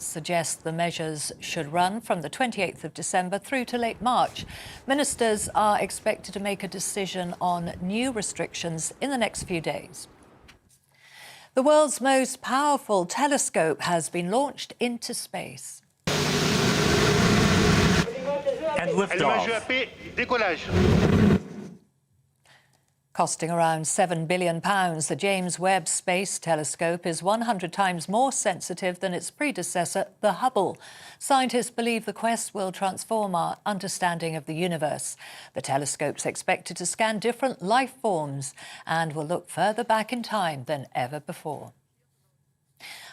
experts suggest the measures should run from the 28th of December through to late March. Ministers are expected to make a decision on new restrictions in the next few days. The world's most powerful telescope has been launched into space. And liftoff. Costing around £7 billion, the James Webb Space Telescope is 100 times more sensitive than its predecessor, the Hubble. Scientists believe the quest will transform our understanding of the universe. The telescope's expected to scan different life forms and will look further back in time than ever before.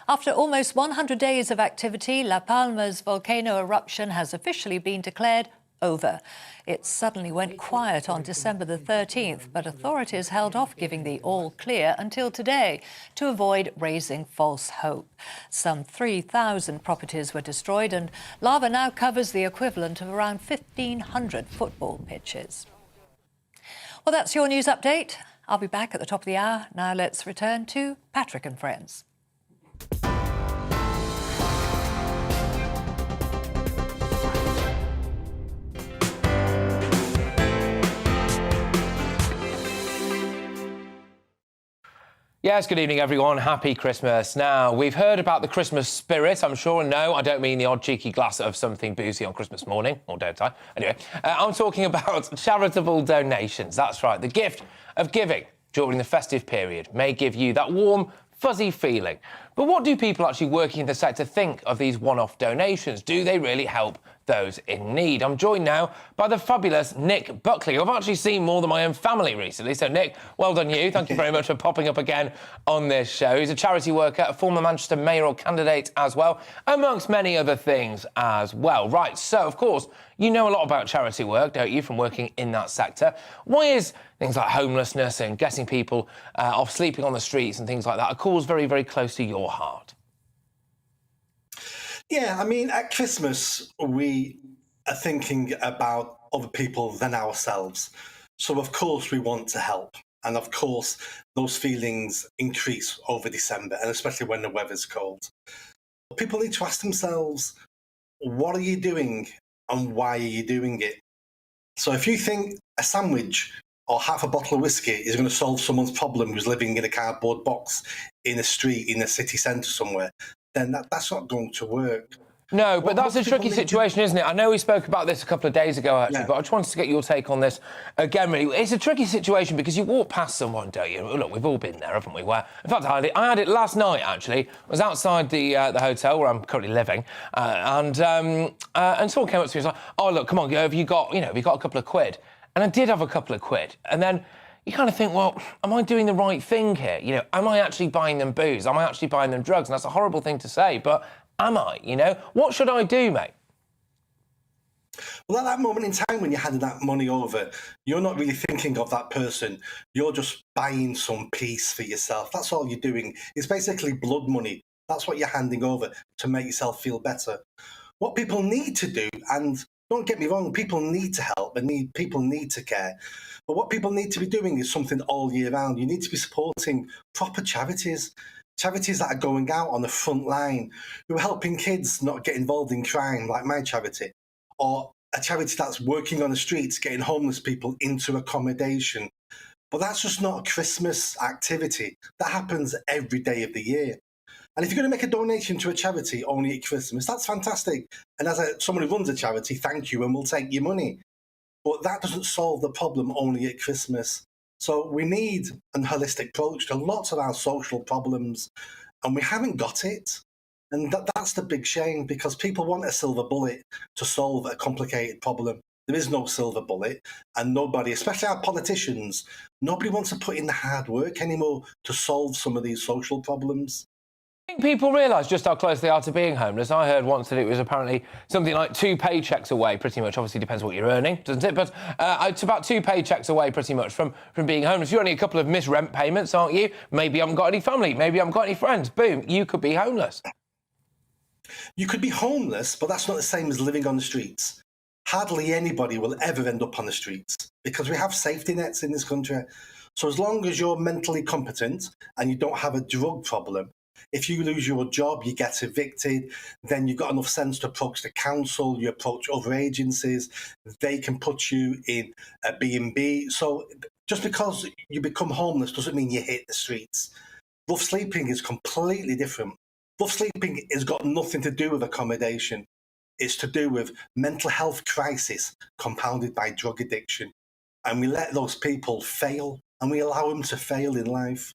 After almost 100 days of activity, La Palma's volcano eruption has officially been declared over. It suddenly went quiet on December the 13th, but authorities held off giving the all clear until today to avoid raising false hope. Some 3,000 properties were destroyed and lava now covers the equivalent of around 1,500 football pitches. Well, that's your news update. I'll be back at the top of the hour. Now let's return to Patrick and Friends. Yes, good evening, everyone. Happy Christmas. Now, we've heard about the Christmas spirit, I'm sure. No, I don't mean the odd cheeky glass of something boozy on Christmas morning, or don't I? Anyway, I'm talking about charitable donations. That's right. The gift of giving during the festive period may give you that warm, fuzzy feeling. But what do people actually working in the sector think of these one-off donations? Do they really help those in need? I'm joined now by the fabulous Nick Buckley. I've actually seen more than my own family recently. So, Nick, well done you. Thank you very much for popping up again on this show. He's a charity worker, a former Manchester mayoral candidate as well, amongst many other things as well. Right, so, of course, you know a lot about charity work, don't you, from working in that sector. Why is things like homelessness and getting people off sleeping on the streets and things like that a cause very, very close to your heart? Yeah, I mean, at Christmas, we are thinking about other people than ourselves. So, of course, we want to help. And, of course, those feelings increase over December, and especially when the weather's cold. People need to ask themselves, what are you doing and why are you doing it? So if you think a sandwich or half a bottle of whiskey is going to solve someone's problem who's living in a cardboard box in a street in a city centre somewhere, then that's not going to work. No, but that's a tricky situation, isn't it? I know we spoke about this a couple of days ago, actually, but I just wanted to get your take on this again, really. It's a tricky situation because you walk past someone, don't you? Look, we've all been there, haven't we? Where, in fact, I had it last night, actually. I was outside the hotel where I'm currently living, and someone came up to me and was like, "Oh, look, come on, have you got a couple of quid?" And I did have a couple of quid, and then you kind of think, well, am I doing the right thing here? Am I actually buying them booze? Am I actually buying them drugs? And that's a horrible thing to say, but am I, What should I do, mate? Well, at that moment in time when you're handing that money over, you're not really thinking of that person. You're just buying some peace for yourself. That's all you're doing. It's basically blood money. That's what you're handing over to make yourself feel better. What people need to do, and don't get me wrong, people need to help and people need to care. But what people need to be doing is something all year round. You need to be supporting proper charities. Charities that are going out on the front line, who are helping kids not get involved in crime, like my charity, or a charity that's working on the streets, getting homeless people into accommodation. But that's just not a Christmas activity. That happens every day of the year. And if you're going to make a donation to a charity only at Christmas, that's fantastic. And as someone who runs a charity, thank you, and we'll take your money. But that doesn't solve the problem only at Christmas. So we need a holistic approach to lots of our social problems, and we haven't got it. And that's the big shame, because people want a silver bullet to solve a complicated problem. There is no silver bullet, and nobody, especially our politicians, nobody wants to put in the hard work anymore to solve some of these social problems. I think people realise just how close they are to being homeless. I heard once that it was apparently something like 2 paychecks away, pretty much. Obviously, depends what you're earning, doesn't it? But it's about 2 paychecks away, pretty much, from being homeless. You're only a couple of missed rent payments, aren't you? Maybe you haven't got any family. Maybe you haven't got any friends. Boom, you could be homeless. You could be homeless, but that's not the same as living on the streets. Hardly anybody will ever end up on the streets because we have safety nets in this country. So as long as you're mentally competent and you don't have a drug problem, If you lose your job, you get evicted, then you've got enough sense to approach the council, you approach other agencies, they can put you in a B&B. So just because you become homeless doesn't mean you hit the streets. Rough sleeping is completely different. Rough sleeping has got nothing to do with accommodation. It's to do with mental health crisis compounded by drug addiction. And we let those people fail, and we allow them to fail in life.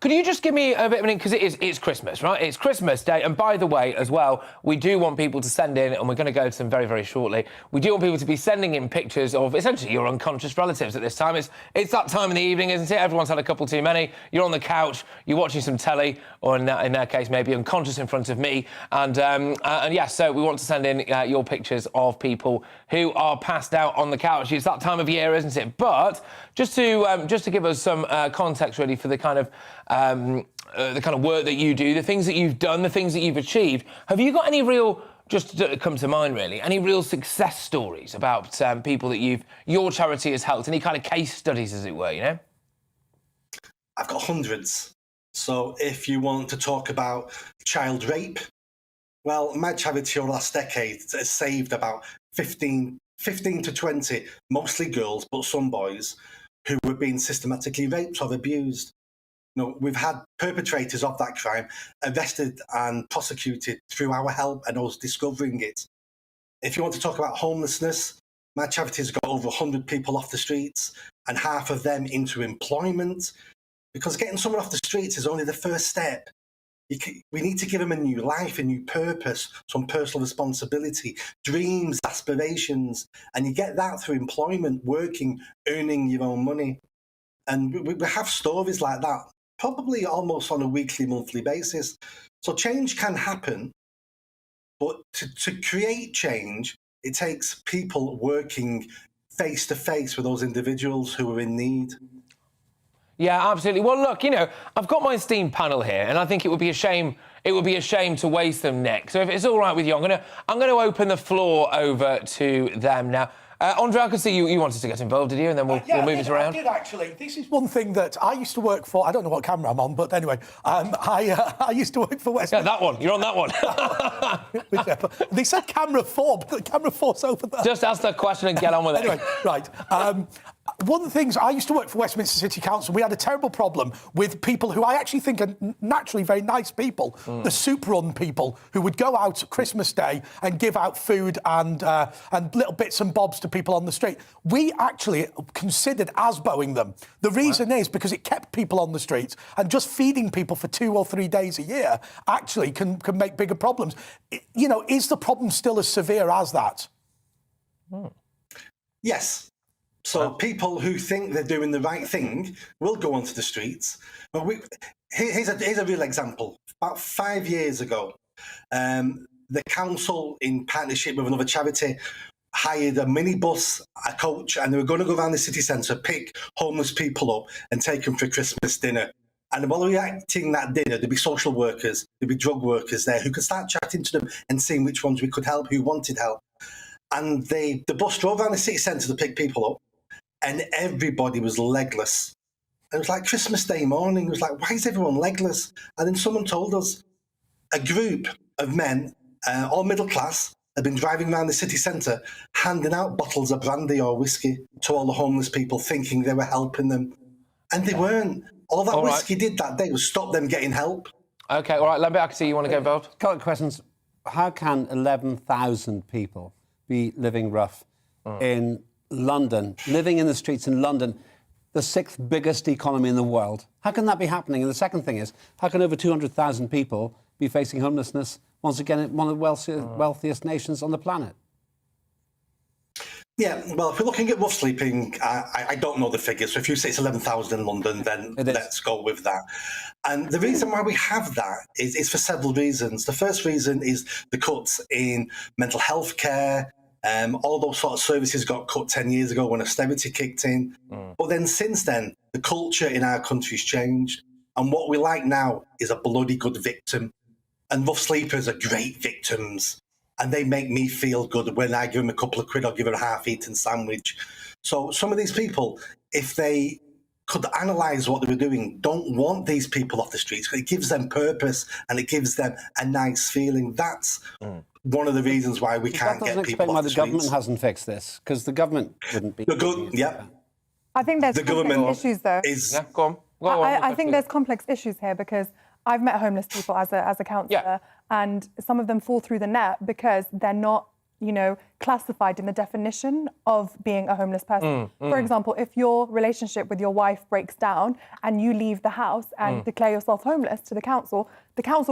Could you just give me a bit of an... because it's Christmas, right? It's Christmas Day. And by the way, as well, we do want people to send in, and we're going to go to them very, very shortly, we do want people to be sending in pictures of essentially your unconscious relatives at this time. It's that time in the evening, isn't it? Everyone's had a couple too many. You're on the couch, you're watching some telly, or in their case, maybe unconscious in front of me. And yes, so we want to send in your pictures of people who are passed out on the couch. It's that time of year, isn't it? But just to give us some context, really, for the kind of work that you do, the things that you've done, the things that you've achieved. Have you got any real, just to come to mind really, any real success stories about people that your charity has helped? Any kind of case studies, as it were, you know? I've got hundreds. So if you want to talk about child rape, well, my charity over the last decade has saved about 15 to 20, mostly girls, but some boys, who were being systematically raped or abused. You know, we've had perpetrators of that crime arrested and prosecuted through our help and us discovering it. If you want to talk about homelessness, my charity's got over 100 people off the streets and half of them into employment, because getting someone off the streets is only the first step. We need to give them a new life, a new purpose, some personal responsibility, dreams, aspirations, and you get that through employment, working, earning your own money. And we have stories like that, probably almost on a weekly, monthly basis. So change can happen, but to create change, it takes people working face to face with those individuals who are in need. Yeah, absolutely. Well, look, you know, I've got my esteemed panel here, and I think it would be a shame to waste them, Nick. So if it's all right with you, I'm going to open the floor over to them now. Andre, I could see you wanted to get involved, did you? And then we'll move it around. I did, actually. This is one thing that I used to work for. I don't know what camera I'm on, but anyway, I used to work for Westminster. Yeah, that one. You're on that one. Whichever. They said camera 4, but the camera 4's over there. Just ask the question and get on with it. Anyway, right. One of the things, I used to work for Westminster City Council. We had a terrible problem with people who I actually think are naturally very nice people, the soup run people who would go out Christmas Day and give out food and little bits and bobs to people on the street. We actually considered ASBOing them. The reason is because it kept people on the streets, and just feeding people for 2 or 3 days a year actually can make bigger problems. You know, is the problem still as severe as that? Yes. So people who think they're doing the right thing will go onto the streets. But here's a real example. About 5 years ago, the council, in partnership with another charity, hired a minibus, a coach, and they were going to go around the city centre, pick homeless people up and take them for Christmas dinner. And while we were acting that dinner, there'd be social workers, there'd be drug workers there who could start chatting to them and seeing which ones we could help, who wanted help. And the bus drove around the city centre to pick people up, and everybody was legless. And it was like Christmas Day morning. It was like, why is everyone legless? And then someone told us a group of men, all middle class, had been driving around the city centre, handing out bottles of brandy or whiskey to all the homeless people, thinking they were helping them. And they weren't. All that whiskey did that day was stop them getting help. OK, all right, Lambert, I can see you want to get involved. A couple of questions. How can 11,000 people be living rough in London, living in the streets in London, the 6th biggest economy in the world? How can that be happening? And the second thing is, how can over 200,000 people be facing homelessness, once again, in one of the wealthiest nations on the planet? Yeah, well, if we're looking at rough sleeping, I don't know the figures. So if you say it's 11,000 in London, then let's go with that. And the reason why we have that is for several reasons. The first reason is the cuts in mental health care. All those sort of services got cut 10 years ago when austerity kicked in. But then since then, the culture in our country's changed. And what we like now is a bloody good victim. And rough sleepers are great victims. And they make me feel good when I give them a couple of quid or give them a half-eaten sandwich. So some of these people, if they could analyse what they were doing, don't want these people off the streets. It gives them purpose and it gives them a nice feeling. That's one of the reasons why we can't get people off the streets. That doesn't explain why the government hasn't fixed this, because the government wouldn't be... I think there's the complex government issues, though. Yeah, go on. I think there's complex issues here because I've met homeless people as a counsellor, and some of them fall through the net because they're not, classified in the definition of being a homeless person. For example, if your relationship with your wife breaks down and you leave the house and declare yourself homeless to the council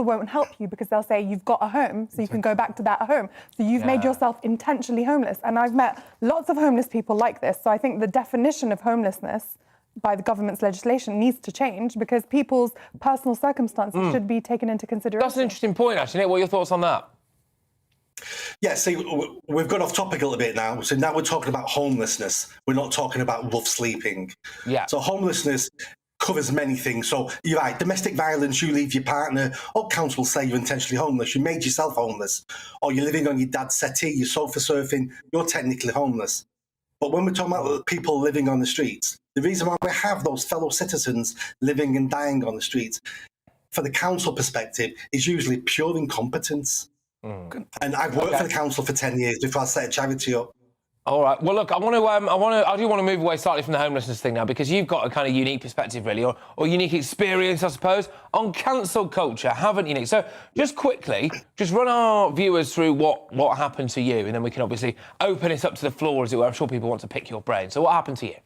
won't help you because they'll say you've got a home, so you can go back to that home. So you've made yourself intentionally homeless. And I've met lots of homeless people like this. So I think the definition of homelessness by the government's legislation needs to change because people's personal circumstances should be taken into consideration. That's an interesting point, actually. Nick, what are your thoughts on that? Yeah, see, we've got off topic a little bit now. So now we're talking about homelessness. We're not talking about rough sleeping. Yeah. So homelessness covers many things. So you're right, domestic violence, you leave your partner, or council will say you're intentionally homeless, you made yourself homeless, or you're living on your dad's settee, you're sofa surfing, you're technically homeless. But when we're talking about people living on the streets, the reason why we have those fellow citizens living and dying on the streets, for the council perspective, is usually pure incompetence. And I've worked for the council for 10 years before I set a charity up. All right. Well, look, I do want to move away slightly from the homelessness thing now because you've got a kind of unique perspective, really, or unique experience, I suppose, on cancel culture, haven't you, Nick? So just quickly, just run our viewers through what happened to you, and then we can obviously open it up to the floor, as it were. I'm sure people want to pick your brain. So what happened to you?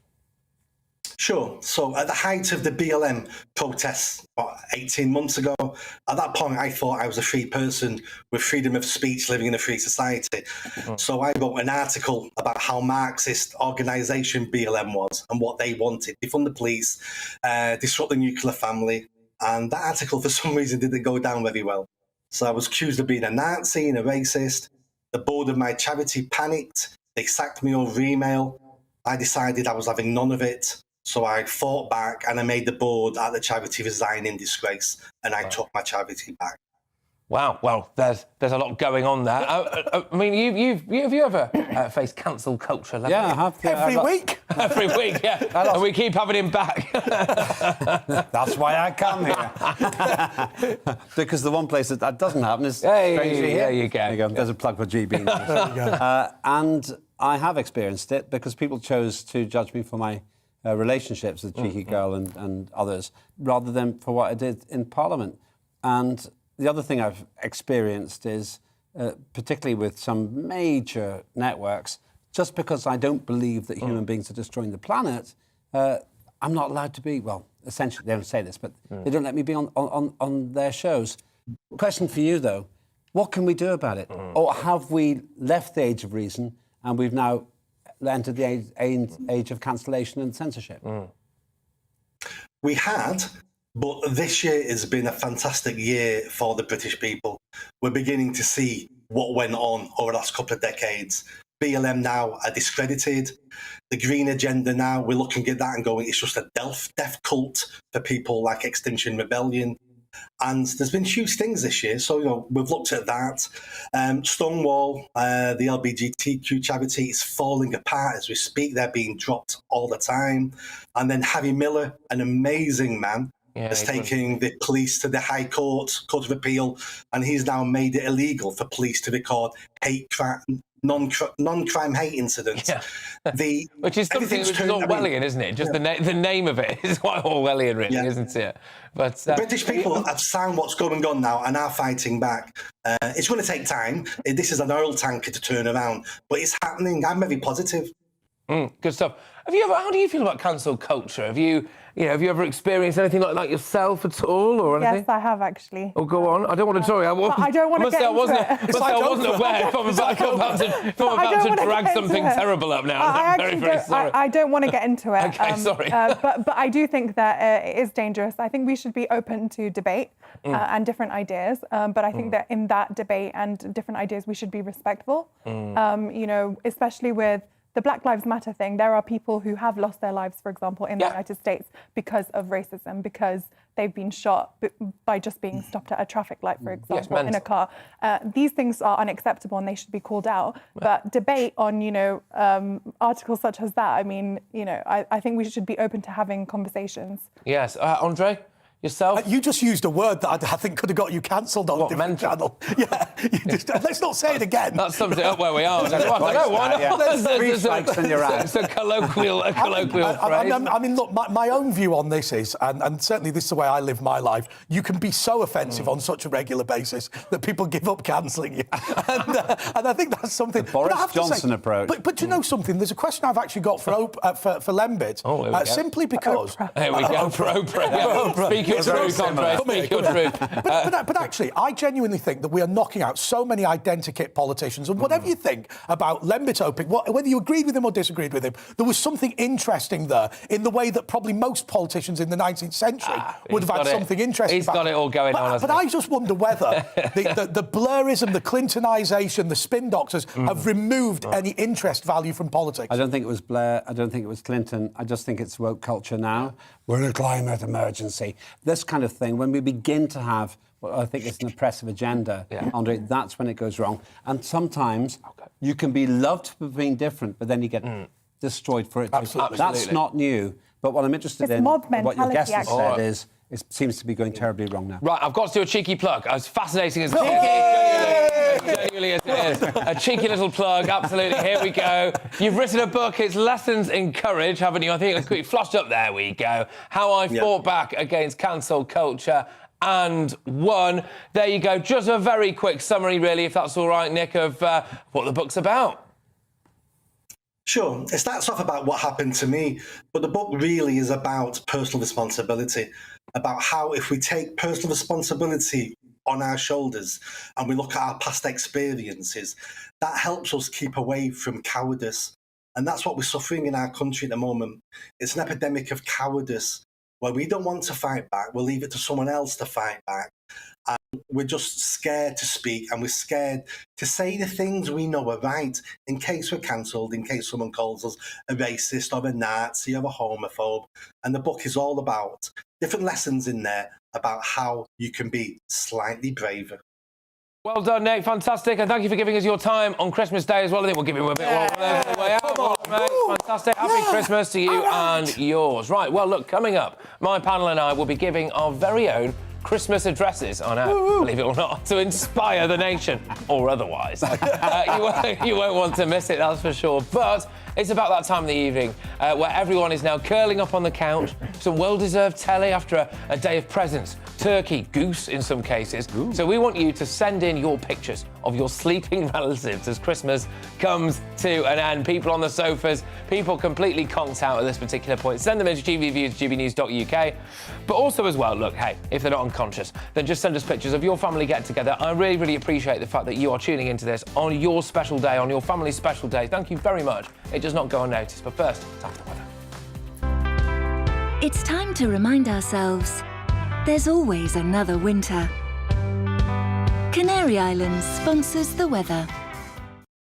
Sure. So at the height of the BLM protests, 18 months ago, at that point, I thought I was a free person with freedom of speech living in a free society. So I wrote an article about how Marxist organisation BLM was and what they wanted. Defund the police, disrupt the nuclear family. And that article, for some reason, didn't go down very well. So I was accused of being a Nazi and a racist. The board of my charity panicked. They sacked me over email. I decided I was having none of it. So I fought back and I made the board at the charity resign in disgrace, and I took my charity back. Wow. Well, there's a lot going on there. I mean, have you ever faced cancel culture? Yeah, I have. Every week. Every week, yeah. And we keep having him back. That's why I come here. Because the one place that doesn't happen is strangely here. There you go. There you go. There's a plug for GBNews. There you go. And I have experienced it because people chose to judge me for my relationships with Cheeky Girl and others, rather than for what I did in Parliament. And the other thing I've experienced is, particularly with some major networks, just because I don't believe that human beings are destroying the planet, I'm not allowed to be, well, essentially, they don't say this, but they don't let me be on their shows. Question for you, though, what can we do about it? Or have we left the age of reason and we've now entered the age of cancellation and censorship? We had, but this year has been a fantastic year for the British people. We're beginning to see what went on over the last couple of decades. BLM now are discredited. The green agenda now, we're looking at that and going, it's just a death cult for people like Extinction Rebellion. And there's been huge things this year, so we've looked at that. Stonewall, the LGBTQ charity, is falling apart as we speak. They're being dropped all the time. And then Harry Miller, an amazing man, is taking the police to the High Court of Appeal, and he's now made it illegal for police to record hate crime, non-crime hate incidents. Yeah. Which is something which is Orwellian, isn't it? Just the name of it is quite Orwellian, really, isn't it? But the British people have seen what's going on now and are fighting back. It's going to take time. This is an oil tanker to turn around, but it's happening. I'm very positive. Good stuff. How do you feel about cancel culture? Have you ever experienced anything like that yourself at all, or anything? Yes, I have actually. Oh, go on. I don't want to. Sorry, I don't want to get into it. I wasn't aware. If I'm about to drag something terrible up now, I'm very, very sorry. I don't want to get into it. Okay, sorry. But I do think that it is dangerous. I think we should be open to debate and different ideas. But I think that in that debate and different ideas, we should be respectful. Especially with the Black Lives Matter thing, there are people who have lost their lives, for example, in the United States because of racism, because they've been shot by just being stopped at a traffic light, for example, in a car. These things are unacceptable and they should be called out. But debate on, articles such as that, I mean, I think we should be open to having conversations. Yes. Andre? Yourself? You just used a word that I think could have got you cancelled on a different channel. Yeah, let's not say it again. That sums it up where we are. I don't know, why not? Yeah. 3 strikes and you're out. It's a colloquial phrase. I mean, look, my own view on this is, and certainly this is the way I live my life, you can be so offensive on such a regular basis that people give up cancelling you. And I think that's something... The Boris Johnson approach. But do you know something? There's a question I've actually got for Lembit. Simply because... Here we go, for Oprah. Speak your truth, Andre. Speak your truth. But actually, I genuinely think that we are knocking out so many identikit politicians. And whatever you think about Lembit Opik, whether you agreed with him or disagreed with him, there was something interesting there in the way that probably most politicians in the 19th century would have had something interesting. He's got it all going on. But I just wonder whether the blurrism, the Clintonisation, the spin doctors have removed any interest value from politics. I don't think it was Blair. I don't think it was Clinton. I just think it's woke culture now. We're in a climate emergency. This kind of thing, when we begin to have what I think is an oppressive agenda, Andre, that's when it goes wrong. And sometimes you can be loved for being different, but then you get destroyed for it. Absolutely. That's not new. But what I'm interested in, what your guest has said is, it seems to be going terribly wrong now. Right, I've got to do a cheeky plug. As fascinating as genuinely as it is. A cheeky little plug, absolutely. Here we go. You've written a book, it's Lessons in Courage, haven't you? I think it's flushed up. There we go. How I fought back against cancel culture and won. There you go. Just a very quick summary, really, if that's all right, Nick, of what the book's about. Sure. It starts off about what happened to me, but the book really is about personal responsibility, about how if we take personal responsibility on our shoulders and we look at our past experiences, that helps us keep away from cowardice. And that's what we're suffering in our country at the moment. It's an epidemic of cowardice where we don't want to fight back. We'll leave it to someone else to fight back. And we're just scared to speak, and we're scared to say the things we know are right in case we're cancelled, in case someone calls us a racist or a Nazi or a homophobe. And the book is all about different lessons in there about how you can be slightly braver. Well done, Nick. Fantastic. And thank you for giving us your time on Christmas Day as well. I think we'll give you a bit more on the way out. Mate. Fantastic. Happy Christmas to you and yours. Right, well, look, coming up, my panel and I will be giving our very own Christmas addresses, I know, believe it or not, to inspire the nation, or otherwise. You won't want to miss it, that's for sure. But it's about that time of the evening where everyone is now curling up on the couch, some well-deserved telly after a day of presents, turkey, goose in some cases. So we want you to send in your pictures of your sleeping relatives as Christmas comes to an end. People on the sofas, people completely conked out at this particular point. Send them into gbnews.uk. But also as well, look, hey, if they're not unconscious, then just send us pictures of your family get-together. I really, really appreciate the fact that you are tuning into this on your special day, on your family's special day. Thank you very much. It does not go unnoticed. But first, it's after weather. It's time to remind ourselves there's always another winter. Canary Islands sponsors the weather.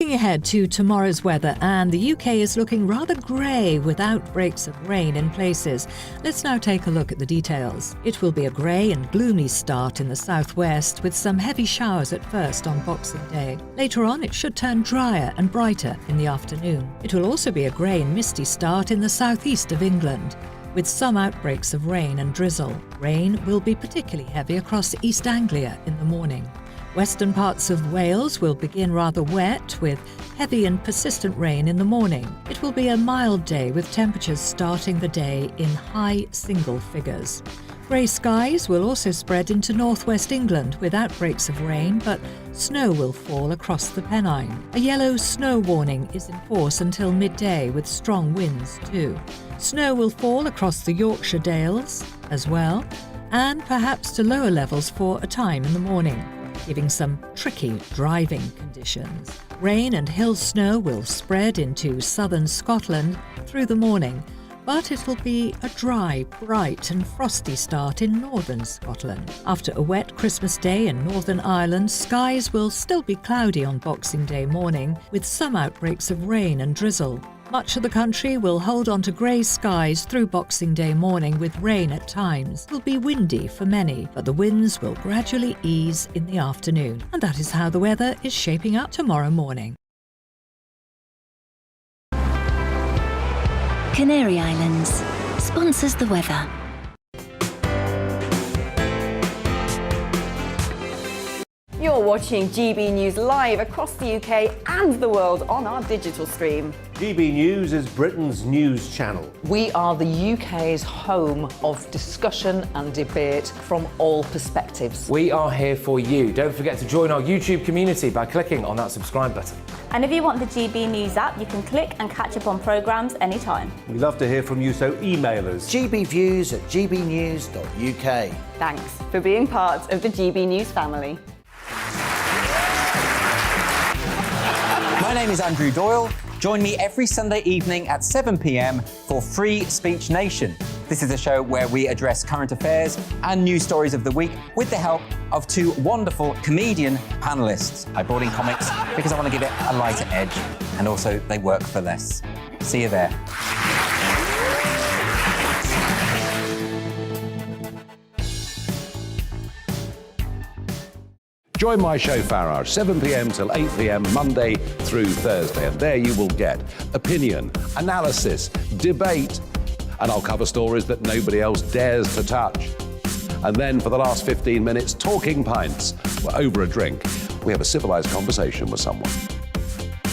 Looking ahead to tomorrow's weather, and the UK is looking rather grey with outbreaks of rain in places. Let's now take a look at the details. It will be a grey and gloomy start in the southwest with some heavy showers at first on Boxing Day. Later on, it should turn drier and brighter in the afternoon. It will also be a grey and misty start in the southeast of England, with some outbreaks of rain and drizzle. Rain will be particularly heavy across East Anglia in the morning. Western parts of Wales will begin rather wet with heavy and persistent rain in the morning. It will be a mild day with temperatures starting the day in high single figures. Grey skies will also spread into northwest England with outbreaks of rain, but snow will fall across the Pennine. A yellow snow warning is in force until midday with strong winds too. Snow will fall across the Yorkshire Dales as well, and perhaps to lower levels for a time in the morning, giving some tricky driving conditions. Rain and hill snow will spread into southern Scotland through the morning, but it will be a dry, bright and frosty start in northern Scotland. After a wet Christmas Day in Northern Ireland, skies will still be cloudy on Boxing Day morning with some outbreaks of rain and drizzle. Much of the country will hold on to grey skies through Boxing Day morning with rain at times. It'll be windy for many, but the winds will gradually ease in the afternoon. And that is how the weather is shaping up tomorrow morning. Canary Islands sponsors the weather. You're watching GB News live across the UK and the world on our digital stream. GB News is Britain's news channel. We are the UK's home of discussion and debate from all perspectives. We are here for you. Don't forget to join our YouTube community by clicking on that subscribe button. And if you want the GB News app, you can click and catch up on programmes anytime. We love to hear from you, so email us. gbviews@gbnews.uk. Thanks for being part of the GB News family. My name is Andrew Doyle. Join me every Sunday evening at 7 p.m. for Free Speech Nation. This is a show where we address current affairs and news stories of the week with the help of two wonderful comedian panellists. I brought in comics because I want to give it a lighter edge, and also they work for less. See you there. Join my show Farage, 7 p.m. till 8 p.m. Monday through Thursday, and there you will get opinion, analysis, debate, and I'll cover stories that nobody else dares to touch. And then for the last 15 minutes, talking pints. We're over a drink. We have a civilised conversation with someone.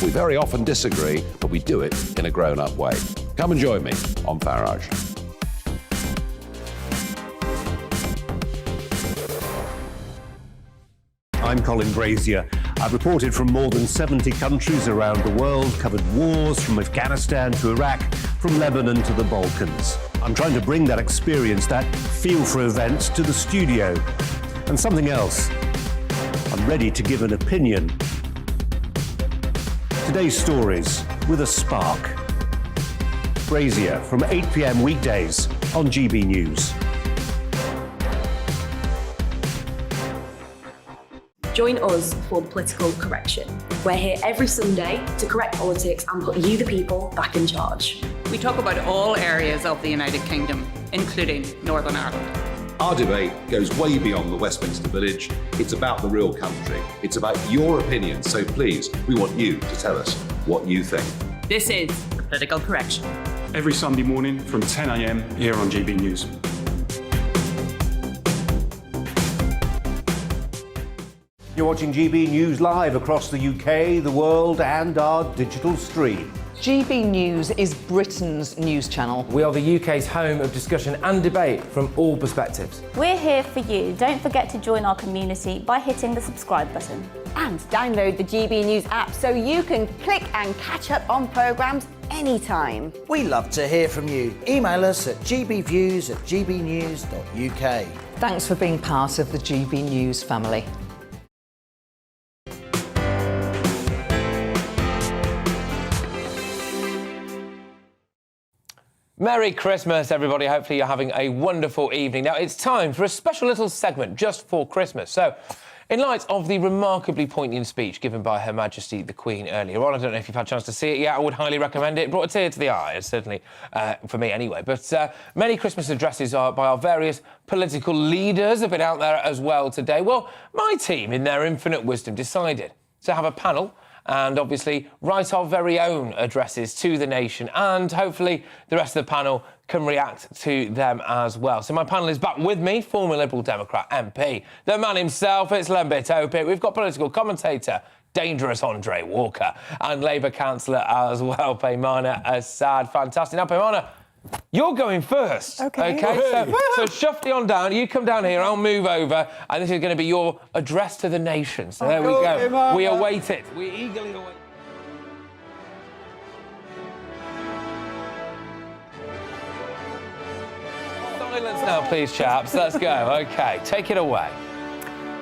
We very often disagree, but we do it in a grown-up way. Come and join me on Farage. I'm Colin Brazier. I've reported from more than 70 countries around the world, covered wars from Afghanistan to Iraq, from Lebanon to the Balkans. I'm trying to bring that experience, that feel for events, to the studio. And something else. I'm ready to give an opinion. Today's stories with a spark. Brazier from 8 p.m. weekdays on GB News. Join us for Political Correction. We're here every Sunday to correct politics and put you, the people, back in charge. We talk about all areas of the United Kingdom, including Northern Ireland. Our debate goes way beyond the Westminster Village. It's about the real country. It's about your opinion. So please, we want you to tell us what you think. This is Political Correction. Every Sunday morning from 10 a.m. here on GB News. You're watching GB News live across the UK, the world, and our digital stream. GB News is Britain's news channel. We are the UK's home of discussion and debate from all perspectives. We're here for you. Don't forget to join our community by hitting the subscribe button. And download the GB News app so you can click and catch up on programmes anytime. We love to hear from you. Email us at gbviews@gbnews.uk. Thanks for being part of the GB News family. Merry Christmas, everybody. Hopefully you're having a wonderful evening. Now, it's time for a special little segment just for Christmas. So, in light of the remarkably poignant speech given by Her Majesty the Queen earlier on, I don't know if you've had a chance to see it yet, I would highly recommend it. It brought a tear to the eye, certainly for me anyway. But many Christmas addresses by our various political leaders have been out there as well today. Well, my team, in their infinite wisdom, decided to have a panel and obviously write our very own addresses to the nation, and hopefully the rest of the panel can react to them as well. So my panel is back with me, former Liberal Democrat MP, the man himself, it's Lembit Opit. We've got political commentator, dangerous Andre Walker, and Labour councillor as well, Paymana Assad. Fantastic. Now, Paymana, you're going first. Okay. So shuffle on down. You come down here, I'll move over, and this is going to be your address to the nation. So there we go. Paymana. We await it. We eagerly await it. Silence now, please, chaps. Let's go. OK, take it away.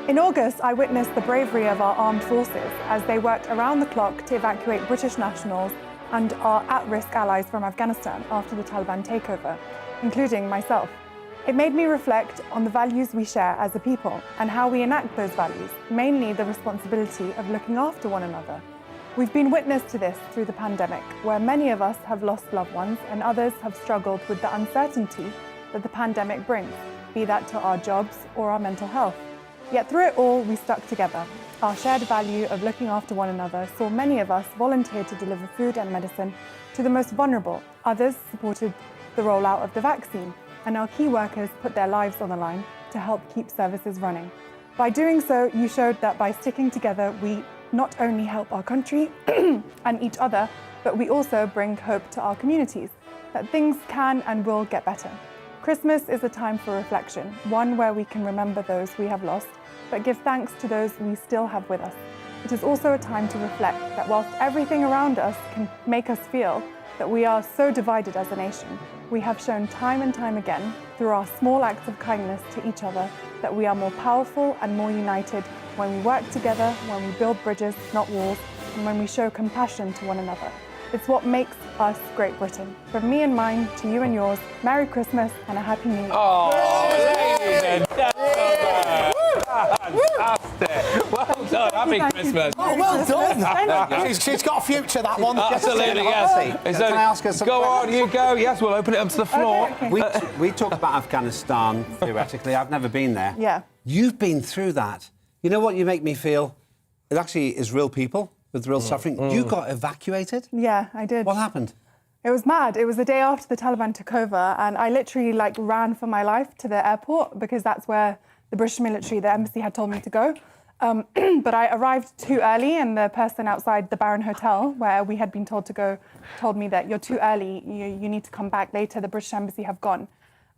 In August, I witnessed the bravery of our armed forces as they worked around the clock to evacuate British nationals and our at-risk allies from Afghanistan after the Taliban takeover, including myself. It made me reflect on the values we share as a people and how we enact those values, mainly the responsibility of looking after one another. We've been witness to this through the pandemic, where many of us have lost loved ones and others have struggled with the uncertainty that the pandemic brings, be that to our jobs or our mental health. Yet through it all, we stuck together. Our shared value of looking after one another saw many of us volunteer to deliver food and medicine to the most vulnerable. Others supported the rollout of the vaccine, and our key workers put their lives on the line to help keep services running. By doing so, you showed that by sticking together, we not only help our country and each other, but we also bring hope to our communities, that things can and will get better. Christmas is a time for reflection, one where we can remember those we have lost, but give thanks to those we still have with us. It is also a time to reflect that whilst everything around us can make us feel that we are so divided as a nation, we have shown time and time again, through our small acts of kindness to each other, that we are more powerful and more united when we work together, when we build bridges, not walls, and when we show compassion to one another. It's what makes us Great Britain. From me and mine to you and yours, Merry Christmas and a Happy New Year. Oh, ladies and gentlemen. Fantastic. Well done. Happy Christmas. Oh, well done. She's got a future, that one. Absolutely, yes. Can I ask her something? Go on, you go. Yes, we'll open it up to the floor. Okay. We talk about Afghanistan, theoretically. I've never been there. Yeah. You've been through that. You know what you make me feel? It actually is real people with real suffering. You got evacuated? Yeah, I did. What happened? It was mad. It was the day after the Taliban took over, and I literally ran for my life to the airport because that's where the British military, the embassy, had told me to go. But I arrived too early, and the person outside the Baron Hotel, where we had been told to go, told me that you're too early, you need to come back later, the British embassy have gone.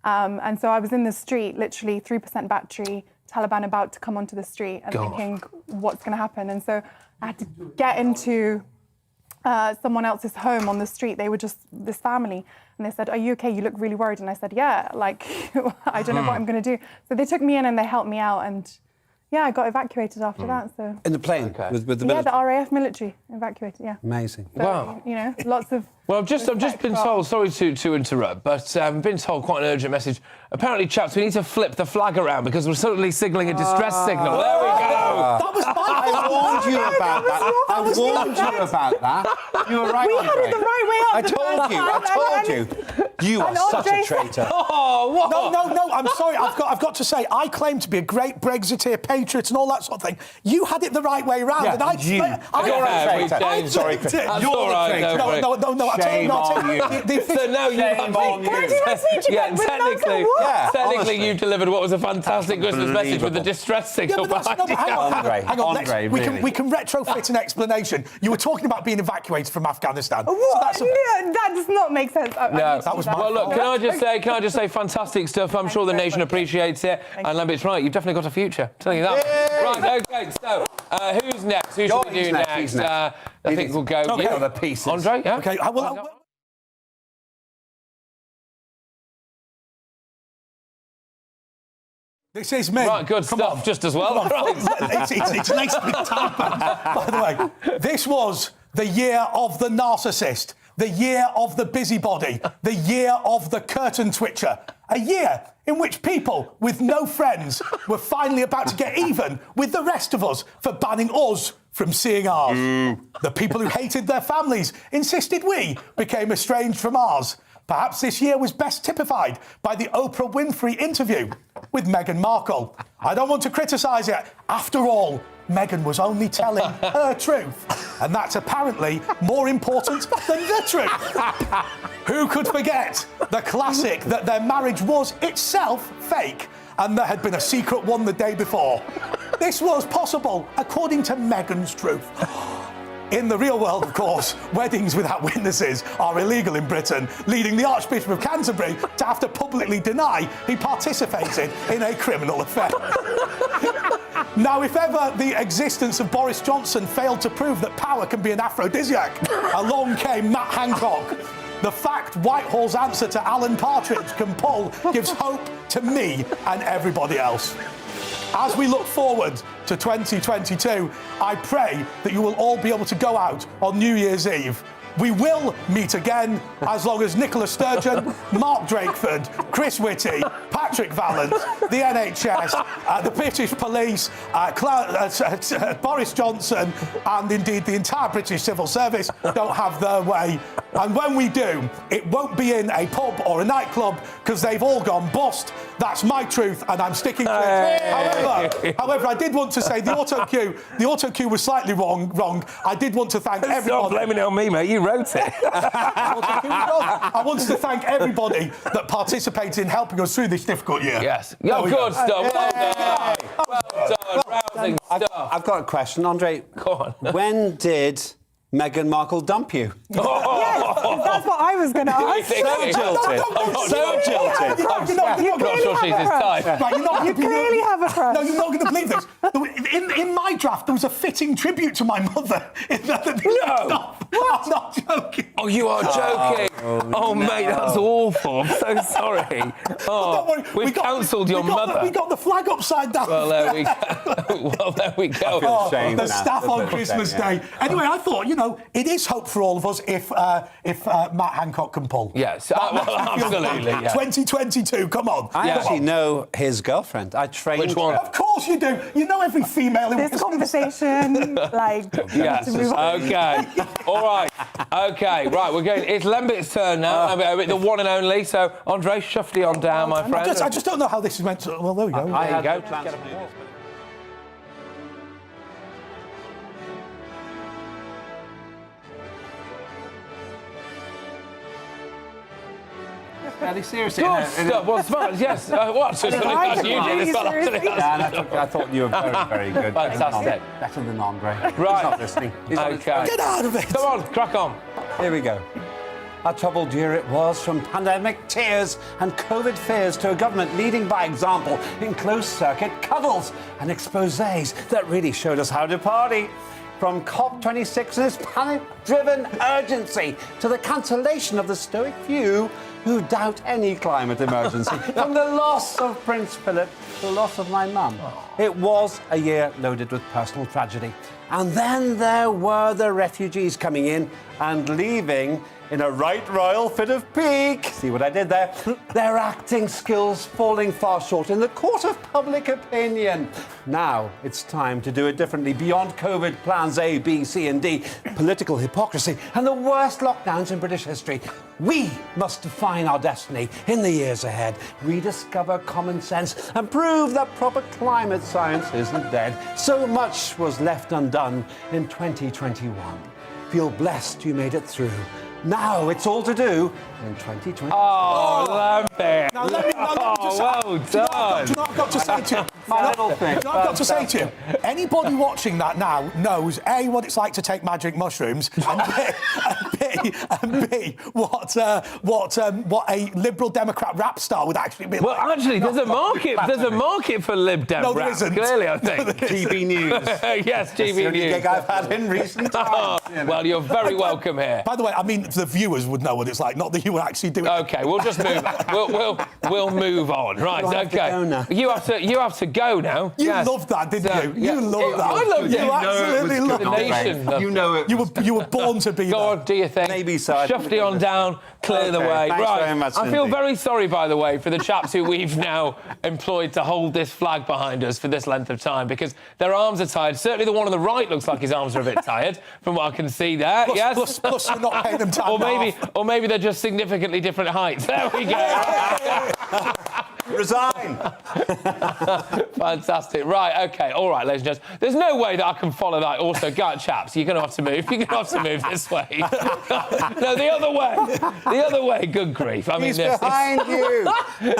And so I was in the street, literally 3% battery, Taliban about to come onto the street, and thinking, what's going to happen? And so I had to get into someone else's home on the street. They were just this family, and they said, "Are you okay? You look really worried." And I said, "Yeah, I don't know what I'm going to do." So they took me in and they helped me out, and yeah, I got evacuated after that. So in the plane with the military? Yeah, the RAF military evacuated. Yeah. Amazing. So, Wow. Lots of. Well, I've just been told, sorry to interrupt, but I've been told quite an urgent message. Apparently, chaps, we need to flip the flag around because we're suddenly signalling a distress signal. There we go. That was my I warned you about that. I warned you about that. You were right, We Andre. had it the right way up. I told you. You are such a traitor. Oh, what? No, I'm sorry. I've got to say, I claim to be a great Brexiteer patriot and all that sort of thing. You had it the right way round. Yeah, and I, you. You're a traitor. I Sorry, flipped it. That's You're all right, the don't traitor. worry. No, Shame on you. So now you Shame on you. technically you delivered what was a fantastic Christmas message with the distress signal behind you. Hang on. Andre, we really. can retrofit an explanation. You were talking about being evacuated from Afghanistan. What? So that's No, that does not make sense. No, that was my well, look, fault. can I just say, fantastic stuff. I'm sure the nation appreciates it. And Lambit's right, you've definitely got a future. Telling you that. Right, okay. So, who's next? Who should we do next? I think we'll go. Okay. Other pieces. Andre, yeah. Okay. This is me. Right, good Come stuff, on. just as well. It's nice to be tampered. By the way, this was the year of the narcissist, the year of the busybody, the year of the curtain twitcher, a year in which people with no friends were finally about to get even with the rest of us for banning us from seeing ours. The people who hated their families insisted we became estranged from ours. Perhaps this year was best typified by the Oprah Winfrey interview with Meghan Markle. I don't want to criticise it. After all, Meghan was only telling her truth. And that's apparently more important than the truth. Who could forget the classic that their marriage was itself fake and there had been a secret one the day before? This was possible according to Meghan's truth. In the real world, of course, weddings without witnesses are illegal in Britain, leading the Archbishop of Canterbury to have to publicly deny he participated in a criminal affair. Now, if ever the existence of Boris Johnson failed to prove that power can be an aphrodisiac, along came Matt Hancock. The fact Whitehall's answer to Alan Partridge can pull gives hope to me and everybody else. As we look forward to 2022, I pray that you will all be able to go out on New Year's Eve We will meet again as long as Nicola Sturgeon, Mark Drakeford, Chris Whitty, Patrick Vallance, the NHS, the British Police, Boris Johnson, and indeed the entire British Civil Service don't have their way. And when we do, it won't be in a pub or a nightclub because they've all gone bust. That's my truth, and I'm sticking to it. However, I did want to say the auto cue was slightly wrong. I did want to thank everybody. Stop blaming it on me, mate. You wrote it. I wanted to thank everybody that participated in helping us through this difficult year. Yes. Good stuff. Well done. Well done. Rousing stuff. I've got a question, Andre. Go on. When did Meghan Markle dump you? Yes, that's what I was going to ask. So jilted. I'm not sure she's his type. You clearly have a crush. No, you're not going to believe this. In my draft, there was a fitting tribute to my mother. No. I'm not joking. Oh, you are joking. Oh, mate, that's awful. I'm so sorry. Oh, we've cancelled your mother. We got the flag upside down. Well, there we go. The staff on Christmas Day. Anyway, I thought, it is hope for all of us if Matt Hancock can pull. Yes, absolutely. Yeah. 2022, come on. I actually know his girlfriend. I trained Which one? her. Of course you do. You know every female in This conversation, Yes. Okay. All right. Okay. Right. We're going. It's Lembit's turn now. The one and only. So, Andre, shuffle on down, my friend. I just don't know how this is meant to. Well, there we go. There you go. Just get a Fairly seriously. Good stuff. Well, smart. Yes. What? You did. I thought you were very, very good. Fantastic. Better than Andre. Right. He's not listening. Okay. Get out of it. Come on, crack on. Here we go. A troubled year it was, from pandemic tears and COVID fears to a government leading by example in closed-circuit cuddles and exposés that really showed us how to party. From COP26 and its panic-driven urgency to the cancellation of the stoic few who doubt any climate emergency. From the loss of Prince Philip to the loss of my mum. It was a year loaded with personal tragedy. And then there were the refugees coming in and leaving in a right royal fit of pique. See what I did there? Their acting skills falling far short in the court of public opinion. Now it's time to do it differently. Beyond COVID plans A, B, C and D, political hypocrisy and the worst lockdowns in British history. We must define our destiny in the years ahead, rediscover common sense and prove that proper climate science isn't dead. So much was left undone in 2021. Feel blessed you made it through. Now it's all to do in 2020. Oh, Lambert. Now, let me just well done. Do you know what I've got to say to you? My little thing. Do you know what I've got to say to you? Anybody watching that now knows A, what it's like to take magic mushrooms, and B, what a Liberal Democrat rap star would actually be like. Well, actually, there's a market. There's a market for Lib Dem No, there rap. isn't. Clearly, I think. GB News. Yes, That's the GB only News. gig I've had in recent times. Well, you're very welcome here. By the way, I mean the viewers would know what it's like, not that you would actually do it. Okay, we'll just move. We'll move on. Right. Do I have to Okay. go now? You have to go now. You Yes. loved that, didn't So, you? yeah. You loved that. I loved it. You absolutely loved The it. nation loved You know it. You were born to be Go there. on, do your thing. Maybe so. Shuffle it on down, clear the Okay, way. thanks Right. very much I feel indeed. very sorry, by the way, for the chaps who we've now employed to hold this flag behind us for this length of time, because their arms are tired. Certainly the one on the right looks like his arms are a bit tired, from what I can see there. Yes. Plus you're not paying them time. Or maybe they're just significantly different heights. There we go. Resign. Fantastic. Right, OK. All right, ladies and gentlemen. There's no way that I can follow that. Also, chaps, you're going to have to move. You're going to have to move this way. No, the other way. The other way. Good grief. I mean, He's behind you.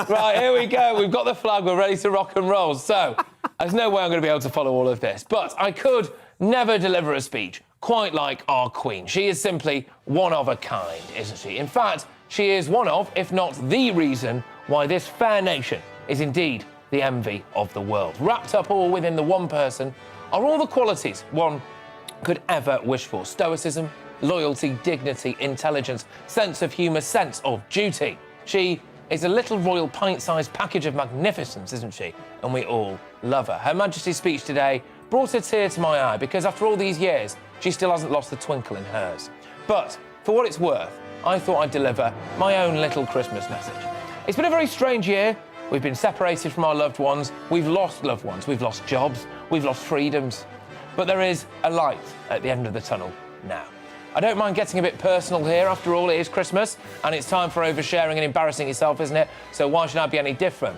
Right, here we go. We've got the flag. We're ready to rock and roll. So, there's no way I'm going to be able to follow all of this. But I could never deliver a speech quite like our Queen. She is simply one of a kind, isn't she? In fact, she is one of, if not the reason, why this fair nation is indeed the envy of the world. Wrapped up all within the one person are all the qualities one could ever wish for. Stoicism, loyalty, dignity, intelligence, sense of humour, sense of duty. She is a little royal pint-sized package of magnificence, isn't she? And we all love her. Her Majesty's speech today brought a tear to my eye because after all these years, she still hasn't lost the twinkle in hers. But for what it's worth, I thought I'd deliver my own little Christmas message. It's been a very strange year. We've been separated from our loved ones. We've lost loved ones. We've lost jobs. We've lost freedoms. But there is a light at the end of the tunnel now. I don't mind getting a bit personal here. After all, it is Christmas, and it's time for oversharing and embarrassing yourself, isn't it? So why should I be any different?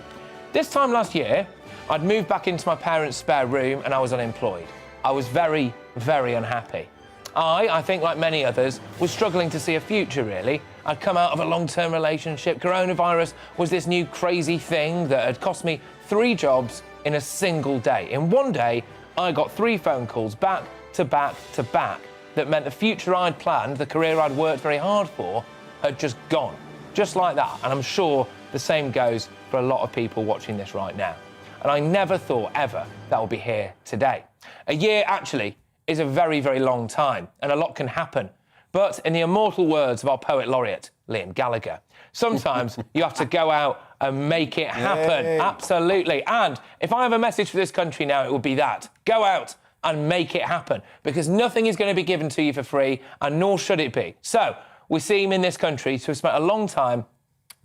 This time last year, I'd moved back into my parents' spare room and I was unemployed. I was very, very unhappy. I think like many others, was struggling to see a future, really. I'd come out of a long-term relationship. Coronavirus was this new crazy thing that had cost me 3 jobs in a single day. In one day, I got 3 phone calls back to back to back that meant the future I'd planned, the career I'd worked very hard for, had just gone. Just like that. And I'm sure the same goes for a lot of people watching this right now. And I never thought, ever, that would be here today. A year, actually, is a very, very long time, and a lot can happen. But in the immortal words of our poet laureate, Liam Gallagher, sometimes you have to go out and make it happen. Yay. Absolutely. And if I have a message for this country now, it would be that. Go out and make it happen, because nothing is going to be given to you for free, and nor should it be. So we seem in this country to have spent a long time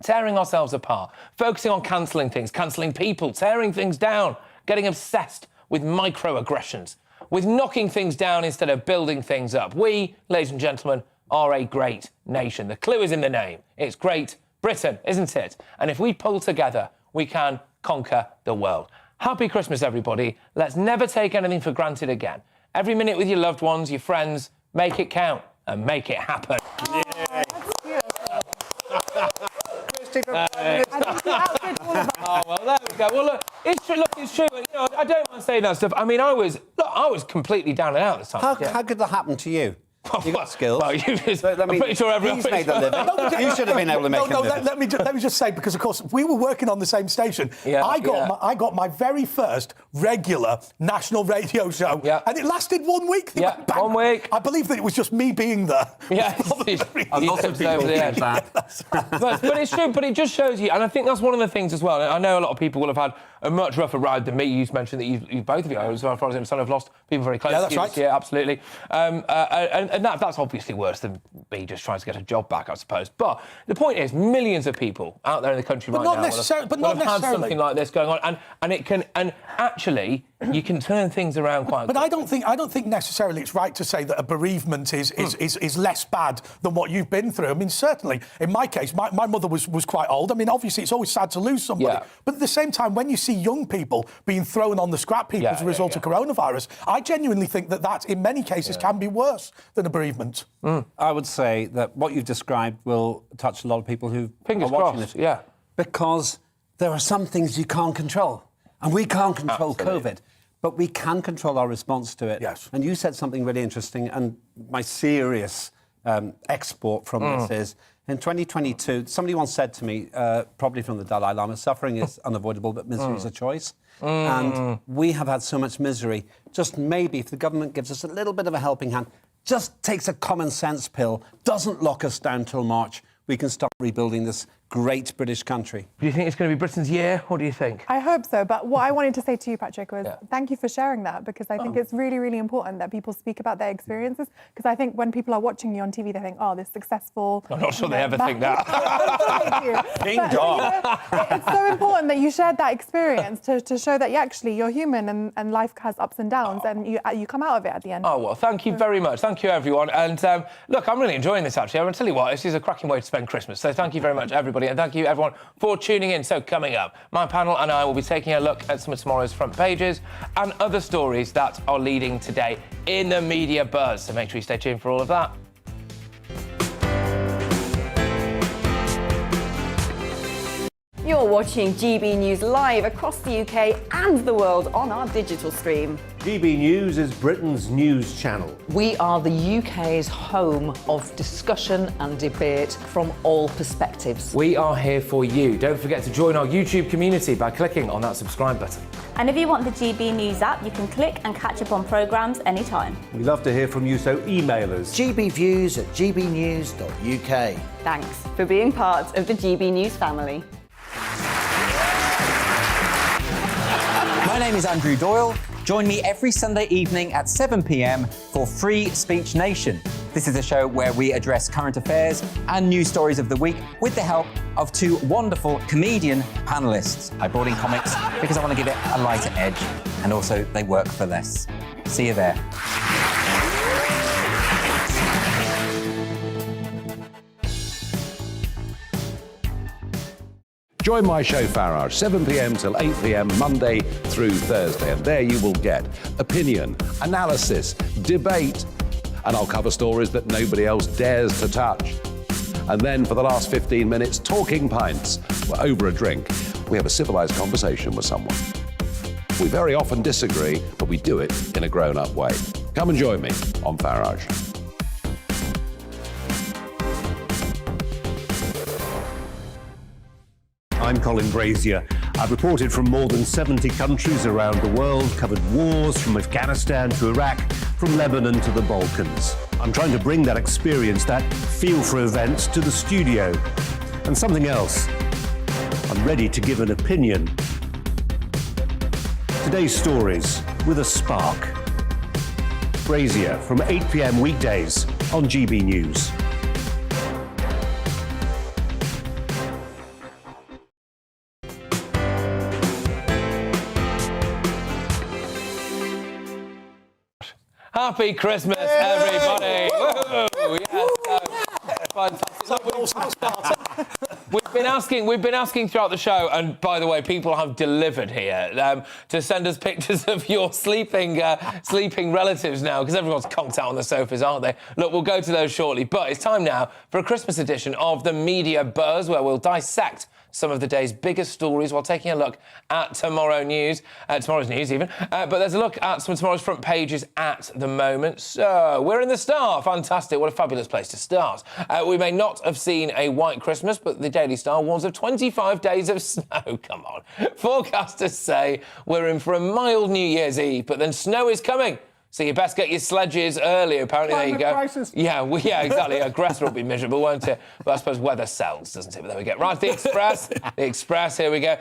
tearing ourselves apart, focusing on cancelling things, cancelling people, tearing things down, getting obsessed with microaggressions, with knocking things down instead of building things up. We, ladies and gentlemen, are a great nation. The clue is in the name. It's Great Britain, isn't it? And if we pull together, we can conquer the world. Happy Christmas, everybody. Let's never take anything for granted again. Every minute with your loved ones, your friends, make it count and make it happen. Oh, that's beautiful. Oh, well, there we go. Well, look, it's true. You know, I don't mind saying that stuff. I mean, I was completely down and out this time. How could that happen to you? You got skills. Well, I'm pretty sure everyone he's made a living. You should have been able to make a living. Let me just say, because of course we were working on the same station. I got my very first regular national radio show, and it lasted 1 week. 1 week. I believe that it was just me being there. Yeah, a lot of people think that. But it's true. But it just shows you, and I think that's one of the things as well. I know a lot of people will have had a much rougher ride than me. You mentioned that you both of you, as far as I'm concerned, have lost people very close to you. That's right. Yeah, absolutely. And that's obviously worse than me just trying to get a job back, I suppose. But the point is, millions of people out there in the country right now have had something like this going on, and actually you can turn things around quite. But I don't think necessarily it's right to say that a bereavement is less bad than what you've been through. I mean, certainly in my case, my mother was quite old. I mean, obviously it's always sad to lose somebody, but at the same time, when you see young people being thrown on the scrap heap as a result of coronavirus, I genuinely think that in many cases can be worse than a bereavement. I would say that what you've described will touch a lot of people who are watching this. Yeah. Because there are some things you can't control. And we can't control COVID, but we can control our response to it. Yes. And you said something really interesting, and my serious export from this is, in 2022, somebody once said to me, probably from the Dalai Lama, suffering is unavoidable, but misery is a choice. And we have had so much misery. Just maybe if the government gives us a little bit of a helping hand, just takes a common sense pill, doesn't lock us down till March, we can start rebuilding this great British country. Do you think it's going to be Britain's year? What do you think? I hope so. But what I wanted to say to you, Patrick, was thank you for sharing that, because I think it's really, really important that people speak about their experiences. Because I think when people are watching you on TV, they think, oh, this successful... I'm not sure they ever think that. Ding dong. It's so important that you shared that experience to show that you're human and life has ups and downs, and you come out of it at the end. Oh, well, thank you very much. Thank you, everyone. And look, I'm really enjoying this, actually. I'm going to tell you what, this is a cracking way to spend Christmas. So thank you very much, everybody. And thank you, everyone, for tuning in. So coming up, my panel and I will be taking a look at some of tomorrow's front pages and other stories that are leading today in the media buzz. So make sure you stay tuned for all of that. You're watching GB News live across the UK and the world on our digital stream. GB News is Britain's news channel. We are the UK's home of discussion and debate from all perspectives. We are here for you. Don't forget to join our YouTube community by clicking on that subscribe button. And if you want the GB News app, you can click and catch up on programmes anytime. We love to hear from you, so email us. gbviews@gbnews.uk. Thanks for being part of the GB News family. My name is Andrew Doyle. Join me every Sunday evening at 7 p.m. for Free Speech Nation. This is a show where we address current affairs and news stories of the week with the help of two wonderful comedian panellists. I brought in comics because I want to give it a lighter edge, and also they work for less. See you there. Join my show Farage, 7 p.m. till 8 p.m. Monday through Thursday, and there you will get opinion, analysis, debate, and I'll cover stories that nobody else dares to touch. And then for the last 15 minutes, talking pints. Over a drink, we have a civilised conversation with someone. We very often disagree, but we do it in a grown-up way. Come and join me on Farage. I'm Colin Brazier. I've reported from more than 70 countries around the world, covered wars from Afghanistan to Iraq, from Lebanon to the Balkans. I'm trying to bring that experience, that feel for events, to the studio. And something else. I'm ready to give an opinion. Today's stories with a spark. Brazier from 8 p.m. weekdays on GB News. Happy Christmas, everybody! Woo! Yes, fantastic. We've been asking throughout the show, and by the way, people have delivered here to send us pictures of your sleeping relatives now, because everyone's conked out on the sofas, aren't they? Look, we'll go to those shortly, but it's time now for a Christmas edition of the Media Buzz, where we'll dissect some of the day's biggest stories while taking a look at tomorrow's news even. But there's a look at some of tomorrow's front pages at the moment. So, we're in the Star. Fantastic. What a fabulous place to start. We may not have seen a white Christmas, but the Daily Star warns of 25 days of snow. Come on. Forecasters say we're in for a mild New Year's Eve, but then snow is coming. So you best get your sledges early, apparently. There you go. Crisis. Yeah, exactly. Aggressor will be miserable, won't it? But I suppose weather sells, doesn't it? But there we go. Right, the Express. The Express, here we go.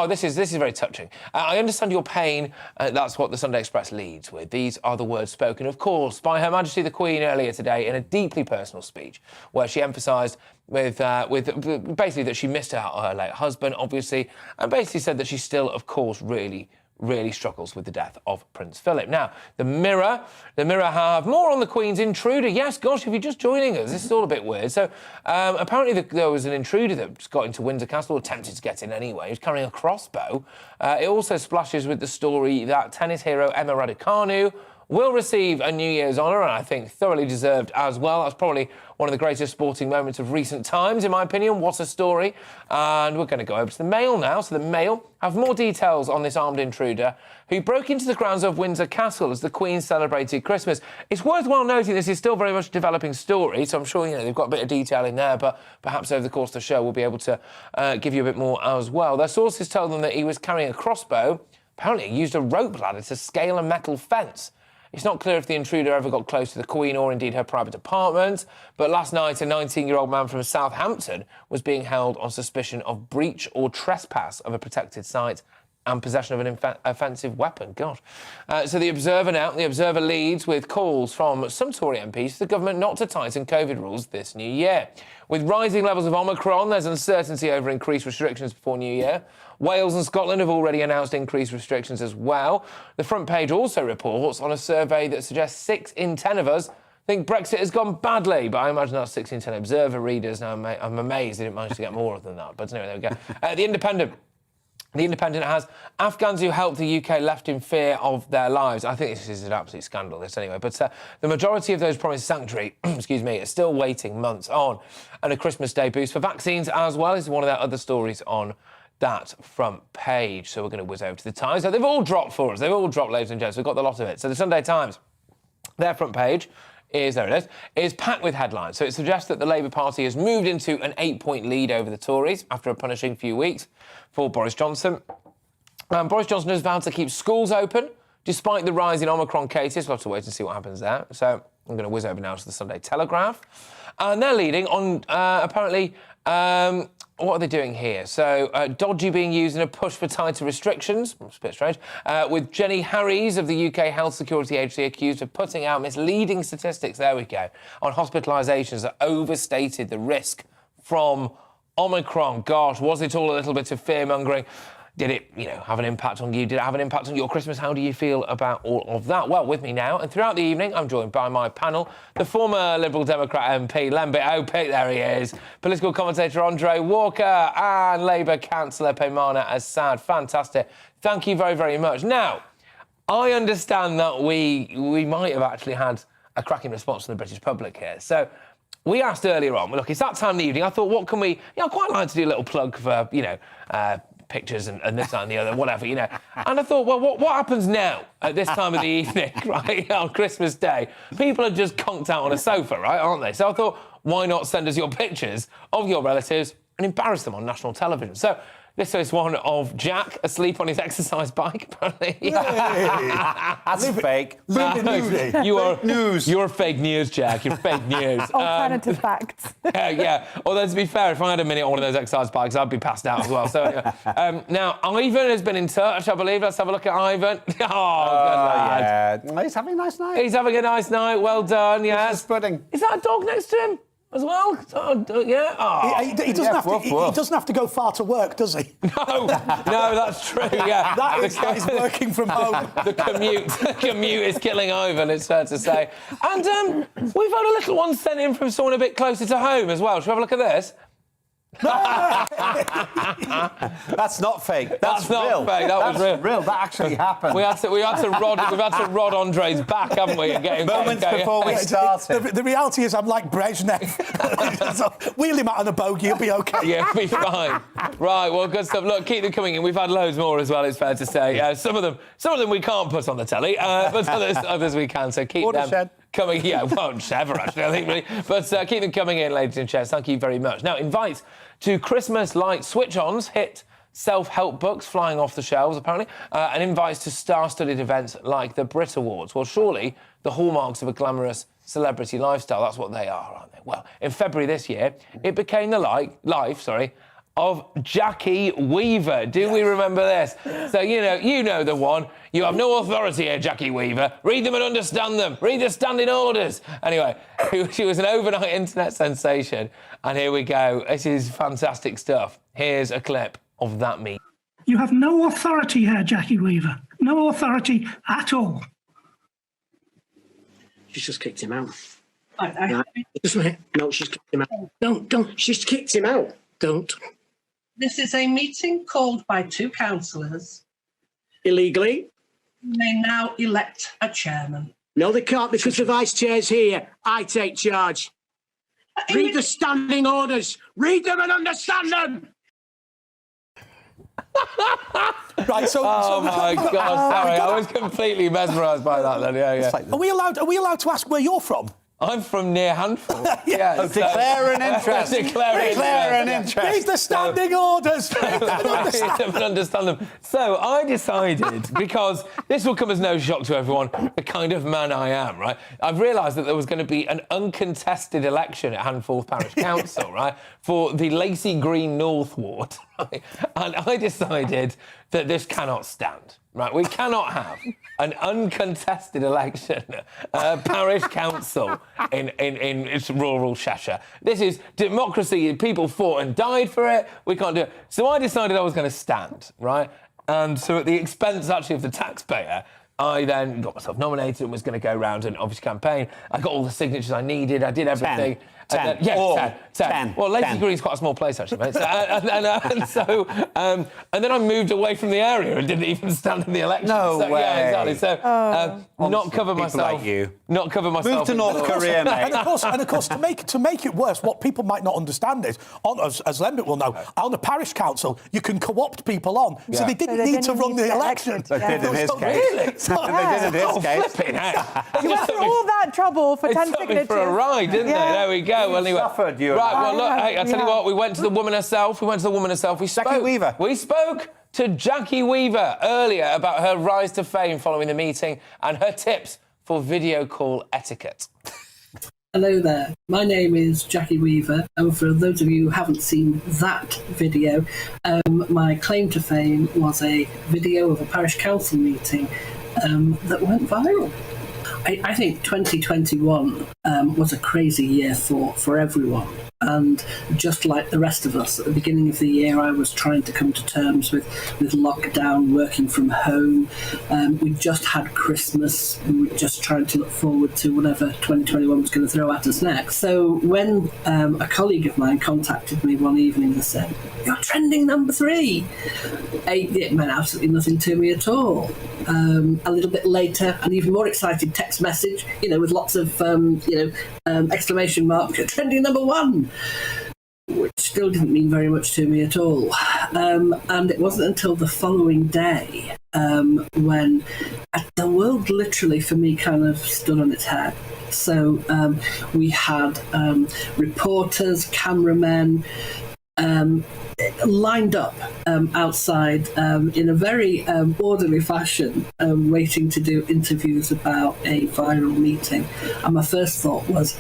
This is very touching. I understand your pain. That's what the Sunday Express leads with. These are the words spoken, of course, by Her Majesty the Queen earlier today in a deeply personal speech, where she emphasised with basically that she missed out her late husband, obviously, and basically said that she still, of course, really struggles with the death of Prince Philip. Now, the Mirror have more on the Queen's intruder. Yes, gosh, if you're just joining us, this is all a bit weird. So, apparently there was an intruder that got into Windsor Castle, attempted to get in anyway. He was carrying a crossbow. It also splashes with the story that tennis hero Emma Raducanu will receive a New Year's honour, and I think thoroughly deserved as well. That's probably one of the greatest sporting moments of recent times, in my opinion. What a story. And we're going to go over to the Mail now. So the Mail have more details on this armed intruder who broke into the grounds of Windsor Castle as the Queen celebrated Christmas. It's worthwhile noting this is still very much a developing story, so I'm sure they've got a bit of detail in there, but perhaps over the course of the show we'll be able to give you a bit more as well. Their sources tell them that he was carrying a crossbow. Apparently he used a rope ladder to scale a metal fence. It's not clear if the intruder ever got close to the Queen or indeed her private apartment, but last night a 19-year-old man from Southampton was being held on suspicion of breach or trespass of a protected site and possession of an offensive weapon. God. So the Observer leads with calls from some Tory MPs for the government not to tighten COVID rules this new year. With rising levels of Omicron, there's uncertainty over increased restrictions before New Year. Wales and Scotland have already announced increased restrictions as well. The front page also reports on a survey that suggests 6 in 10 of us think Brexit has gone badly, but I imagine that's 6 in 10 Observer readers. Now, I'm amazed they didn't manage to get more than that. But anyway, there we go. The Independent has Afghans who helped the UK left in fear of their lives. I think this is an absolute scandal, this anyway. But the majority of those promised sanctuary, are still waiting months on. And a Christmas Day boost for vaccines as well is one of their other stories on that front page. So we're going to whiz over to the Times. So they've all dropped for us. They've all dropped, ladies and gents. We've got the lot of it. So the Sunday Times, their front page is packed with headlines. So it suggests that the Labour Party has moved into an 8-point lead over the Tories after a punishing few weeks for Boris Johnson. Boris Johnson has vowed to keep schools open despite the rise in Omicron cases. We'll have to wait and see what happens there. So I'm going to whiz over now to the Sunday Telegraph. And they're leading on, apparently, what are they doing here? So, dodgy being used in a push for tighter restrictions. It's a bit strange. With Jenny Harries of the UK Health Security Agency accused of putting out misleading statistics, there we go, on hospitalisations that overstated the risk from Omicron. Gosh, was it all a little bit of fear-mongering? Did it, have an impact on you? Did it have an impact on your Christmas? How do you feel about all of that? Well, with me now, and throughout the evening, I'm joined by my panel, the former Liberal Democrat MP, Lembit Opik, there he is, political commentator Andre Walker, and Labour councillor Peymana Assad. Fantastic. Thank you very, very much. Now, I understand that we might have actually had a cracking response from the British public here. So, we asked earlier on, look, it's that time of the evening. I thought, what can we... I quite like to do a little plug for, pictures and this, that and the other, whatever, And I thought, well, what happens now at this time of the evening, right, on Christmas Day? People are just conked out on a sofa, right, aren't they? So I thought, why not send us your pictures of your relatives and embarrass them on national television? So this is one of Jack asleep on his exercise bike, apparently. That's fake. You're fake news, Jack. You're fake news. Alternative facts. Yeah. Although, to be fair, if I had a minute on one of those exercise bikes, I'd be passed out as well. So, now, Ivan has been in touch, I believe. Let's have a look at Ivan. Oh, good lad. Yeah. He's having a nice night. He's having a nice night. Well done, yes. Pudding. Is that a dog next to him as well? Yeah. Oh. He doesn't have to go far to work, does he? No, that's true, yeah. That is working from home. The commute is killing Ivan, it's fair to say. And we've had a little one sent in from someone a bit closer to home as well. Shall we have a look at this? That's not fake. That's not real. fake. That was real. That actually happened. We've had to rod Andre's back, haven't we? And get him moments before we started. The reality is, I'm like Brezhnev. So wheel him out on a bogey, he'll be okay. Yeah, he'll be fine. Right. Well, good stuff. Look, keep them coming in. We've had loads more as well. It's fair to say. Some of them we can't put on the telly, but others we can. So keep them coming. Yeah, won't ever actually, I think, really. But keep them coming in, ladies and gents. Thank you very much. Now, invite to Christmas light switch-ons hit self-help books flying off the shelves, apparently, and invites to star-studded events like the Brit Awards. Well, surely the hallmarks of a glamorous celebrity lifestyle, that's what they are, aren't they? Well, in February this year, it became the life of Jackie Weaver. Do we remember this? So, you know the one. You have no authority here, Jackie Weaver. Read them and understand them. Read the standing orders. Anyway, she was an overnight internet sensation. And here we go. This is fantastic stuff. Here's a clip of that meeting. You have no authority here, Jackie Weaver. No authority at all. She's just kicked him out. No, she's kicked him out. Don't. She's kicked him out. Don't. This is a meeting called by two councillors. Illegally? They now elect a chairman. No, they can't because the vice chair's here. I take charge. Read the standing orders. Read them and understand them. Right, oh my God! Sorry, I was completely mesmerised by that. Then, yeah. Are we allowed to ask where you're from? I'm from near Handful. Declare an interest. Declare an interest. Read the standing orders. Read them and understand them. So I decided, because this will come as no shock to everyone, the kind of man I am, right? I've realised that there was going to be an uncontested election at Handforth Parish Council, right, for the Lacey Green North Ward, right? And I decided that this cannot stand. Right, we cannot have an uncontested election, parish council in rural Cheshire. This is democracy. People fought and died for it. We can't do it. So I decided I was going to stand, right? And so at the expense, actually, of the taxpayer, I then got myself nominated and was going to go around and obviously campaign. I got all the signatures I needed. I did everything. 10. 10. Well, Lacey Green's quite a small place, actually, mate. So, and then I moved away from the area and didn't even stand in the election. No way. Yeah, exactly. So, not cover myself. Like you. Not cover myself. Move to North Korea, mate. And of course, to make it worse, what people might not understand is, as Lembit will know, on the parish council, you can co-opt people on. So they didn't need to run the election. They did in his case. Really? They did in his case. You went through all that trouble for 10 signatures. Took me for a ride, didn't they? There we go. Well, anyway. Suffered, you. Right, well, look, hey, I tell you what, we went to the woman herself. Jackie Weaver. We spoke to Jackie Weaver earlier about her rise to fame following the meeting and her tips for video call etiquette. Hello there, my name is Jackie Weaver, and for those of you who haven't seen that video, my claim to fame was a video of a parish council meeting that went viral. I think 2021 was a crazy year for everyone. And just like the rest of us, at the beginning of the year, I was trying to come to terms with lockdown, working from home. We just had Christmas. We were just trying to look forward to whatever 2021 was going to throw at us next. So when a colleague of mine contacted me one evening and said, "You're trending number 3," it meant absolutely nothing to me at all. A little bit later, an even more excited text message, with lots of, exclamation mark, "Trending number 1," which still didn't mean very much to me at all. And it wasn't until the following day when the world literally, for me, kind of stood on its head. So we had reporters, cameramen, lined up outside in a very orderly fashion, waiting to do interviews about a viral meeting. And my first thought was,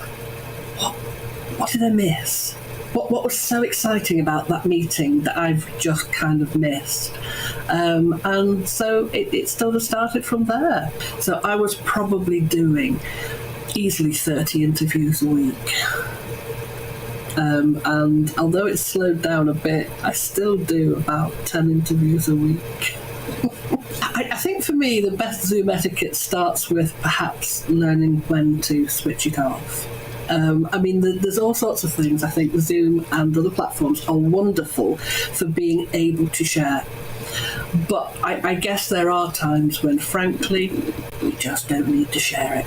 what did I miss? What was so exciting about that meeting that I've just kind of missed? And so it sort of started from there. So I was probably doing easily 30 interviews a week. And although it's slowed down a bit, I still do about 10 interviews a week. I think for me, the best Zoom etiquette starts with perhaps learning when to switch it off. There's all sorts of things. I think Zoom and other platforms are wonderful for being able to share. But I guess there are times when, frankly, we just don't need to share it.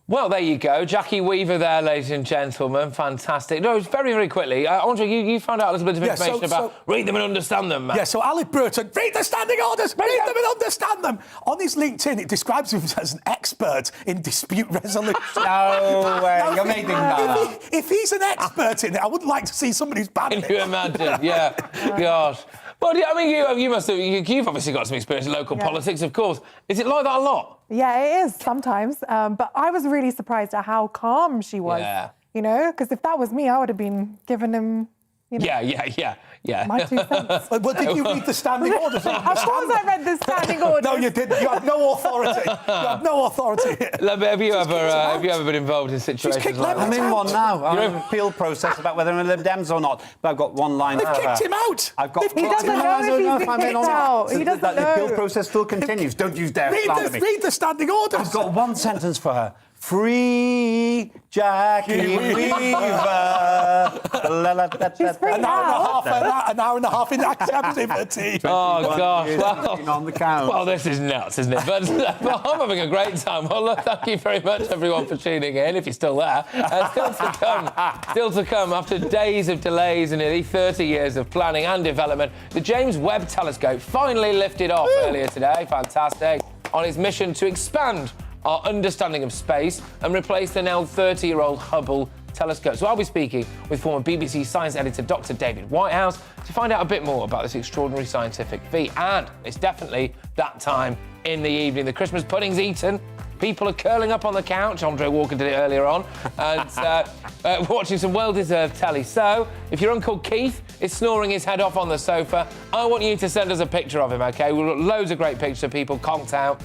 Well, there you go. Jackie Weaver there, ladies and gentlemen. Fantastic. No, very, very quickly. Andre, you found out a little bit of information about read them and understand them. Yeah, so Alec Burton, read the standing orders, read them and understand them. On his LinkedIn, it describes him as an expert in dispute resolution. No way, you're making that up. If he's an expert in it, I wouldn't like to see somebody who's bad at it. Can you imagine? Yeah. Gosh. Well, yeah, you've obviously got some experience in local politics, of course. Is it like that a lot? Yeah, it is sometimes. But I was really surprised at how calm she was. Yeah. Because if that was me, I would have been giving him, Yeah. my 2 cents. Well, did you read the standing orders? Of course I read the standing orders. No, you didn't. You had no authority. You had no authority. Have you ever been involved in situations like that? I'm in one now. I'm in an appeal process about whether I'm a Lib Dems or not. But I've got one line. They've kicked him out. I've got. He doesn't know if he's been kicked out. He doesn't know. The appeal process still continues. Don't you dare slander me. Read the standing orders. I've got one sentence for her. Free Jackie Weaver. She's freaked out. An hour and a half in activity. Oh, gosh. On the count. Well, this is nuts, isn't it? But I'm having a great time. Well, look, thank you very much, everyone, for tuning in, if you're still there. Still to come, after days of delays and nearly 30 years of planning and development, the James Webb telescope finally lifted off earlier today. Fantastic. On its mission to expand our understanding of space and replace the now 30-year-old Hubble telescope. So I'll be speaking with former BBC science editor Dr. David Whitehouse to find out a bit more about this extraordinary scientific feat. And it's definitely that time in the evening. The Christmas pudding's eaten. People are curling up on the couch. Andre Walker did it earlier on. And watching some well-deserved telly. So if your Uncle Keith is snoring his head off on the sofa, I want you to send us a picture of him, OK? We've got loads of great pictures of people conked out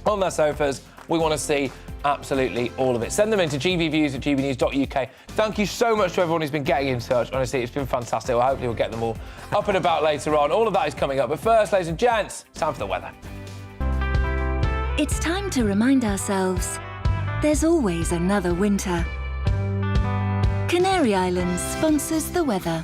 on their sofas. We want to see absolutely all of it. Send them in to gbviews@gbnews.uk. Thank you so much to everyone who's been getting in touch. Honestly, it's been fantastic. Well, hopefully we'll get them all up and about later on. All of that is coming up. But first, ladies and gents, it's time for the weather. It's time to remind ourselves there's always another winter. Canary Islands sponsors the weather.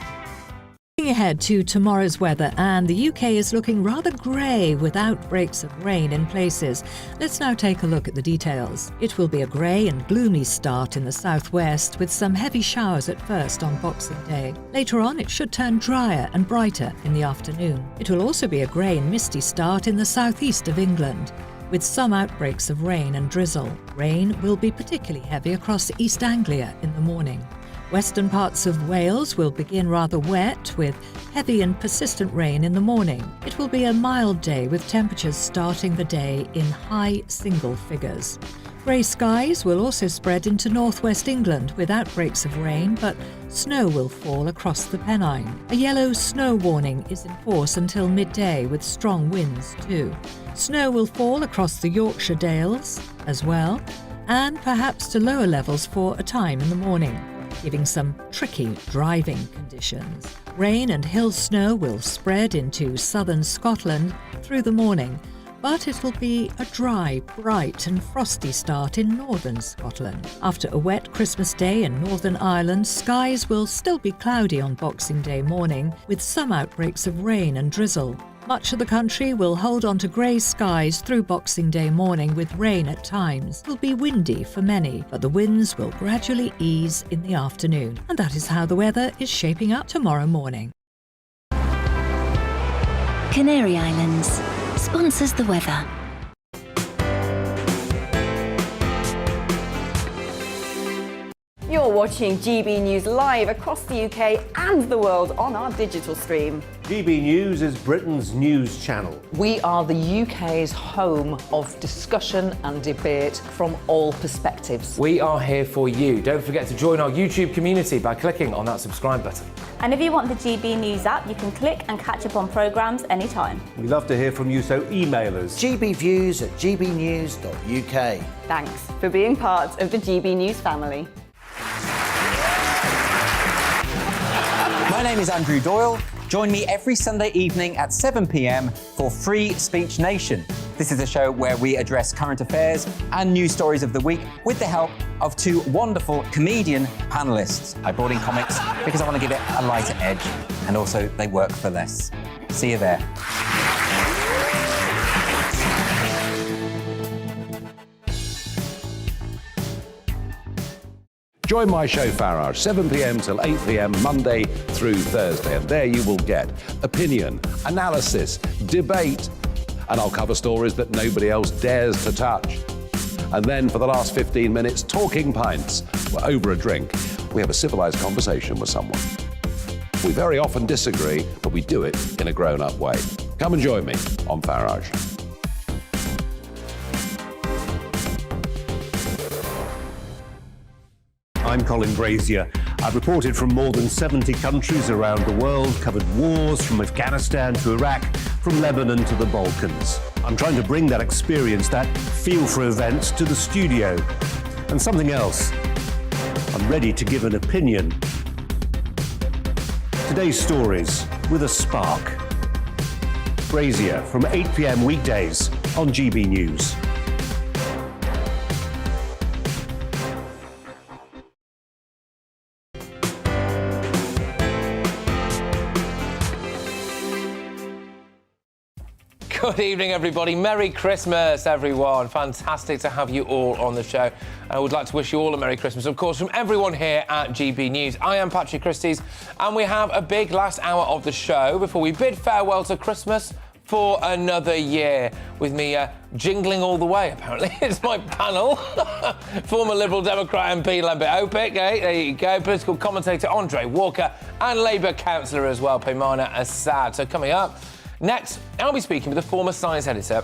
Looking ahead to tomorrow's weather, and the UK is looking rather grey with outbreaks of rain in places. Let's now take a look at the details. It will be a grey and gloomy start in the southwest, with some heavy showers at first on Boxing Day. Later on, it should turn drier and brighter in the afternoon. It will also be a grey and misty start in the southeast of England, with some outbreaks of rain and drizzle. Rain will be particularly heavy across East Anglia in the morning. Western parts of Wales will begin rather wet, with heavy and persistent rain in the morning. It will be a mild day, with temperatures starting the day in high single figures. Grey skies will also spread into northwest England with outbreaks of rain, but snow will fall across the Pennine. A yellow snow warning is in force until midday with strong winds too. Snow will fall across the Yorkshire Dales as well, and perhaps to lower levels for a time in the morning, giving some tricky driving conditions. Rain and hill snow will spread into southern Scotland through the morning, but it'll be a dry, bright and frosty start in northern Scotland. After a wet Christmas Day in Northern Ireland, skies will still be cloudy on Boxing Day morning, with some outbreaks of rain and drizzle. Much of the country will hold on to grey skies through Boxing Day morning with rain at times. It'll be windy for many, but the winds will gradually ease in the afternoon. And that is how the weather is shaping up tomorrow morning. Canary Islands sponsors the weather. You're watching GB News live across the UK and the world on our digital stream. GB News is Britain's news channel. We are the UK's home of discussion and debate from all perspectives. We are here for you. Don't forget to join our YouTube community by clicking on that subscribe button. And if you want the GB News app, you can click and catch up on programmes anytime. We love to hear from you, so email us. gbviews@gbnews.uk. Thanks for being part of the GB News family. My name is Andrew Doyle. Join me every Sunday evening at 7 p.m. for Free Speech Nation. This is a show where we address current affairs and news stories of the week with the help of two wonderful comedian panellists. I brought in comics because I want to give it a lighter edge, and also they work for less. See you there. Join my show Farage, 7 p.m. till 8 p.m. Monday through Thursday. And there you will get opinion, analysis, debate, and I'll cover stories that nobody else dares to touch. And then for the last 15 minutes, talking pints. We're over a drink. We have a civilised conversation with someone. We very often disagree, but we do it in a grown-up way. Come and join me on Farage. I'm Colin Brazier. I've reported from more than 70 countries around the world, covered wars from Afghanistan to Iraq, from Lebanon to the Balkans. I'm trying to bring that experience, that feel for events, to the studio. And something else. I'm ready to give an opinion. Today's stories with a spark. Brazier from 8 p.m. weekdays on GB News. Good evening, everybody. Merry Christmas, everyone. Fantastic to have you all on the show. I would like to wish you all a Merry Christmas, of course, from everyone here at GB News. I am Patrick Christie's, and we have a big last hour of the show before we bid farewell to Christmas for another year. With me jingling all the way, apparently. It's my panel. Former Liberal Democrat MP Lambert Opik, there you go. Political commentator Andre Walker, and Labour councillor as well, Peymana Assad. So coming up, next, I'll be speaking with a former science editor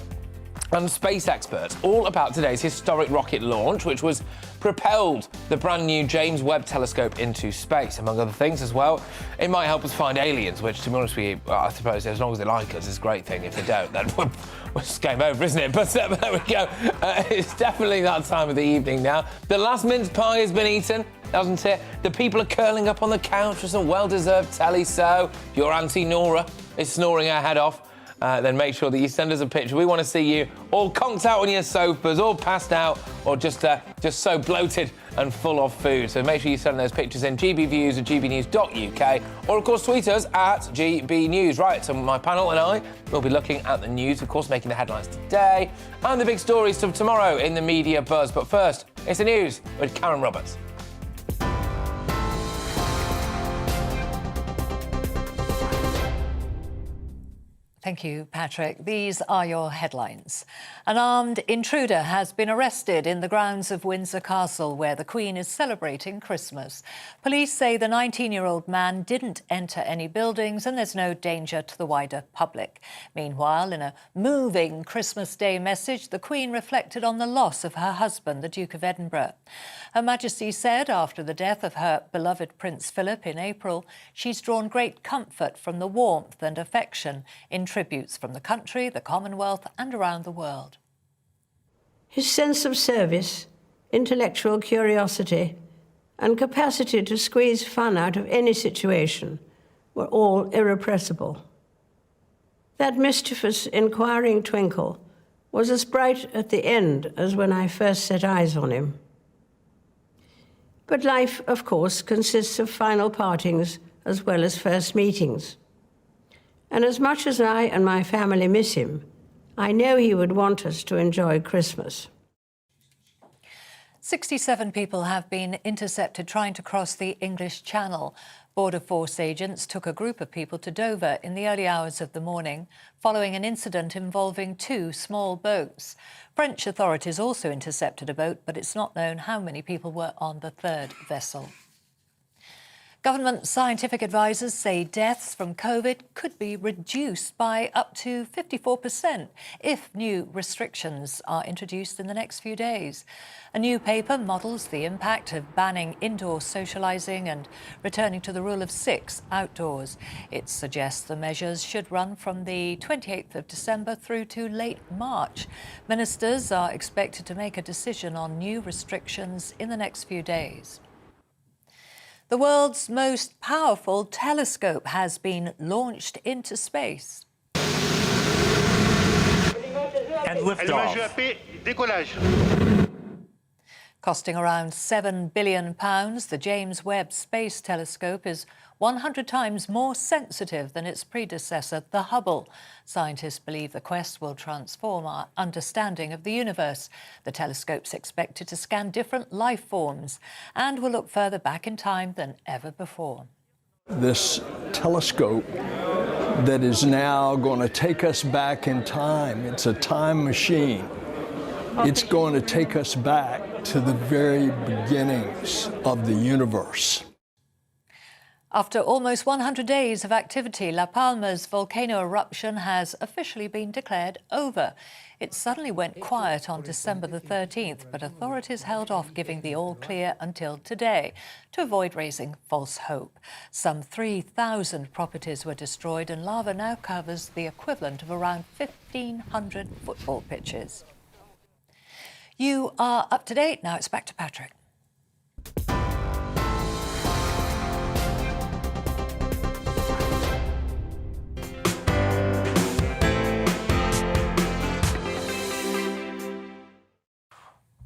and space experts all about today's historic rocket launch, which was propelled the brand new James Webb telescope into space, among other things as well. It might help us find aliens, which, to be honest with you, I suppose as long as they like us, is a great thing. If they don't, then it's game over, isn't it? But there we go. It's definitely that time of the evening now. The last mince pie has been eaten, hasn't it? The people are curling up on the couch for some well-deserved telly, so if your Auntie Nora is snoring her head off, then make sure that you send us a picture. We want to see you all conked out on your sofas, all passed out, or just so bloated and full of food. So make sure you send those pictures in gbviews@gbnews.uk, or of course tweet us at GBNews. Right, so my panel and I will be looking at the news, of course, making the headlines today, and the big stories of tomorrow in the media buzz. But first, it's the news with Karen Roberts. Thank you, Patrick. These are your headlines. An armed intruder has been arrested in the grounds of Windsor Castle, where the Queen is celebrating Christmas. Police say the 19-year-old man didn't enter any buildings and there's no danger to the wider public. Meanwhile, in a moving Christmas Day message, the Queen reflected on the loss of her husband, the Duke of Edinburgh. Her Majesty said after the death of her beloved Prince Philip in April, she's drawn great comfort from the warmth and affection in tributes from the country, the Commonwealth and around the world. His sense of service, intellectual curiosity and capacity to squeeze fun out of any situation were all irrepressible. That mischievous, inquiring twinkle was as bright at the end as when I first set eyes on him. But life, of course, consists of final partings as well as first meetings. And as much as I and my family miss him, I know he would want us to enjoy Christmas. 67 people have been intercepted trying to cross the English Channel. Border Force agents took a group of people to Dover in the early hours of the morning, following an incident involving 2 small boats. French authorities also intercepted a boat, but it's not known how many people were on the 3rd vessel. Government scientific advisers say deaths from COVID could be reduced by up to 54% if new restrictions are introduced in the next few days. A new paper models the impact of banning indoor socialising and returning to the rule of 6 outdoors. It suggests the measures should run from the 28th of December through to late March. Ministers are expected to make a decision on new restrictions in the next few days. The world's most powerful telescope has been launched into space. And liftoff. Costing around £7 billion, the James Webb Space Telescope is 100 times more sensitive than its predecessor, the Hubble. Scientists believe the quest will transform our understanding of the universe. The telescope's expected to scan different life forms and will look further back in time than ever before. This telescope that is now going to take us back in time, it's a time machine. It's going to take us back to the very beginnings of the universe. After almost 100 days of activity, La Palma's volcano eruption has officially been declared over. It suddenly went quiet on December the 13th, but authorities held off giving the all-clear until today to avoid raising false hope. Some 3,000 properties were destroyed and lava now covers the equivalent of around 1,500 football pitches. You are up to date. Now it's back to Patrick.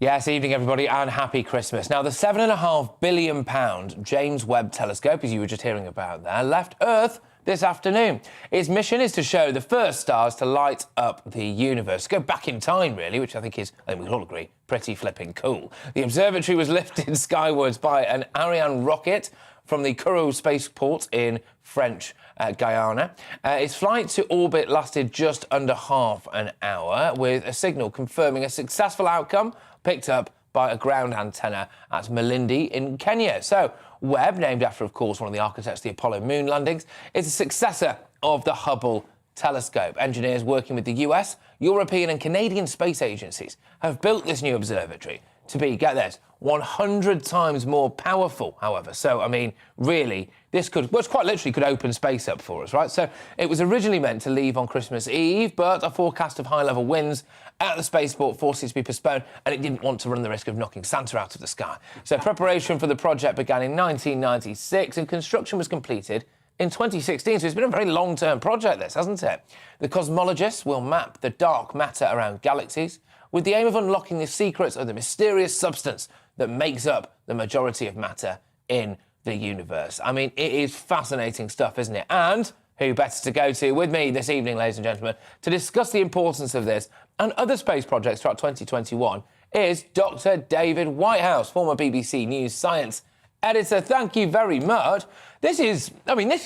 Yes, evening everybody and happy Christmas. Now, the £7.5 billion James Webb Telescope, as you were just hearing about there, left Earth this afternoon. Its mission is to show the first stars to light up the universe. Go back in time, really, which I think is, I think we all agree, pretty flipping cool. The observatory was lifted skywards by an Ariane rocket from the Kourou spaceport in French Guyana. Its flight to orbit lasted just under half an hour, with a signal confirming a successful outcome picked up by a ground antenna at Malindi in Kenya. So, Webb, named after, of course, one of the architects of the Apollo moon landings, is a successor of the Hubble telescope. Engineers working with the US, European and Canadian space agencies have built this new observatory to be, get this, 100 times more powerful, however. So, I mean, really, this could, well, quite literally could open space up for us, right? So it was originally meant to leave on Christmas Eve, but a forecast of high-level winds at the spaceport forced it to be postponed, and it didn't want to run the risk of knocking Santa out of the sky. So preparation for the project began in 1996, and construction was completed in 2016, so it's been a very long-term project, this, hasn't it? The cosmologists will map the dark matter around galaxies with the aim of unlocking the secrets of the mysterious substance that makes up the majority of matter in the universe. I mean, it is fascinating stuff, isn't it? And who better to go to with me this evening, ladies and gentlemen, to discuss the importance of this and other space projects throughout 2021 is Dr. David Whitehouse, former BBC News science editor. Thank you very much. This is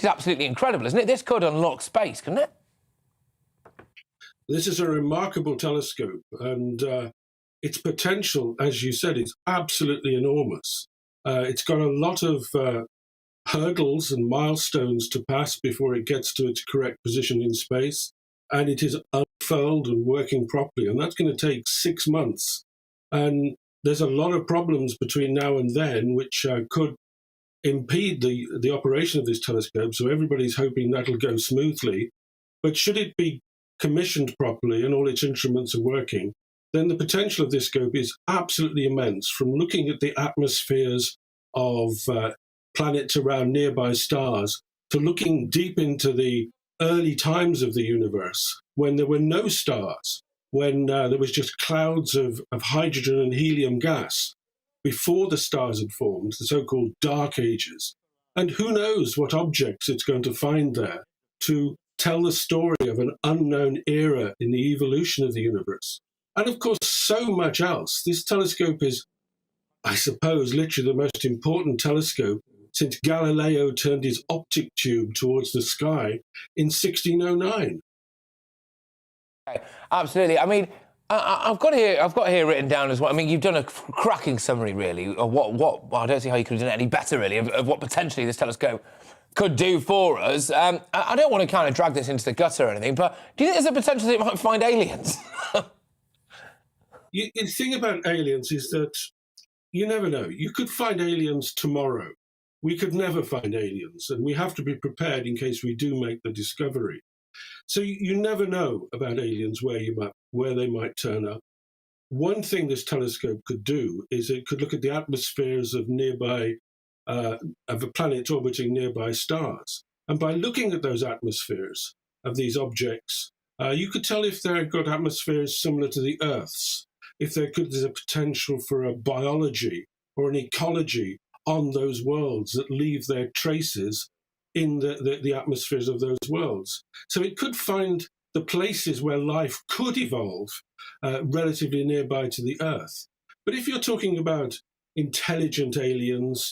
absolutely incredible, isn't it? This could unlock space, couldn't it? This is a remarkable telescope, and its potential, as you said, is absolutely enormous. It's got a lot of hurdles and milestones to pass before it gets to its correct position in space, and it is unfurled and working properly, and that's going to take 6 months. And there's a lot of problems between now and then which could impede the operation of this telescope, so everybody's hoping that'll go smoothly. But should it be commissioned properly and all its instruments are working, then the potential of this scope is absolutely immense, from looking at the atmospheres of planets around nearby stars to looking deep into the early times of the universe when there were no stars, when there was just clouds of hydrogen and helium gas before the stars had formed, the so-called dark ages. And who knows what objects it's going to find there to tell the story of an unknown era in the evolution of the universe. And of course, so much else. This telescope is, I suppose, literally the most important telescope since Galileo turned his optic tube towards the sky in 1609. Absolutely. I mean, I've got here written down as well. I mean, you've done a cracking summary, really, of what well, I don't see how you could have done it any better, really, of what potentially this telescope could do for us. I don't want to kind of drag this into the gutter or anything, but do you think there's a potential that it might find aliens? The thing about aliens is that you never know. You could find aliens tomorrow. We could never find aliens, and we have to be prepared in case we do make the discovery. So you never know about aliens where they might turn up. One thing this telescope could do is it could look at the atmospheres of of a planet orbiting nearby stars, and by looking at those atmospheres of these objects, you could tell if they've got atmospheres similar to the Earth's, if there's a potential for a biology or an ecology on those worlds that leave their traces in the atmospheres of those worlds. So it could find the places where life could evolve relatively nearby to the Earth. But if you're talking about intelligent aliens,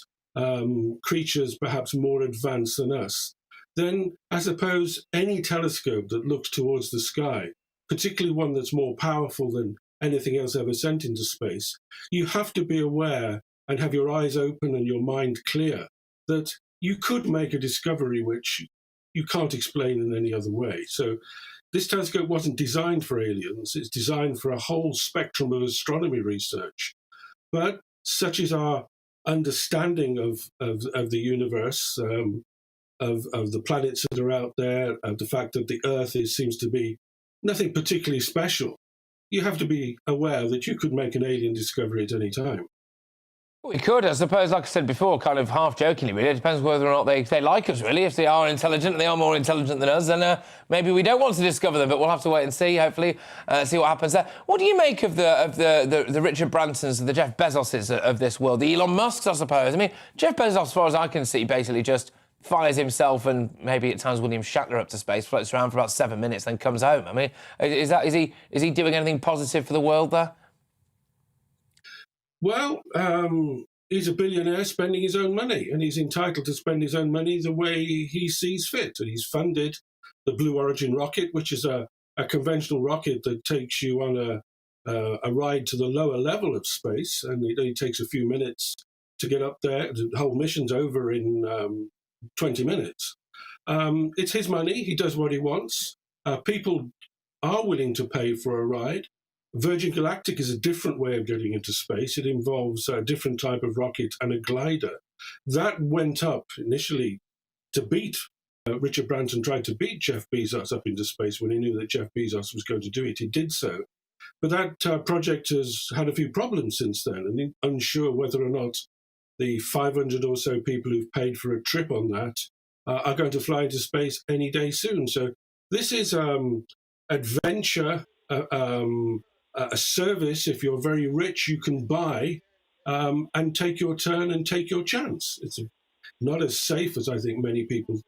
creatures perhaps more advanced than us, then I suppose any telescope that looks towards the sky, particularly one that's more powerful than anything else ever sent into space, you have to be aware and have your eyes open and your mind clear that you could make a discovery which you can't explain in any other way. So this telescope wasn't designed for aliens. It's designed for a whole spectrum of astronomy research. But such is our understanding of the universe, of the planets that are out there, of the fact that the Earth seems to be nothing particularly special. You have to be aware that you could make an alien discovery at any time. We could, I suppose, like I said before, kind of half-jokingly, really. It depends whether or not they like us, really. If they are intelligent, and they are more intelligent than us, then maybe we don't want to discover them, but we'll have to wait and see, hopefully, see what happens there. What do you make of the Richard Bransons, the Jeff Bezoses of this world, the Elon Musks, I suppose? I mean, Jeff Bezos, as far as I can see, basically just fires himself and maybe at times William Shatner up to space, floats around for about 7 minutes, then comes home. I mean, is he doing anything positive for the world there? Well, he's a billionaire spending his own money, and he's entitled to spend his own money the way he sees fit. And he's funded the Blue Origin rocket, which is a conventional rocket that takes you on a ride to the lower level of space, and it only takes a few minutes to get up there. The whole mission's over in 20 minutes. It's his money. He does what he wants. People are willing to pay for a ride. Virgin Galactic is a different way of getting into space. It involves a different type of rocket and a glider. That went up initially to beat, Richard Branson tried to beat Jeff Bezos up into space when he knew that Jeff Bezos was going to do it. He did so. But that project has had a few problems since then, and unsure whether or not the 500 or so people who've paid for a trip on that are going to fly into space any day soon. So this is adventure, a service. If you're very rich, you can buy and take your turn and take your chance. It's not as safe as I think many people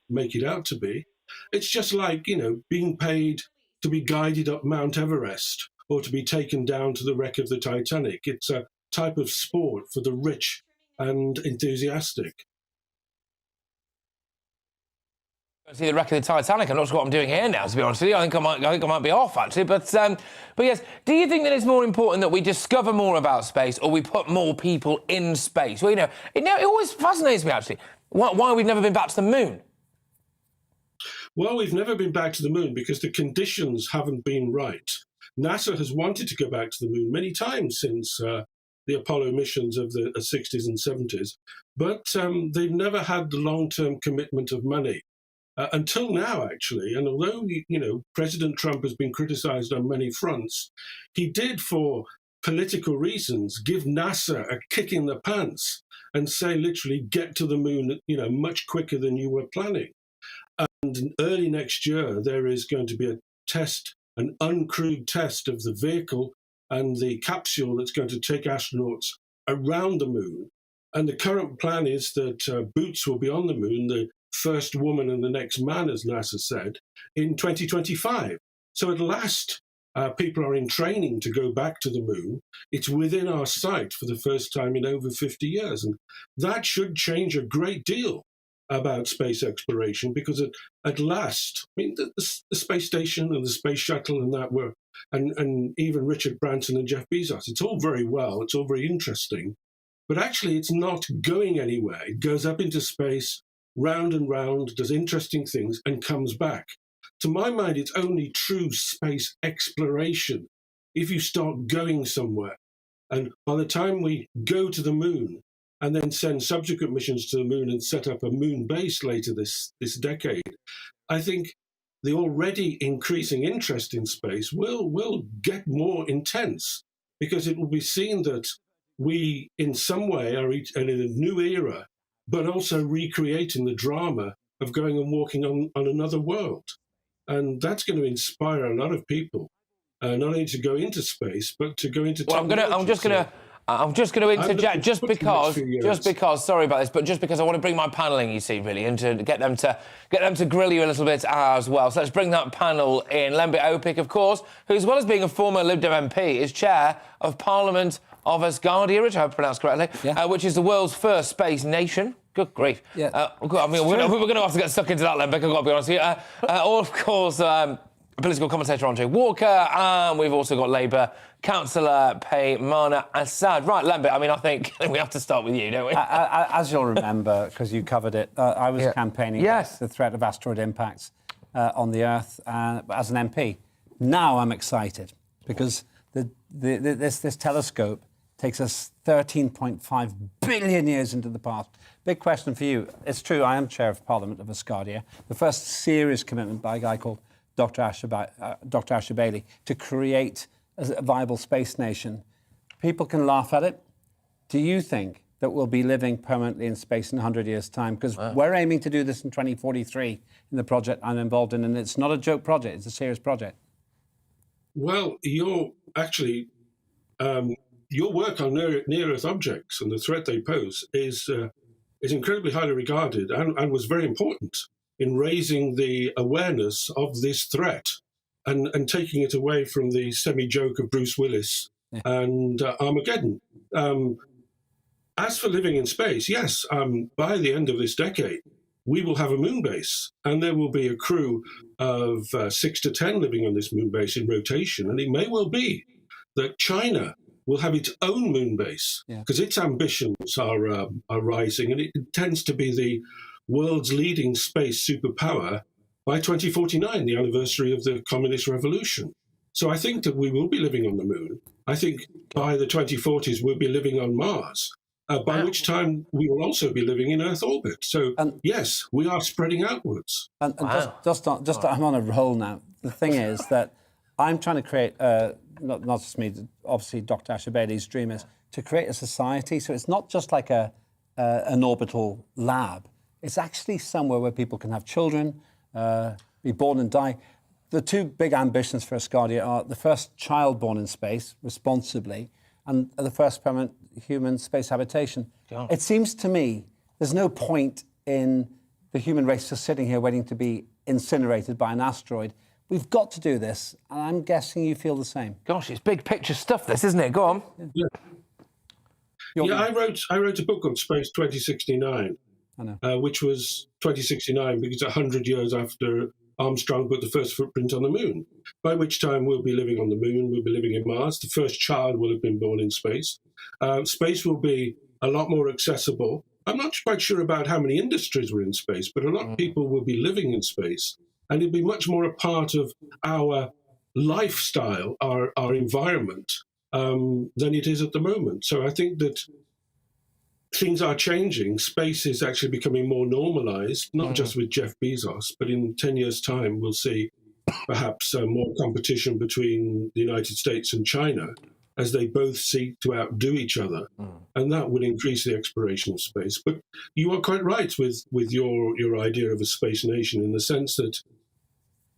make it out to be. It's just like, being paid to be guided up Mount Everest or to be taken down to the wreck of the Titanic. It's a type of sport for the rich and enthusiastic. See the wreck of the Titanic. I'm not sure what I'm doing here now, to be honest with you. I think I might be off, actually. But yes, do you think that it's more important that we discover more about space or we put more people in space? Well, it always fascinates me, actually, why we've never been back to the moon. Well, we've never been back to the moon because the conditions haven't been right. NASA has wanted to go back to the moon many times since the Apollo missions of the 60s and 70s, but they've never had the long-term commitment of money. Until now, actually, and although, President Trump has been criticized on many fronts, he did, for political reasons, give NASA a kick in the pants and say, literally, get to the moon, much quicker than you were planning. And early next year, there is going to be a test, an uncrewed test of the vehicle and the capsule that's going to take astronauts around the moon. And the current plan is that Boots will be on the moon, the first woman and the next man, as NASA said, in 2025. So at last, people are in training to go back to the moon. It's within our sight for the first time in over 50 years. And that should change a great deal about space exploration, because at last, the space station and the space shuttle and that were, and even Richard Branson and Jeff Bezos, it's all very well, it's all very interesting, but actually it's not going anywhere. It goes up into space, round and round, does interesting things, and comes back. To my mind, it's only true space exploration if you start going somewhere. And by the time we go to the moon and then send subsequent missions to the moon and set up a moon base later this decade, I think the already increasing interest in space will get more intense, because it will be seen that we, in some way, are in a new era, but also recreating the drama of going and walking on another world. And that's going to inspire a lot of people, not only to go into space, but to go into technology. I'm just going to interject, just because, sorry about this, but just because I want to bring my panel in, you see, really, and to get them to grill you a little bit as well. So let's bring that panel in. Lembit Opik, of course, who, as well as being a former Lib Dem MP, is chair of Parliament of Asgardia, which I hope I pronounced correctly, which is the world's first space nation. Good grief. Yeah. We're going to have to get stuck into that, Lembit, I've got to be honest with you. Or, of course, political commentator Andre Walker, and we've also got Labour councillor Paymana Assad. Right, Lembit, I think we have to start with you, don't we? As you'll remember, because you covered it, I was campaigning against the threat of asteroid impacts on the Earth as an MP. Now I'm excited because this telescope takes us 13.5 billion years into the past. Big question for you. It's true, I am chair of Parliament of Asgardia, the first serious commitment by a guy called Dr. Asher Bailey to create a viable space nation. People can laugh at it. Do you think that we'll be living permanently in space in 100 years' time? Because we're aiming to do this in 2043 in the project I'm involved in, and it's not a joke project, it's a serious project. Well, your work on near-Earth objects and the threat they pose is incredibly highly regarded and was very important in raising the awareness of this threat and taking it away from the semi-joke of Bruce Willis and Armageddon. As for living in space, yes, by the end of this decade, we will have a moon base, and there will be a crew of 6 to 10 living on this moon base in rotation, and it may well be that China will have its own moon base because its ambitions are rising, and it tends to be the world's leading space superpower by 2049, the anniversary of the Communist Revolution. So I think that we will be living on the moon. I think by the 2040s, we'll be living on Mars, by which time we will also be living in Earth orbit. So, yes, we are spreading outwards. And I'm on a roll now. The thing is that I'm trying to create, not just me, obviously Dr. Asher Bailey's dream is to create a society. So it's not just like an orbital lab. It's actually somewhere where people can have children, be born and die. The two big ambitions for Asgardia are the first child born in space, responsibly, and the first permanent human space habitation. God. It seems to me there's no point in the human race just sitting here waiting to be incinerated by an asteroid. We've got to do this, and I'm guessing you feel the same. Gosh, it's big picture stuff, this, isn't it? Go on. Yeah, I wrote a book on Space 2069, which was 2069, because 100 years after Armstrong put the first footprint on the moon, by which time we'll be living on the moon, we'll be living in Mars, the first child will have been born in space. Space will be a lot more accessible. I'm not quite sure about how many industries were in space, but a lot of people will be living in space, and it'll be much more a part of our lifestyle, our environment, than it is at the moment. So I think that things are changing. Space is actually becoming more normalized, not just with Jeff Bezos, but in 10 years' time, we'll see perhaps more competition between the United States and China as they both seek to outdo each other. And that will increase the exploration of space. But you are quite right with your idea of a space nation, in the sense that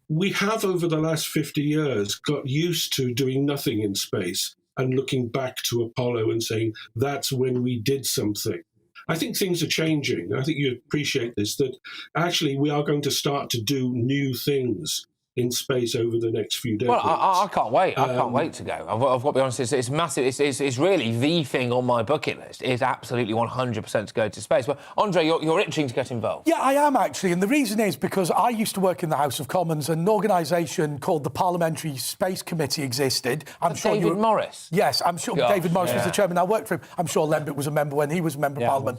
we have, over the last 50 years, got used to doing nothing in space and looking back to Apollo and saying, that's when we did something. I think things are changing. I think you appreciate this, that actually we are going to start to do new things in space over the next few decades. Well, I can't wait. I can't wait to go. I've got to be honest, it's massive. It's really the thing on my bucket list. It's absolutely 100% to go to space. But, Andre, you're itching to get involved. Yeah, I am, actually. And the reason is because I used to work in the House of Commons, and an organisation called the Parliamentary Space Committee existed. I'm sure David Morris? Yes, I'm sure David Morris was the chairman. I worked for him. I'm sure Lembit was a member when he was a member of Parliament.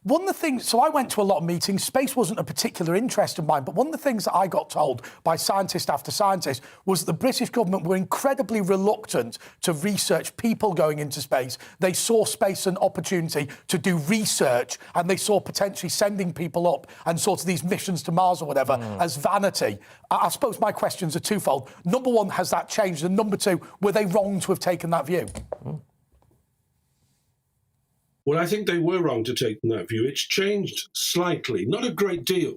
One of the things, so I went to a lot of meetings. Space wasn't a particular interest of mine, but one of the things that I got told by scientist after scientist was that the British government were incredibly reluctant to research people going into space. They saw space an opportunity to do research, and they saw potentially sending people up and sort of these missions to Mars or whatever as vanity. I suppose my questions are twofold. Number one, has that changed? And number two, were they wrong to have taken that view? Well, I think they were wrong to take that view. It's changed slightly, not a great deal.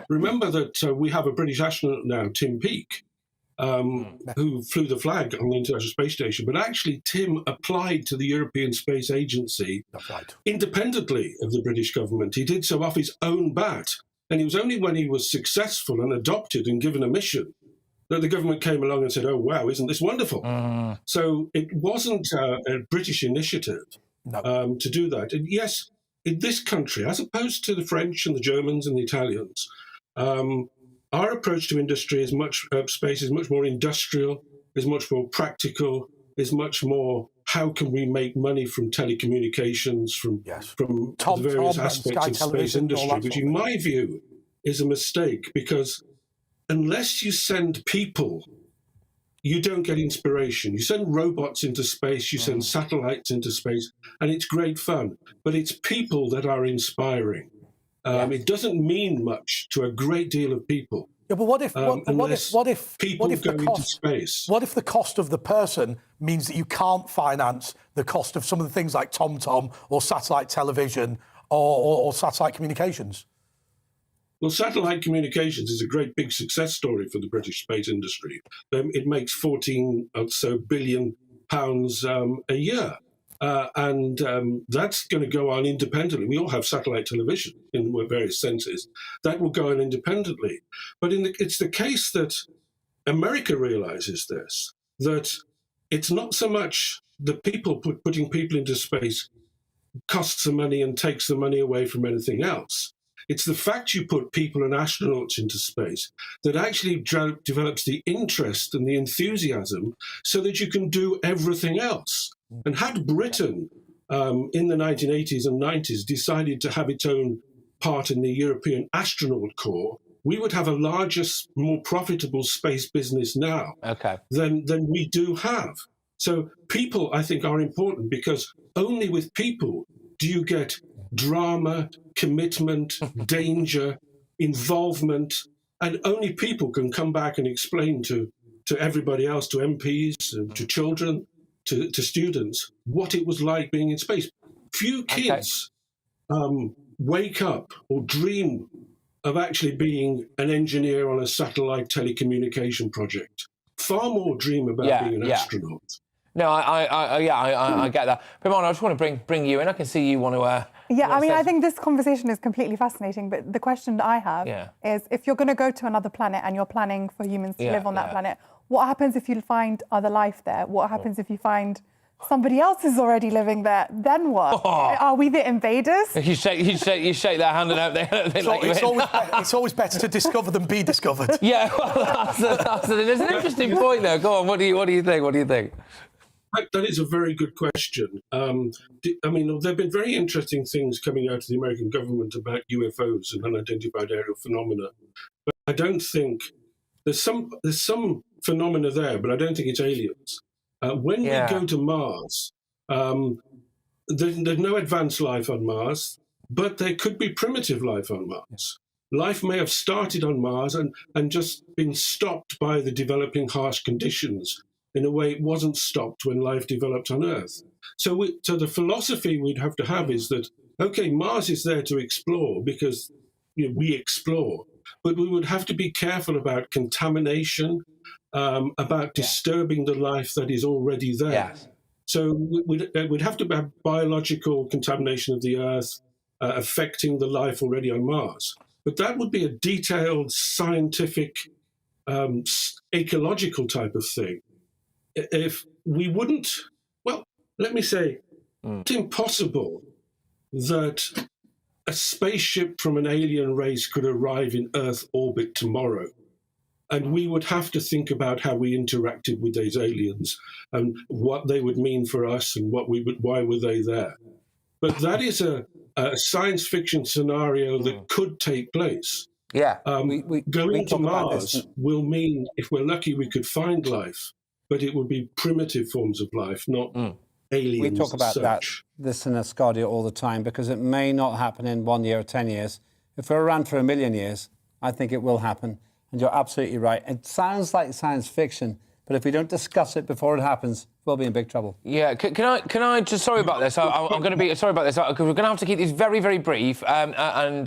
Remember that we have a British astronaut now, Tim Peake, who flew the flag on the International Space Station. But actually, Tim applied to the European Space Agency independently of the British government. He did so off his own bat. And it was only when he was successful and adopted and given a mission that the government came along and said, oh, wow, isn't this wonderful? So it wasn't a British initiative. To do that. And yes, in this country, as opposed to the French and the Germans and the Italians, our approach to industry is space is much more industrial, is much more practical, is much more how can we make money from telecommunications, from the various aspects of space industry, which in my view is a mistake, because unless you send people, you don't get inspiration. You send robots into space, you send satellites into space, and it's great fun. But it's people that are inspiring. It doesn't mean much to a great deal of people. Yeah, but what if people go into space? What if the cost of the person means that you can't finance the cost of some of the things like TomTom or satellite television or satellite communications? Well, satellite communications is a great big success story for the British space industry. It makes 14 or so billion pounds a year. And that's going to go on independently. We all have satellite television in various senses. That will go on independently. But it's the case that America realizes this, that it's not so much the people putting people into space costs the money and takes the money away from anything else. It's the fact you put people and astronauts into space that actually develops the interest and the enthusiasm so that you can do everything else. And had Britain in the 1980s and 90s decided to have its own part in the European Astronaut Corps, we would have a larger, more profitable space business now than we do have. So people, I think, are important, because only with people do you get drama, commitment, danger, involvement, and only people can come back and explain to everybody else, to MPs, to children, to students, what it was like being in space. Few kids wake up or dream of actually being an engineer on a satellite telecommunication project. Far more dream about being an astronaut. No, I get that. Pimana, I just want to bring you in. I can see you want to... Yeah, I mean, I think this conversation is completely fascinating, but the question that I have is, if you're going to go to another planet and you're planning for humans to live on that planet, what happens if you find other life there? What happens if you find somebody else is already living there. Then what? Oh. Are we the invaders? You shake their hand and hope they let you in. It's always better to discover than be discovered. Yeah, well, that's an interesting point there. Go on, what do you think? What do you think? That is a very good question. I mean, there have been very interesting things coming out of the American government about UFOs and unidentified aerial phenomena. But I don't think there's some phenomena there, but I don't think it's aliens. When we go to Mars, there's no advanced life on Mars, but there could be primitive life on Mars. Life may have started on Mars and just been stopped by the developing harsh conditions in a way it wasn't stopped when life developed on Earth. So the philosophy we'd have to have is that, okay, Mars is there to explore because we explore, but we would have to be careful about contamination, about disturbing the life that is already there. Yes. So we'd have to have biological contamination of the Earth affecting the life already on Mars. But that would be a detailed scientific, ecological type of thing. If we wouldn't, well, let me say, it's impossible that a spaceship from an alien race could arrive in Earth orbit tomorrow. And we would have to think about how we interacted with those aliens and what they would mean for us and why were they there. But that is a science fiction scenario that could take place. Yeah. Going to Mars will mean, if we're lucky, we could find life, but it would be primitive forms of life, not aliens. We talk about this in Ascardia all the time because it may not happen in 1 year or 10 years. If we're around for 1 million years, I think it will happen. And you're absolutely right. It sounds like science fiction, but if we don't discuss it before it happens, we'll be in big trouble. Yeah, can I just, sorry about this, I'm going to be, sorry about this, because we're going to have to keep these very, very brief, and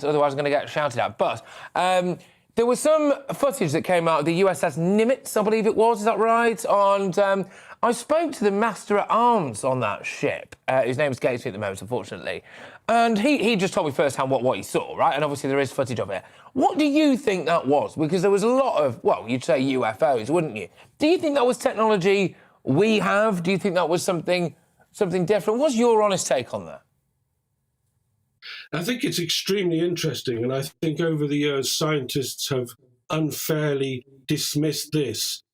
otherwise I'm going to get shouted at. But there was some footage that came out of the USS Nimitz, I believe it was, is that right? And I spoke to the Master-at-Arms on that ship. His name escapes me at the moment, unfortunately. And he just told me firsthand what he saw, right? And obviously there is footage of it. What do you think that was? Because there was a lot of, well, you'd say UFOs, wouldn't you? Do you think that was technology we have? Do you think that was something different? What's your honest take on that? I think it's extremely interesting, and I think over the years scientists have unfairly dismissed these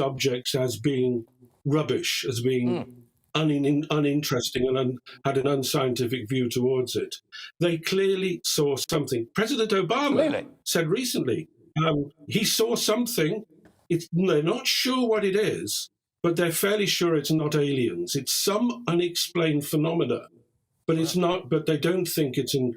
objects as being rubbish, as being uninteresting and had an unscientific view towards it. They clearly saw something. President Obama said recently he saw something. They're not sure what it is, but they're fairly sure it's not aliens. It's some unexplained phenomena, but it's not. But they don't think it's an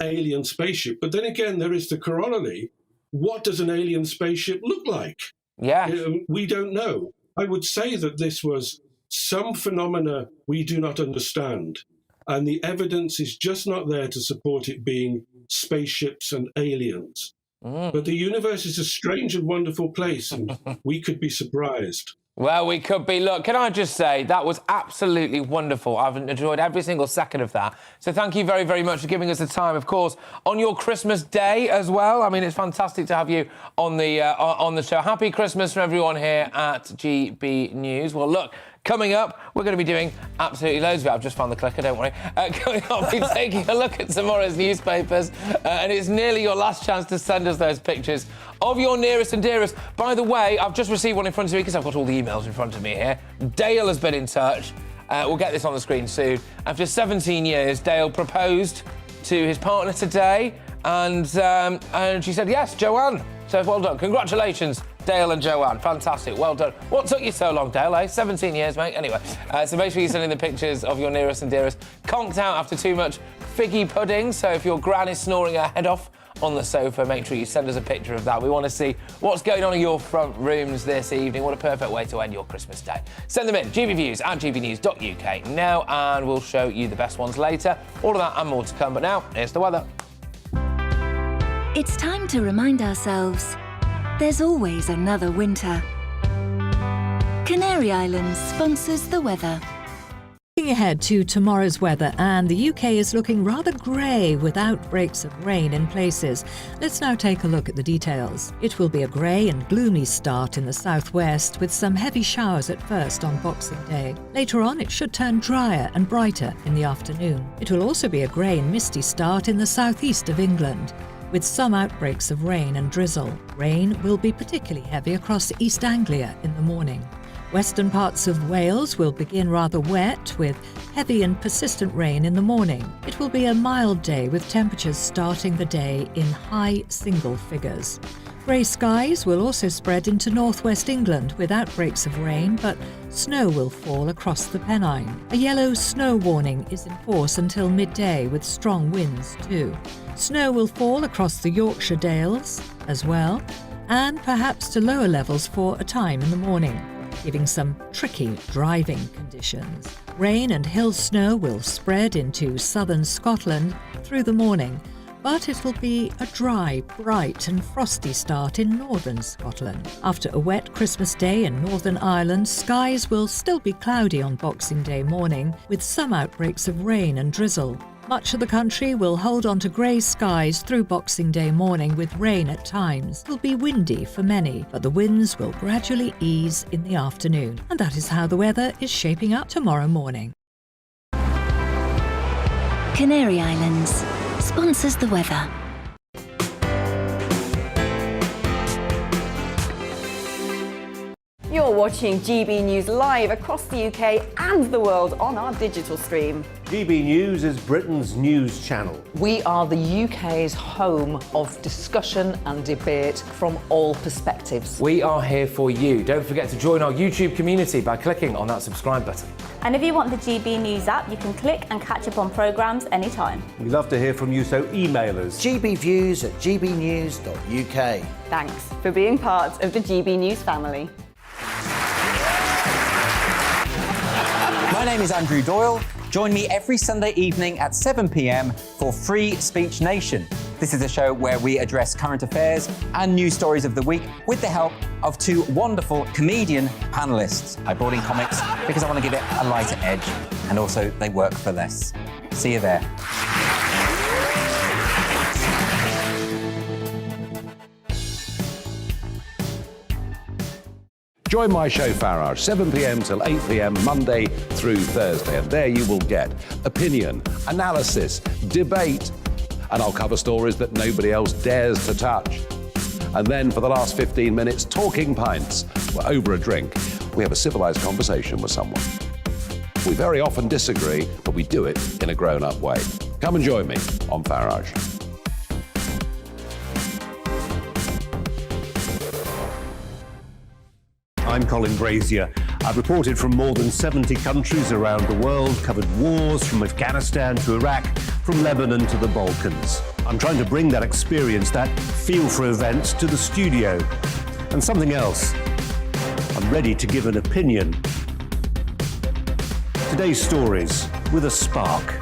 alien spaceship. But then again, there is the corollary. What does an alien spaceship look like? Yeah, we don't know. I would say that this was some phenomena we do not understand, and the evidence is just not there to support it being spaceships and aliens. But the universe is a strange and wonderful place, and we could be surprised. Well, we could be. Look, can I just say, that was absolutely wonderful. I've enjoyed every single second of that. So thank you very, very much for giving us the time, of course, on your Christmas day as well. I mean, it's fantastic to have you on the show. Happy Christmas from everyone here at GB News. Well, look, coming up, we're going to be doing absolutely loads of it. I've just found the clicker, don't worry. Coming up, we'll be taking a look at tomorrow's newspapers, and it's nearly your last chance to send us those pictures of your nearest and dearest. By the way, I've just received one in front of me because I've got all the emails in front of me here. Dale has been in touch. We'll get this on the screen soon. After 17 years, Dale proposed to his partner today, and she said yes, Joanne. So well done. Congratulations, Dale and Joanne. Fantastic. Well done. What took you so long, Dale, eh? 17 years, mate. Anyway, so make sure you send in the pictures of your nearest and dearest. Conked out after too much figgy pudding, so if your gran is snoring her head off on the sofa, make sure you send us a picture of that. We want to see what's going on in your front rooms this evening. What a perfect way to end your Christmas day. Send them in, gbviews@gbnews.uk now, and we'll show you the best ones later. All of that and more to come, but now, here's the weather. It's time to remind ourselves there's always another winter. Canary Islands sponsors the weather. Looking ahead to tomorrow's weather, and the UK is looking rather grey with outbreaks of rain in places. Let's now take a look at the details. It will be a grey and gloomy start in the southwest with some heavy showers at first on Boxing Day. Later on, it should turn drier and brighter in the afternoon. It will also be a grey and misty start in the southeast of England, with some outbreaks of rain and drizzle. Rain will be particularly heavy across East Anglia in the morning. Western parts of Wales will begin rather wet with heavy and persistent rain in the morning. It will be a mild day with temperatures starting the day in high single figures. Grey skies will also spread into northwest England with outbreaks of rain, but snow will fall across the Pennine. A yellow snow warning is in force until midday with strong winds too. Snow will fall across the Yorkshire Dales as well, and perhaps to lower levels for a time in the morning, giving some tricky driving conditions. Rain and hill snow will spread into southern Scotland through the morning, but it will be a dry, bright and frosty start in northern Scotland. After a wet Christmas Day in Northern Ireland, skies will still be cloudy on Boxing Day morning, with some outbreaks of rain and drizzle. Much of the country will hold on to grey skies through Boxing Day morning with rain at times. It will be windy for many, but the winds will gradually ease in the afternoon. And that is how the weather is shaping up tomorrow morning. Canary Islands sponsors the weather. You're watching GB News live across the UK and the world on our digital stream. GB News is Britain's news channel. We are the UK's home of discussion and debate from all perspectives. We are here for you. Don't forget to join our YouTube community by clicking on that subscribe button. And if you want the GB News app, you can click and catch up on programmes anytime. We love to hear from you, so email us. gbviews@gbnews.uk. Thanks for being part of the GB News family. My name is Andrew Doyle. Join me every Sunday evening at 7 p.m. for Free Speech Nation. This is a show where we address current affairs and news stories of the week with the help of two wonderful comedian panellists. I brought in comics because I want to give it a lighter edge, and also they work for less. See you there. Join my show Farage, 7 p.m. till 8 p.m. Monday through Thursday, and there you will get opinion, analysis, debate, and I'll cover stories that nobody else dares to touch. And then for the last 15 minutes, talking pints. We're over a drink. We have a civilised conversation with someone. We very often disagree, but we do it in a grown-up way. Come and join me on Farage. I'm Colin Brazier. I've reported from more than 70 countries around the world, covered wars from Afghanistan to Iraq, from Lebanon to the Balkans. I'm trying to bring that experience, that feel for events, to the studio. And something else. I'm ready to give an opinion. Today's stories with a spark.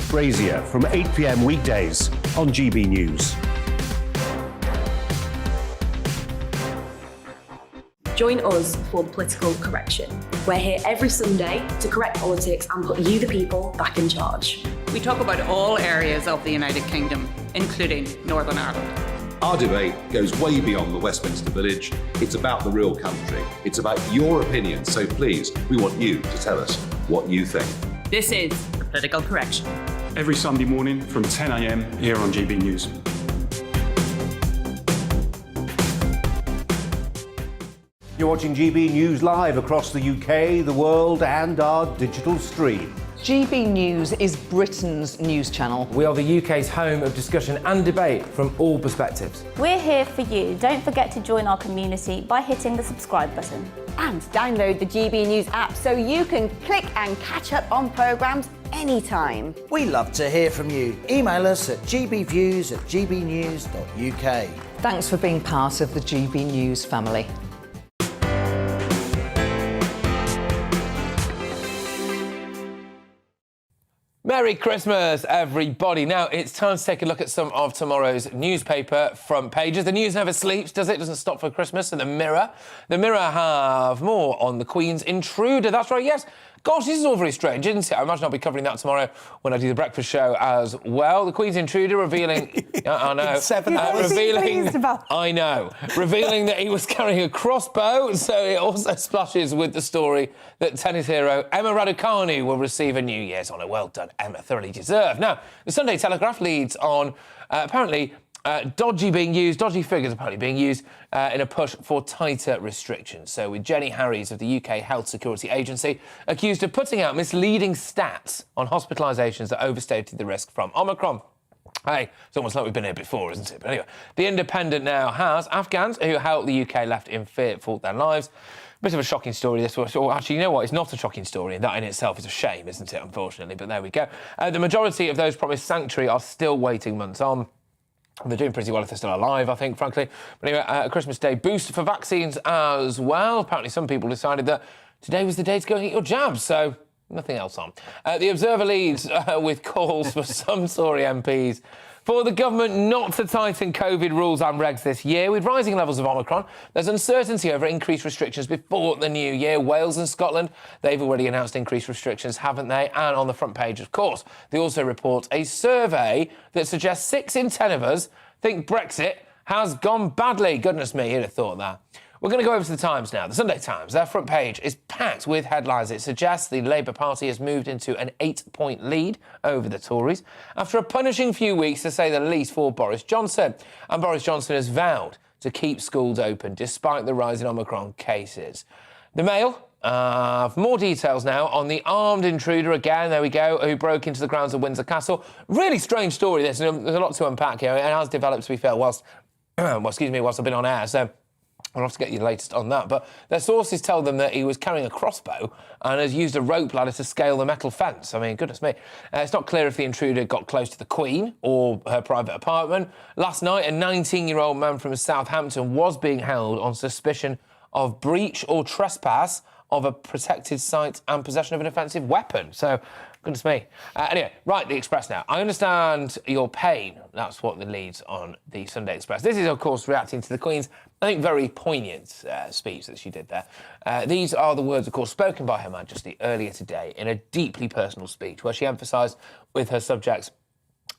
Brazier from 8 p.m. weekdays on GB News. Join us for Political Correction. We're here every Sunday to correct politics and put you, the people, back in charge. We talk about all areas of the United Kingdom, including Northern Ireland. Our debate goes way beyond the Westminster Village. It's about the real country. It's about your opinion. So please, we want you to tell us what you think. This is Political Correction. Every Sunday morning from 10 a.m. here on GB News. You're watching GB News live across the UK, the world, and our digital stream. GB News is Britain's news channel. We are the UK's home of discussion and debate from all perspectives. We're here for you. Don't forget to join our community by hitting the subscribe button. And download the GB News app so you can click and catch up on programmes anytime. We love to hear from you. Email us at gbviews@gbnews.uk. Thanks for being part of the GB News family. Merry Christmas, everybody. Now, it's time to take a look at some of tomorrow's newspaper front pages. The news never sleeps, does it? It doesn't stop for Christmas. And The Mirror have more on the Queen's intruder. That's right, yes. Gosh, this is all very strange, isn't it? I imagine I'll be covering that tomorrow when I do the breakfast show as well. The Queen's intruder revealing... I know. Revealing that he was carrying a crossbow. So it also splashes with the story that tennis hero Emma Raducanu will receive a New Year's honour. Well done, Emma. Thoroughly deserved. Now, the Sunday Telegraph leads on, apparently... dodgy figures apparently being used in a push for tighter restrictions. So with Jenny Harries of the UK Health Security Agency accused of putting out misleading stats on hospitalisations that overstated the risk from Omicron. Hey, it's almost like we've been here before, isn't it? But anyway, The Independent now has Afghans who helped the UK left in fear fought their lives. Bit of a shocking story, this was. Or actually, you know what? It's not a shocking story, and that in itself is a shame, isn't it, unfortunately? But there we go. The majority of those promised sanctuary are still waiting months on. They're doing pretty well if they're still alive, I think, frankly. But anyway, a Christmas Day boost for vaccines as well. Apparently some people decided that today was the day to go and get your jabs, so nothing else on. The Observer leads with calls for some Tory MPs for the government not to tighten COVID rules and regs this year. With rising levels of Omicron, there's uncertainty over increased restrictions before the new year. Wales and Scotland, they've already announced increased restrictions, haven't they? And on the front page, of course, they also report a survey that suggests 6 in 10 of us think Brexit has gone badly. Goodness me, who'd have thought that? We're going to go over to the Times now. The Sunday Times, their front page is packed with headlines. It suggests the Labour Party has moved into an 8-point lead over the Tories after a punishing few weeks, to say the least, for Boris Johnson. And Boris Johnson has vowed to keep schools open despite the rise in Omicron cases. The Mail, more details now on the armed intruder again, there we go, who broke into the grounds of Windsor Castle. Really strange story, this. There's a lot to unpack here. It has developed, to be fair, whilst I've been on air, so... I'll have to get you the latest on that. But their sources tell them that he was carrying a crossbow and has used a rope ladder to scale the metal fence. I mean, goodness me. It's not clear if the intruder got close to the Queen or her private apartment. Last night, a 19-year-old man from Southampton was being held on suspicion of breach or trespass of a protected site and possession of an offensive weapon. So, goodness me. Anyway, right, the Express now. I understand your pain. That's what the leads on the Sunday Express. This is, of course, reacting to the Queen's, I think, very poignant speech that she did there. These are the words, of course, spoken by Her Majesty earlier today in a deeply personal speech where she emphasised with her subjects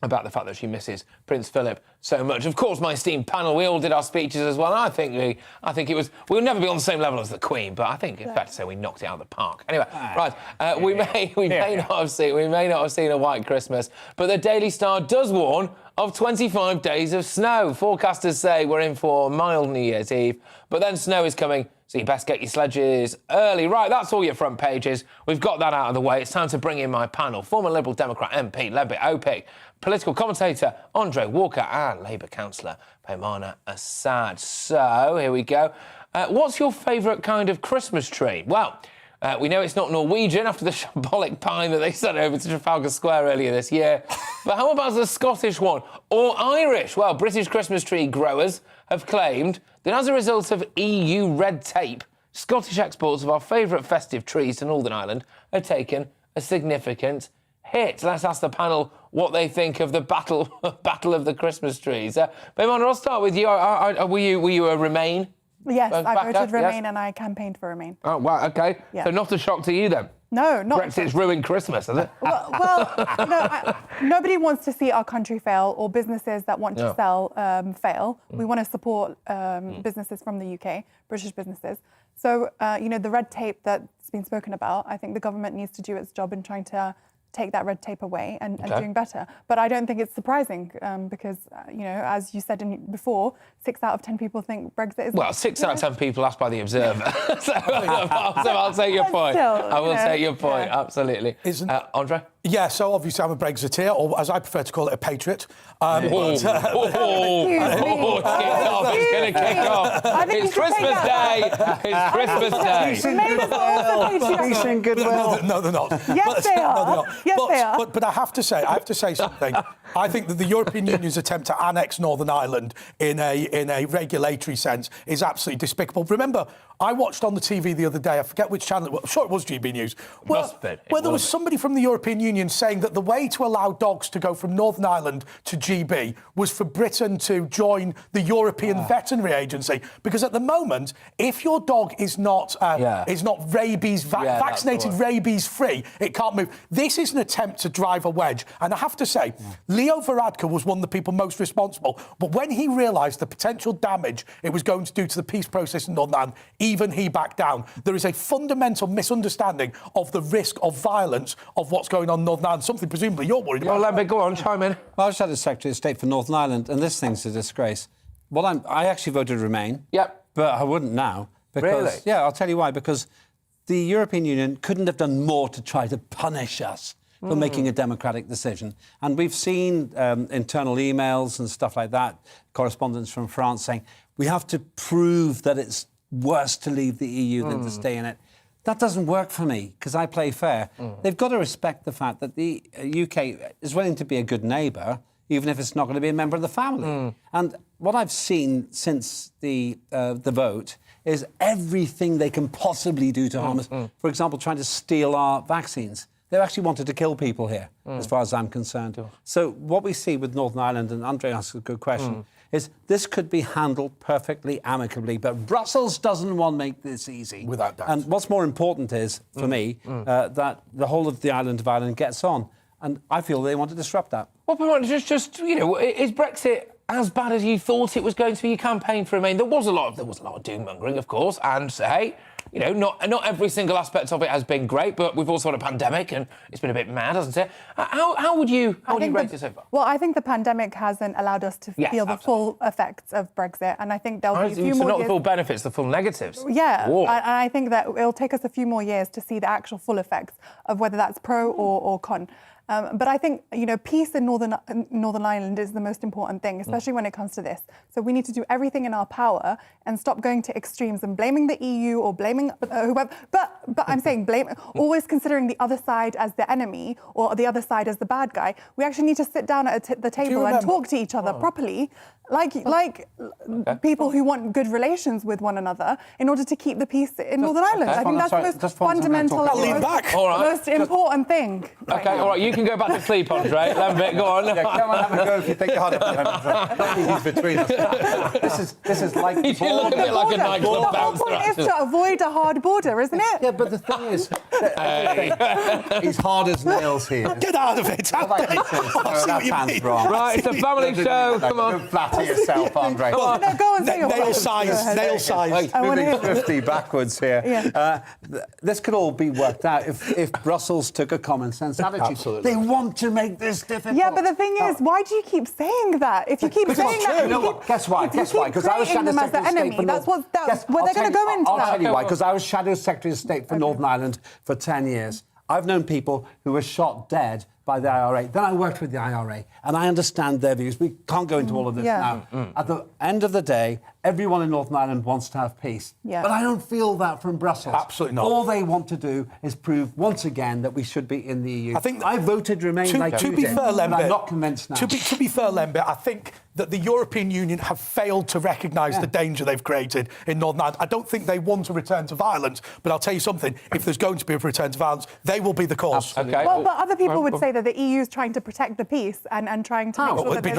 about the fact that she misses Prince Philip so much. Of course, my esteemed panel, we all did our speeches as well. I think it was... We'll never be on the same level as the Queen, but I think it's fair to say we knocked it out of the park. Anyway, right, we may not have seen a white Christmas, but the Daily Star does warn of 25 days of snow. Forecasters say we're in for mild New Year's Eve, but then snow is coming, so you best get your sledges early. Right, that's all your front pages. We've got that out of the way. It's time to bring in my panel. Former Liberal Democrat MP, Led OP, political commentator Andre Walker, and Labour councillor Paymana Assad. So, here we go. What's your favourite kind of Christmas tree? Well, we know it's not Norwegian after the shambolic pine that they sent over to Trafalgar Square earlier this year. But how about the Scottish one? Or Irish? Well, British Christmas tree growers have claimed that as a result of EU red tape, Scottish exports of our favourite festive trees to Northern Ireland have taken a significant hit. Let's ask the panel what they think of the battle of the Christmas trees. Paymana, I'll start with you. Were you a Remain? Yes, I voted Remain and I campaigned for Remain. Oh, wow, OK. Yeah. So not a shock to you, then? No, not... Brexit's ruined Christmas, has it? Well, nobody wants to see our country fail or businesses that want to sell fail. We want to support businesses from the UK, British businesses. So, the red tape that's been spoken about, I think the government needs to do its job in trying to take that red tape away and doing better. But I don't think it's surprising because, as you said before, 6 out of 10 people think Brexit is... Well, 6 out of 10 people asked by the Observer. so I'll take your point. I will take your point, absolutely. Andre? Yeah, so obviously I'm a Brexiteer, or as I prefer to call it, a patriot. It's going to kick off. It's Christmas Day. It's Christmas Day. Peace and goodwill. No, they're not. Yes, they are. But I have to say something. I think that the European Union's attempt to annex Northern Ireland in a regulatory sense is absolutely despicable. Remember, I watched on the TV the other day, I forget which channel it was, I'm sure it was GB News, where there was somebody from the European Union saying that the way to allow dogs to go from Northern Ireland to GB was for Britain to join the European Veterinary Agency. Because at the moment, if your dog is not rabies vaccinated, rabies free, it can't move. This is an attempt to drive a wedge. And I have to say, Leo Varadkar was one of the people most responsible. But when he realised the potential damage it was going to do to the peace process in Northern Ireland, even he backed down. There is a fundamental misunderstanding of the risk of violence of what's going on in Northern Ireland, something presumably you're worried about. Lambert, go on, chime in. Well, I was at the Secretary of State for Northern Ireland, and this thing's a disgrace. Well, I actually voted Remain. Yep. But I wouldn't now. Because, really? Yeah, I'll tell you why. Because the European Union couldn't have done more to try to punish us for making a democratic decision. And we've seen internal emails and stuff like that, correspondence from France saying, we have to prove that it's worse to leave the EU than to stay in it. That doesn't work for me, because I play fair. They've got to respect the fact that the UK is willing to be a good neighbour, even if it's not going to be a member of the family. And what I've seen since the vote is everything they can possibly do to harm us. For example, trying to steal our vaccines. They actually wanted to kill people here, as far as I'm concerned. So what we see with Northern Ireland, and Andre asked a good question, is this could be handled perfectly amicably, but Brussels doesn't want to make this easy. Without doubt. And what's more important is, for me, that the whole of the island of Ireland gets on. And I feel they want to disrupt that. Well, just you know, is Brexit as bad as you thought it was going to be? Your campaign for Remain, there was a lot of doom-mongering, of course, and hey, you know, not every single aspect of it has been great, but we've also had a pandemic and it's been a bit mad, hasn't it? How would you rate it so far? Well, I think the pandemic hasn't allowed us to feel the full effects of Brexit, and I think there'll be a few more not years... the full benefits, the full negatives. Yeah, and I think that it'll take us a few more years to see the actual full effects of whether that's pro or con. But I think, you know, peace in Northern Ireland is the most important thing, especially when it comes to this. So we need to do everything in our power and stop going to extremes and blaming the EU or blaming whoever. But I'm saying always considering the other side as the enemy or the other side as the bad guy. We actually need to sit down at the table and talk to each other properly, like people who want good relations with one another in order to keep the peace in Northern Ireland. I think that's the most fundamental, most important thing. Okay, all right, you can go back to sleep, Andre. Lambert, go on. Yeah, come on, have a go if you think you're hard enough. He's between us. This is like you look a bit like a nightclub bouncer. The point is to avoid a hard border, isn't it? Yeah, but the thing is, he's hard as nails here. Get out of it, Andy. That sounds wrong. Right, it's a family show. Come on. Don't flatter yourself, Andre. Go and say your nail size. Moving swiftly backwards here. Yeah. This could all be worked out if Brussels took a common sense attitude. Absolutely. They want to make this difficult. Yeah, but the thing is, why do you keep saying that? If you keep saying that, you know what? Guess why? Because I was Shadow Secretary of State for that's where they're going to go into. I'll tell you why. Because I was Shadow Secretary of State for Northern Ireland for 10 years. I've known people who were shot dead by the IRA. Then I worked with the IRA, and I understand their views. We can't go into all of this now. At the end of the day, everyone in Northern Ireland wants to have peace. Yeah. But I don't feel that from Brussels. Absolutely not. All they want to do is prove once again that we should be in the EU. I think I voted Remain to be fair, Lambert, I'm not convinced now. To be fair, Lambert, I think that the European Union have failed to recognise the danger they've created in Northern Ireland. I don't think they want a return to violence, but I'll tell you something, if there's going to be a return to violence, they will be the cause. Okay. Well, but other people would say that the EU is trying to protect the peace and trying to make sure that there's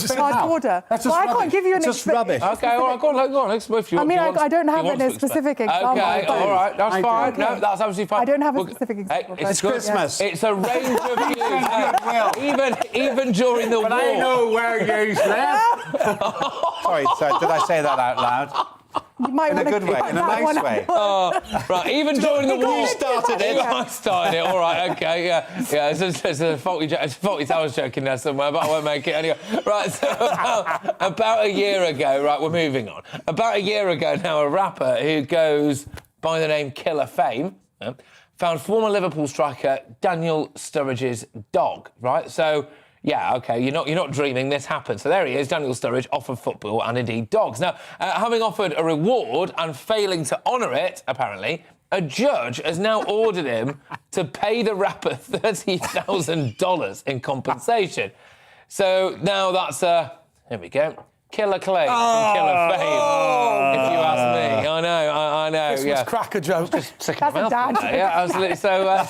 no hard border. That's well, I can't give you an just rubbish. Okay, all right, go on. I mean, I don't have a specific example. Okay, all right, that's fine. No, that's absolutely fine. I don't have a specific example. It's Christmas. It's a range of views. Even during the war. But I know where you live. Sorry, did I say that out loud? You might in a good way, in a nice way. Right, even during the war. You started it. I started it, all right, okay, yeah. It's a faulty towers joking there somewhere, but I won't make it anyway. Right, so about a year ago, right, we're moving on. About a year ago now, a rapper who goes by the name Killer Fame found former Liverpool striker Daniel Sturridge's dog, right? So, yeah, OK, you're not dreaming, this happened. So there he is, Daniel Sturridge, offered football and indeed dogs. Now, having offered a reward and failing to honour it, apparently, a judge has now ordered him to pay the rapper $30,000 in compensation. So now that's here we go. Killer claim from Killer Fame, if you ask me. I know. Christmas cracker joke. Just sick That's of a dad. Yeah, absolutely. So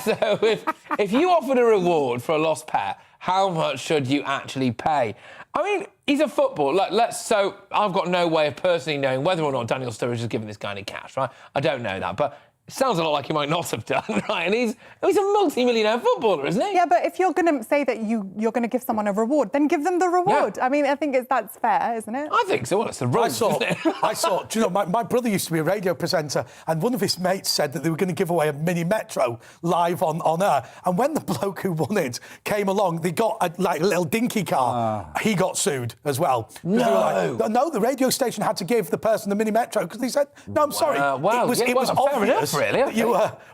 if you offered a reward for a lost pet, how much should you actually pay? I mean, he's a footballer. So I've got no way of personally knowing whether or not Daniel Sturridge has given this guy any cash, right? I don't know that, but it sounds a lot like he might not have done, right? And he's a multi-millionaire footballer, isn't he? Yeah, but if you're going to say that you're going to give someone a reward, then give them the reward. Yeah. I mean, I think that's fair, isn't it? I think so. Well, it's the rules, isn't it? I saw, do you know, my brother used to be a radio presenter, and one of his mates said that they were going to give away a mini Metro live on air. And when the bloke who won it came along, they got a little dinky car. He got sued as well. No. No, the radio station had to give the person the mini Metro because they said, no, I'm sorry. Wow. It was obvious fair enough, really.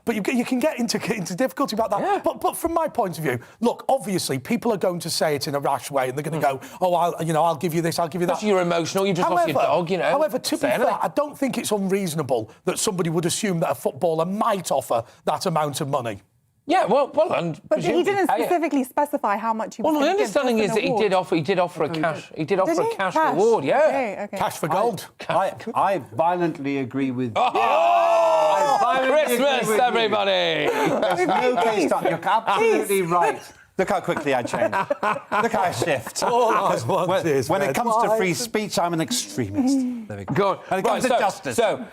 But you can get into difficulty about that. Yeah. But from my point of view, look, obviously people are going to say it in a rash way, and they're going to go, oh, I'll give you this, I'll give you that. Because you're emotional, you just lost your dog, you know. However, to be fair, I don't think it's unreasonable that somebody would assume that a footballer might offer that amount of money. Yeah, well, and but he didn't specifically specify how much he was. Well, my understanding is that he did offer a cash reward. Yeah, okay. Cash for gold. I violently agree with. Christmas, everybody! There's no case done. You're absolutely right. Look how quickly I change. Look how I shift. When it comes to free speech, I'm an extremist. There we go. Good. When it comes to justice. So,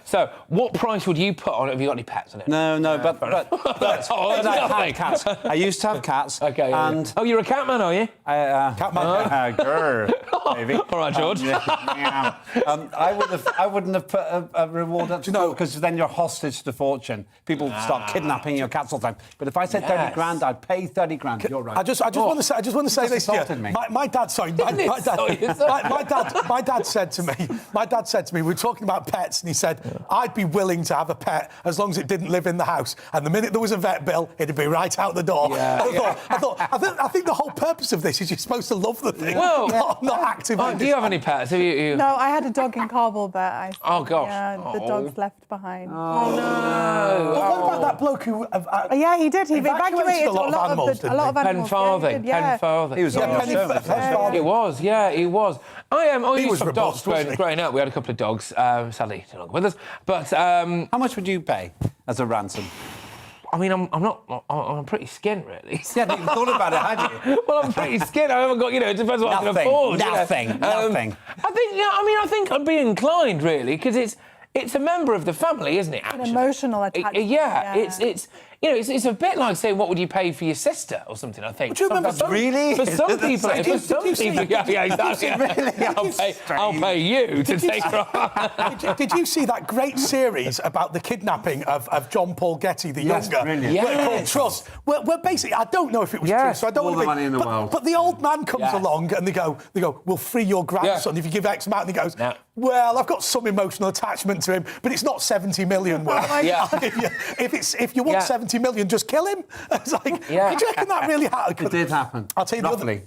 what price would you put on it? Have you got any pets in it? No, but I had cats. I used to have cats. Okay. And you're a cat man, are you? Cat man. Grr, baby. All right, George. I wouldn't have put a reward up to because then you're hostage to fortune. People start kidnapping your cats all the time. But if I said 30 grand, I'd pay 30 grand. You're right. I just want to say this here. My dad said to me, we were talking about pets, and he said, I'd be willing to have a pet as long as it didn't live in the house. And the minute there was a vet bill, it'd be right out the door. I think the whole purpose of this is you're supposed to love the thing, not actively. Do you have any pets? No, I had a dog in Kabul, but gosh. Yeah, the dog's left behind. Oh no! What about that bloke who? Yeah, he did. He evacuated a lot of animals. Penfarthing. He was on your show. He was. Yeah, he was. I used to have dogs growing up. We had a couple of dogs. Sadly, no longer with us. But how much would you pay as a ransom? I mean, I'm pretty skint, really. You hadn't even thought about it, had you? Well, I'm pretty skint. I haven't got, it depends what I can afford. Nothing. I think I'd be inclined, really, because it's a member of the family, isn't it? Actually? An emotional attachment. It's a bit like saying, what would you pay for your sister or something, I think. Do you remember really? For some people, exactly. I'll pay you to take her. Did you see that great series about the kidnapping of John Paul Getty, the younger? Called Trust. Where basically, I don't know if it was true, so I don't want to be... money in the world. But the old man comes along and they go, we'll free your grandson if you give X amount, and he goes, well, I've got some emotional attachment to him, but it's not 70 million worth. If you want 70 million, just kill him. It's like, do you reckon that really happened? It did happen. I'll tell you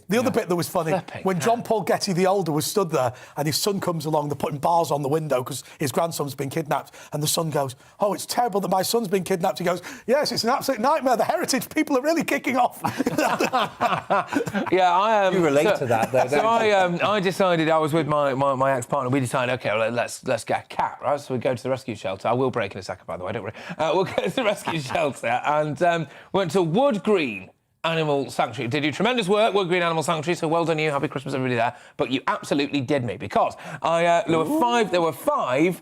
the other bit that was funny. When John Paul Getty the older was stood there and his son comes along, they're putting bars on the window because his grandson's been kidnapped, and the son goes, oh, it's terrible that my son's been kidnapped. He goes, yes, it's an absolute nightmare. The heritage people are really kicking off. You relate to that, though. So I decided, I was with my ex-partner, we decided, OK, well, let's get a cat, right? So we go to the rescue shelter. I will break in a second, by the way, don't worry. We'll go to the rescue shelter and went to Wood Green Animal Sanctuary. Did you tremendous work, Wood Green Animal Sanctuary, so well done you. Happy Christmas, everybody there. But you absolutely did me, because there were five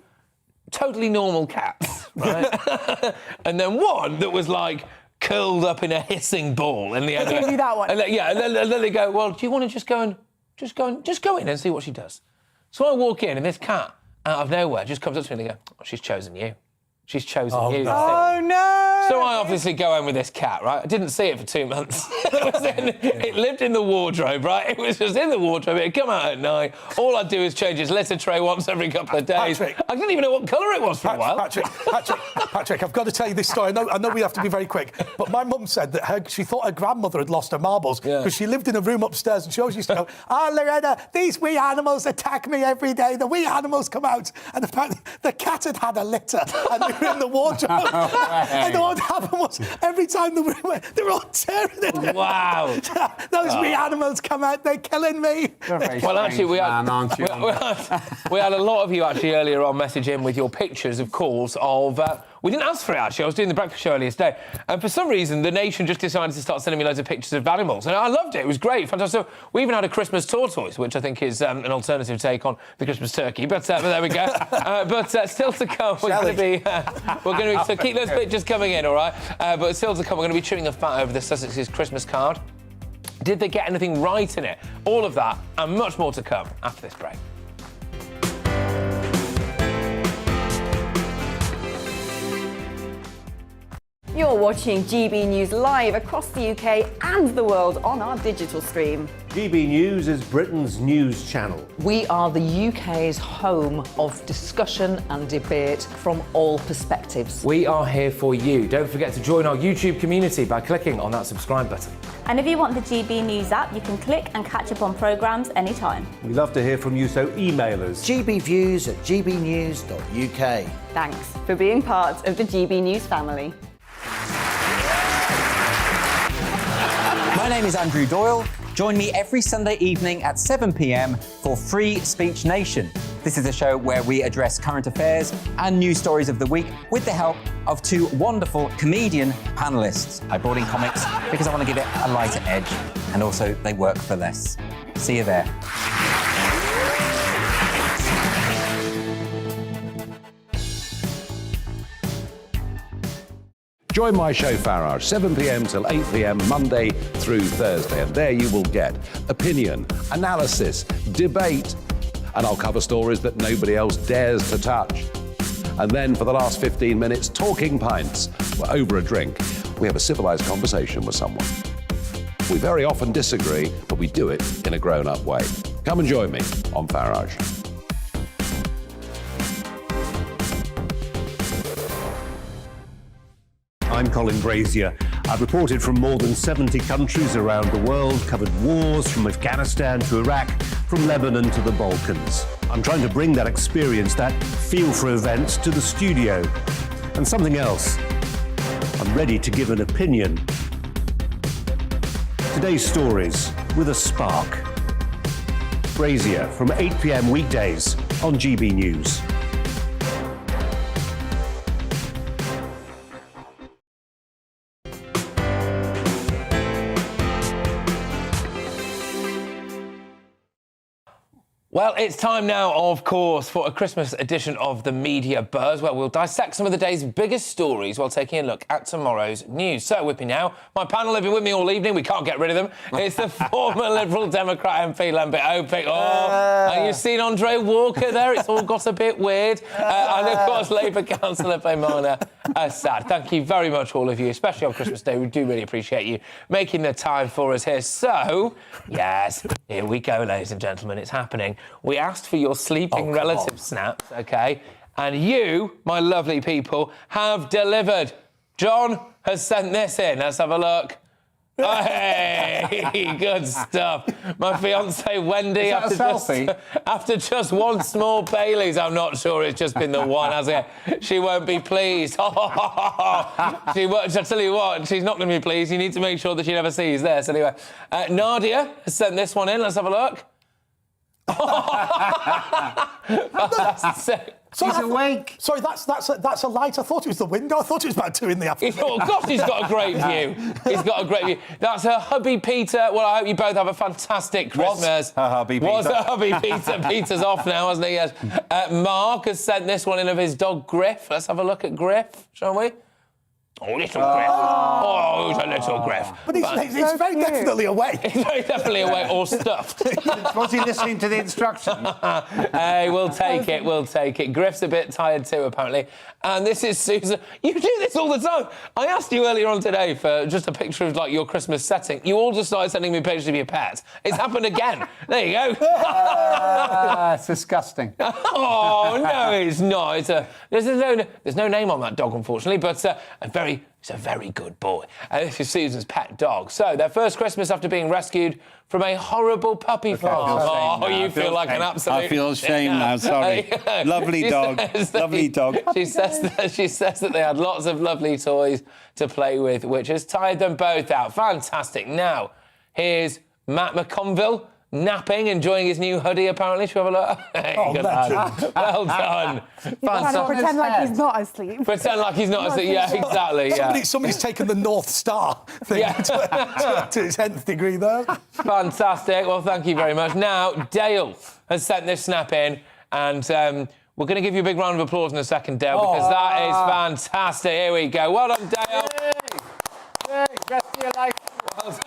totally normal cats, right? And then one that was like curled up in a hissing ball in the end. They do that one. And then they go, well, do you want to just go in and see what she does? So I walk in, and this cat, out of nowhere, just comes up to me and they go, oh, she's chosen you. She's chosen you. Oh, no! So I obviously go home with this cat, right? I didn't see it for 2 months. It lived in the wardrobe, right? It was just in the wardrobe. It'd come out at night. All I'd do is change its litter tray once every couple of days. Patrick. I didn't even know what colour it was for a while. Patrick, I've got to tell you this story. I know we have to be very quick, but my mum said that she thought her grandmother had lost her marbles because she lived in a room upstairs and she always used to go, Loretta, these wee animals attack me every day. The wee animals come out. And apparently the cat had a litter. And were in the wardrobe. And what happened was, every time they were all tearing it. Wow. Those wee animals come out, they're killing me. Well, actually, we had a lot of you actually earlier on message in with your pictures, of course, of... we didn't ask for it, actually. I was doing the breakfast show earlier today, and for some reason, the nation just decided to start sending me loads of pictures of animals, and I loved it. It was great, fantastic. So we even had a Christmas tortoise, which I think is an alternative take on the Christmas turkey, but there we go. But still to come, we're going to be... so keep those pictures coming in, all right? But still to come, we're going to be chewing the fat over the Sussex's Christmas card. Did they get anything right in it? All of that and much more to come after this break. You're watching GB News live across the UK and the world on our digital stream. GB News is Britain's news channel. We are the UK's home of discussion and debate from all perspectives. We are here for you. Don't forget to join our YouTube community by clicking on that subscribe button. And if you want the GB News app, you can click and catch up on programmes anytime. We love to hear from you, so email us. gbviews@gbnews.uk. Thanks for being part of the GB News family. My name is Andrew Doyle. Join me every Sunday evening at 7 p.m. for Free Speech Nation. This is a show where we address current affairs and news stories of the week with the help of two wonderful comedian panellists. I brought in comics because I want to give it a lighter edge, and also they work for less. See you there. Join my show Farage, 7 p.m. till 8 p.m. Monday through Thursday, and there you will get opinion, analysis, debate, and I'll cover stories that nobody else dares to touch. And then for the last 15 minutes, talking pints. We're over a drink. We have a civilised conversation with someone. We very often disagree, but we do it in a grown-up way. Come and join me on Farage. I'm Colin Brazier. I've reported from more than 70 countries around the world, covered wars from Afghanistan to Iraq, from Lebanon to the Balkans. I'm trying to bring that experience, that feel for events, to the studio. And something else. I'm ready to give an opinion. Today's stories with a spark. Brazier from 8 p.m. weekdays on GB News. Well, it's time now, of course, for a Christmas edition of the Media Buzz, where we'll dissect some of the day's biggest stories while taking a look at tomorrow's news. So, with me now, my panel have been with me all evening. We can't get rid of them. It's the former Liberal Democrat MP, Lambert Opick. You've seen Andre Walker there. It's all got a bit weird. And, of course, Labour Councillor Paymana Assad. Thank you very much, all of you, especially on Christmas Day. We do really appreciate you making the time for us here. So, yes, here we go, ladies and gentlemen. It's happening. We asked for your sleeping relative snaps, OK? And you, my lovely people, have delivered. John has sent this in. Let's have a look. Oh, hey, good stuff. My fiancée Wendy, after just one small Baileys, I'm not sure it's just been the one, has it? She won't be pleased. She won't. I tell you what, she's not going to be pleased. You need to make sure that she never sees this. Anyway, Nadia has sent this one in. Let's have a look. He's awake. Sorry, that's a light. I thought it was the window. I thought it was about 2 in the afternoon. Oh, gosh, he's got a great view. He's got a great view. That's her hubby Peter. Well, I hope you both have a fantastic Christmas. Was her hubby Peter. Was her hubby Peter. Peter's off now, hasn't he? Yes. Mark has sent this one in of his dog Griff. Let's have a look at Griff, shall we? Oh, little Griff. Oh, he's a little Griff. But he's very definitely awake. He's very definitely awake or stuffed. Was he listening to the instructions? Hey, we'll take it, we'll take it. Griff's a bit tired too, apparently. And this is Susan. You do this all the time. I asked you earlier on today for just a picture of, like, your Christmas setting. You all just started sending me pictures of your pet. It's happened again. There you go. It's disgusting. Oh, no, it's not. There's no name on that dog, unfortunately, but a very He's a very good boy. And this is Susan's pet dog. So, their first Christmas after being rescued from a horrible puppy farm. Oh, you feel like an absolute... I feel ashamed now, sorry. Lovely dog, lovely dog. She says that they had lots of lovely toys to play with, which has tired them both out. Fantastic. Now, here's Matt McConville napping, enjoying his new hoodie, apparently. Should we have a look? Oh, legend. Well done. Pretend like he's not asleep. Pretend like he's not asleep. Yeah, exactly. Yeah. Somebody's taken the North Star thing to its 10th degree there. Fantastic. Well, thank you very much. Now, Dale has sent this snap in, and we're going to give you a big round of applause in a second, Dale, because that is fantastic. Here we go. Well done, Dale. Yay. Rest of your life. Well done.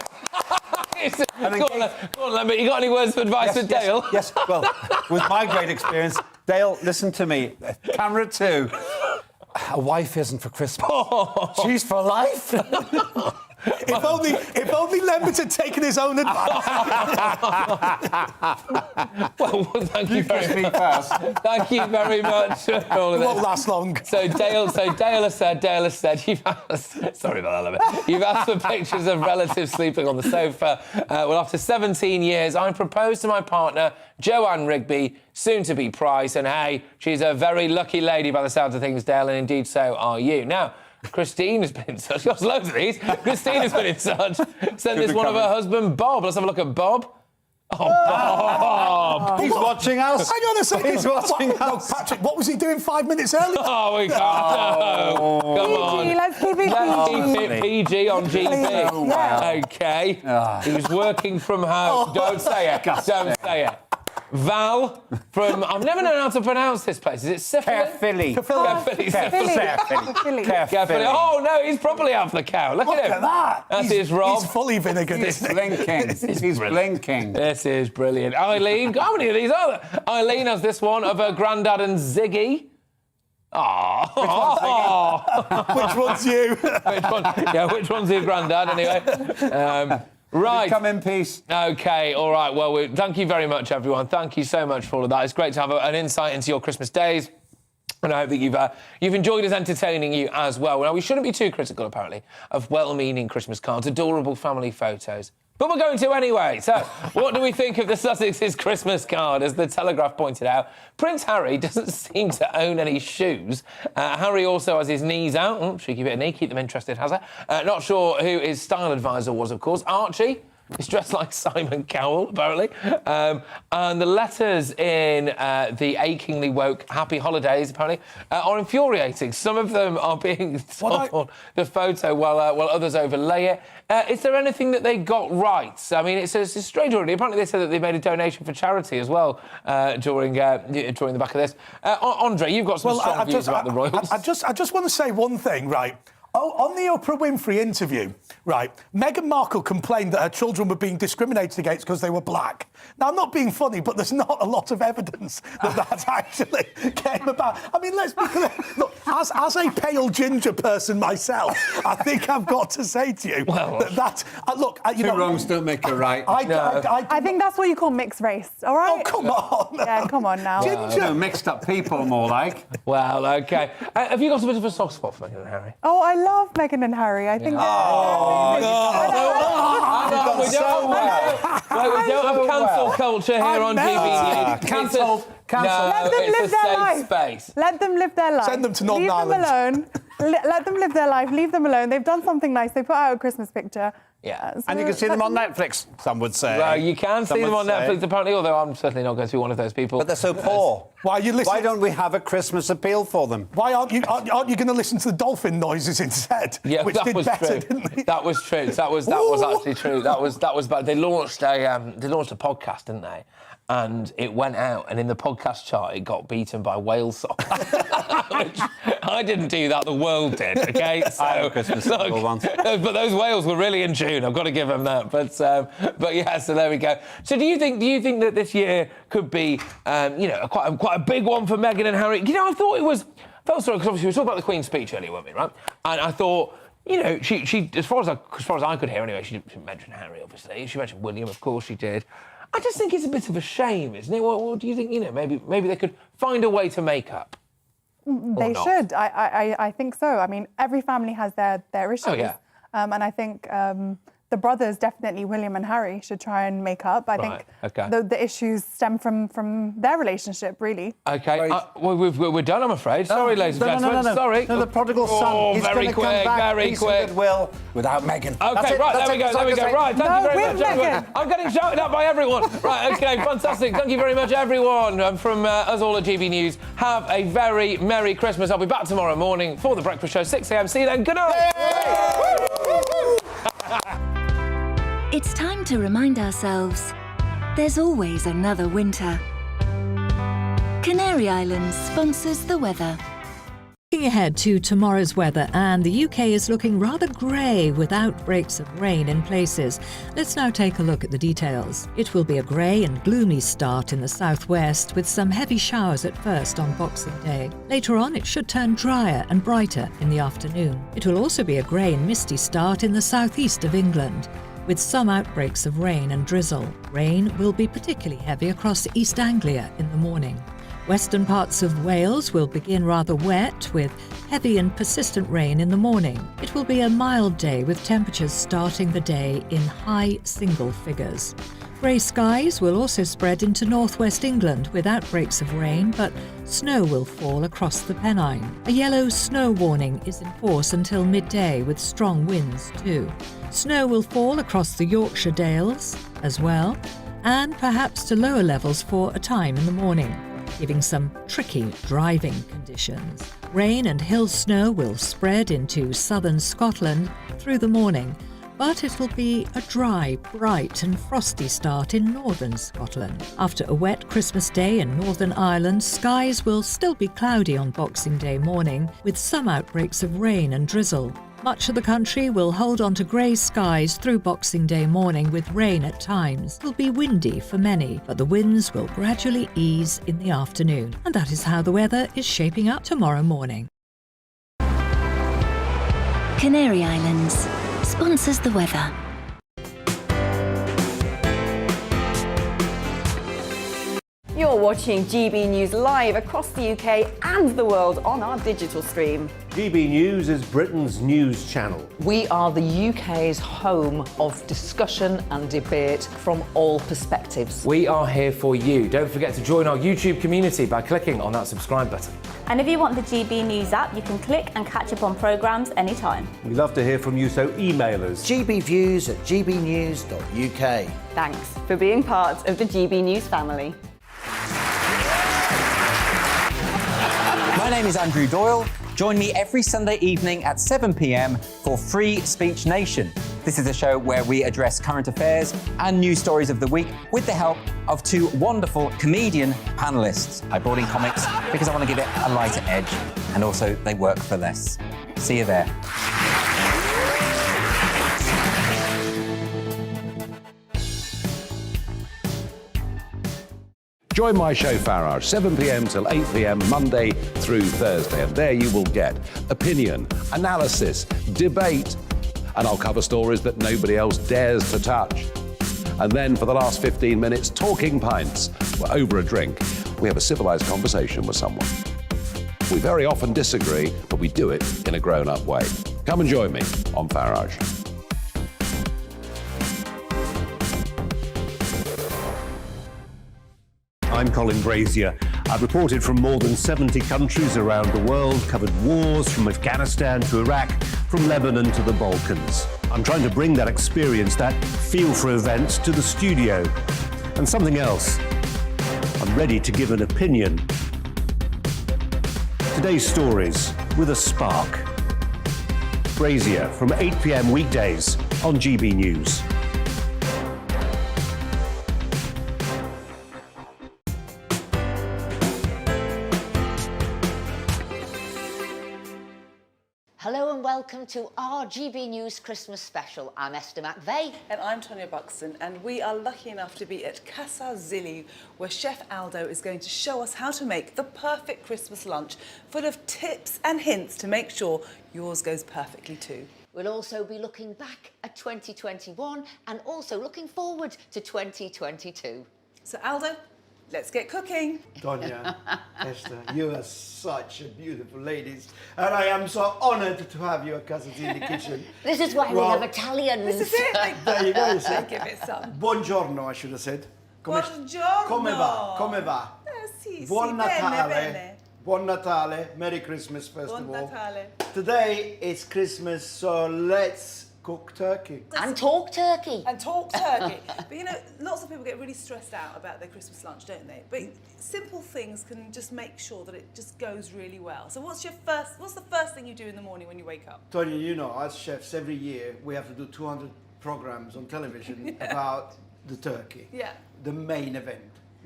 Go on, Lambert. You got any words of advice for Dale? Yes. Well, with my great experience, Dale, listen to me. Camera 2. A wife isn't for Christmas. She's for life. If only Lambert had taken his own advice. Well, thank you very much. Thank you very much for all of this. It won't last long. So Dale has said, you've asked, sorry about that, Lambert. You've asked for pictures of relatives sleeping on the sofa. Well, after 17 years, I proposed to my partner, Joanne Rigby, soon to be Price, and hey, she's a very lucky lady by the sounds of things, Dale, and indeed so are you. Now, Christine has been in touch. Got loads of these. Christine has been in touch. Sent this one of her husband, Bob. Let's have a look at Bob. Oh, Bob! He's watching us. Hang on a second. He's watching us. No, Patrick, what was he doing 5 minutes earlier? Oh, we can't. No. Come on. PG, let's keep it PG. Let's keep it PG on GB. Oh, wow. OK. He was working from home. Don't say it. Don't say it. Val from... I've never known how to pronounce this place. Is it Syphilis? Carefully. Oh, no, he's probably half the cow. Look at him. At that. That's his Rob. He's fully vinegar. He's blinking. He's blinking. This is brilliant. Eileen, how many of these are there? Eileen has this one of her granddad and Ziggy. Which one's you? Which one's your granddad, anyway? Right. Come in peace. OK, all right. Well, thank you very much, everyone. Thank you so much for all of that. It's great to have an insight into your Christmas days. And I hope that you've enjoyed us entertaining you as well. Now, we shouldn't be too critical, apparently, of well-meaning Christmas cards, adorable family photos. But we're going to anyway. So, what do we think of the Sussex's Christmas card? As the Telegraph pointed out, Prince Harry doesn't seem to own any shoes. Harry also has his knees out. Cheeky bit of knee, keep them interested, has it? Not sure who his style advisor was, of course. Archie. He's dressed like Simon Cowell, apparently. And the letters in the achingly woke Happy Holidays, apparently, are infuriating. Some of them are being told the photo while others overlay it. Is there anything that they got right? I mean, it's a strange already. Apparently, they said that they made a donation for charity as well during the back of this. Andre, you've got some strong views about the royals. I just want to say one thing, right? Oh, on the Oprah Winfrey interview, right, Meghan Markle complained that her children were being discriminated against because they were black. Now, I'm not being funny, but there's not a lot of evidence that actually came about. I mean, let's be clear. Look, as a pale ginger person myself, I think I've got to say to you Two wrongs don't make a right. I think that's what you call mixed race, all right? Oh, come on. Yeah, come on now. Ginger. Mixed up people, more like. Well, OK. Have you got a bit of a soft spot for Meghan and Harry? Oh, I love Meghan and Harry. I think. We don't have cancel culture here on GBNews. Cancelled. Let them live their life. Space. Let them live their life. Send them to Northern Leave Ireland. them alone. Let them live their life. Leave them alone. They've done something nice. They put out a Christmas picture. Yeah. And you can see them on Netflix, some would say. Well, you can see them on Netflix, apparently, although I'm certainly not going to be one of those people. But they're so poor. Why don't we have a Christmas appeal for them? Why aren't you going to listen to the dolphin noises instead? Yeah, which that did was better, true. didn't they? That was true. That was actually true. That was bad. They launched a podcast, didn't they? And it went out, and in the podcast chart, it got beaten by whale song. Which I didn't do that; the world did. Okay, so I had a Christmas once. But those whales were really in tune. I've got to give them that. But yeah, so there we go. So do you think that this year could be, quite a big one for Meghan and Harry? You know, I thought it was. Felt sorry because obviously we were talking about the Queen's speech earlier, weren't we? Right? And I thought. You know, she as far as I could hear anyway, she didn't mention Harry, obviously. She mentioned William, of course she did. I just think it's a bit of a shame, isn't it? What do you think? You know, maybe they could find a way to make up. They should. I think so. I mean, every family has their issues. Oh, yeah. And I think the brothers, definitely William and Harry, should try and make up. I think the issues stem from their relationship, really. OK, well, we're done, I'm afraid. Sorry, ladies and gentlemen. No. Sorry. No, the prodigal son. He's very gonna quick, come back, very peace quick. and goodwill. Without Meghan. OK, right, there we go. Right, thank you very much, everyone. Meghan. I'm getting shouted at by everyone. Right, OK, fantastic. Thank you very much, everyone. From us all at GB News, have a very Merry Christmas. I'll be back tomorrow morning for The Breakfast Show, 6 a.m. See you then. Good night. It's time to remind ourselves there's always another winter. Canary Islands sponsors the weather. Looking ahead to tomorrow's weather, and the UK is looking rather grey with outbreaks of rain in places. Let's now take a look at the details. It will be a grey and gloomy start in the southwest, with some heavy showers at first on Boxing Day. Later on, it should turn drier and brighter in the afternoon. It will also be a grey and misty start in the southeast of England, with some outbreaks of rain and drizzle. Rain will be particularly heavy across East Anglia in the morning. Western parts of Wales will begin rather wet, with heavy and persistent rain in the morning. It will be a mild day, with temperatures starting the day in high single figures. Grey skies will also spread into northwest England, with outbreaks of rain, but snow will fall across the Pennine. A yellow snow warning is in force until midday, with strong winds too. Snow will fall across the Yorkshire Dales as well, and perhaps to lower levels for a time in the morning, giving some tricky driving conditions. Rain and hill snow will spread into southern Scotland through the morning, but it will be a dry, bright and frosty start in northern Scotland. After a wet Christmas Day in Northern Ireland, skies will still be cloudy on Boxing Day morning, with some outbreaks of rain and drizzle. Much of the country will hold on to grey skies through Boxing Day morning, with rain at times. It will be windy for many, but the winds will gradually ease in the afternoon. And that is how the weather is shaping up tomorrow morning. Canary Islands sponsors the weather. You're watching GB News live across the UK and the world on our digital stream. GB News is Britain's news channel. We are the UK's home of discussion and debate from all perspectives. We are here for you. Don't forget to join our YouTube community by clicking on that subscribe button. And if you want the GB News app, you can click and catch up on programmes anytime. We love to hear from you, so email us. gbviews@gbnews.uk. Thanks for being part of the GB News family. My name is Andrew Doyle. Join me every Sunday evening at 7 p.m. for Free Speech Nation. This is a show where we address current affairs and news stories of the week with the help of two wonderful comedian panellists. I brought in comics because I want to give it a lighter edge, and also they work for less. See you there. Join my show Farage, 7 p.m. till 8 p.m. Monday through Thursday, and there you will get opinion, analysis, debate, and I'll cover stories that nobody else dares to touch. And then for the last 15 minutes, talking pints. We're over a drink. We have a civilised conversation with someone. We very often disagree, but we do it in a grown-up way. Come and join me on Farage. I'm Colin Brazier. I've reported from more than 70 countries around the world, covered wars from Afghanistan to Iraq, from Lebanon to the Balkans. I'm trying to bring that experience, that feel for events, to the studio. And something else. I'm ready to give an opinion. Today's stories with a spark. Brazier from 8 p.m. weekdays on GB News. Hello and welcome to our GB News Christmas special. I'm Esther McVeigh. And I'm Tonya Buxton, and we are lucky enough to be at Casa Zilli, where Chef Aldo is going to show us how to make the perfect Christmas lunch, full of tips and hints to make sure yours goes perfectly too. We'll also be looking back at 2021 and also looking forward to 2022. So Aldo, let's get cooking. Tonya, Esther, you are such a beautiful ladies, and I am so honoured to have you at Casa Zilli in the kitchen. This is why we love Italians. This is it. There you go. I give it some. Buongiorno, I should have said. Buongiorno. Come va? Come va? Sì, Buon sì, Natale. bene, bene. Buon Natale. Merry Christmas, first Buon of all. Natale. Today is Christmas, so let's cook turkey. And talk turkey. And talk turkey. But you know, lots of people get really stressed out about their Christmas lunch, don't they? But simple things can just make sure that it just goes really well. So what's the first thing you do in the morning when you wake up? Tonya, you know, as chefs, every year we have to do 200 programs on television about the turkey. Yeah. The main event,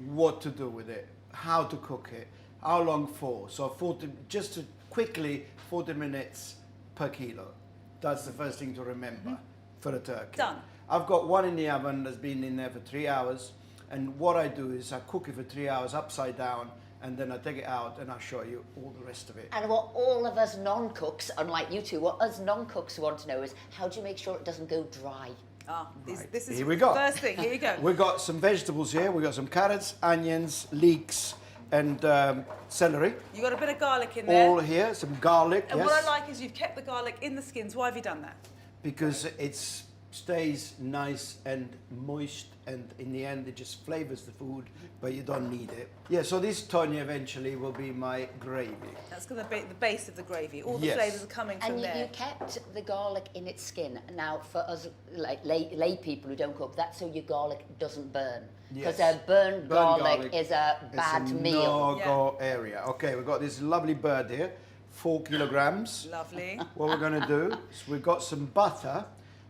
what to do with it, how to cook it, how long for. So 40, just to quickly, 40 minutes per kilo. That's the first thing to remember for the turkey. Done. I've got one in the oven that's been in there for 3 hours. And what I do is I cook it for 3 hours upside down, and then I take it out and I'll show you all the rest of it. And what all of us non-cooks, unlike you two, what us non-cooks want to know is how do you make sure it doesn't go dry? This is Here we go. the first thing. Here you go. We've got some vegetables here. We've got some carrots, onions, leeks, and celery. You got a bit of garlic in there. All here, some garlic, And yes. what I like is you've kept the garlic in the skins. Why have you done that? Because it stays nice and moist, and in the end it just flavors the food, but you don't need it. Yeah, so this, Tonya, eventually will be my gravy. That's going to be the base of the gravy. All the Yes. flavours are coming from And there. you kept the garlic in its skin. Now, for us like lay people who don't cook, that's so your garlic doesn't burn. Because Yes. burnt garlic is a bad it's a meal. no-go area. Okay, we've got this lovely bird here, 4 kilograms. Lovely. What we're going to do is we've got some butter,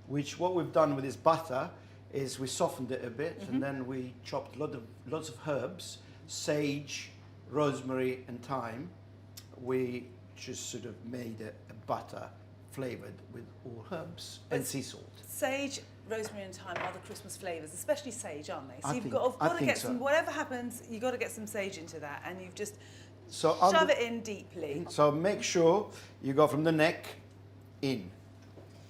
which what we've done with this butter is we softened it a bit, and then we chopped lots of herbs, sage, rosemary, and thyme. We just sort of made a butter flavoured with all herbs and sea salt. Sage, rosemary, and thyme are the Christmas flavours, especially sage, aren't they? So I you've think- got I to think get so. some. Whatever happens, you've got to get some sage into that, and you've just So shove it in deeply. So make sure you go from the neck in,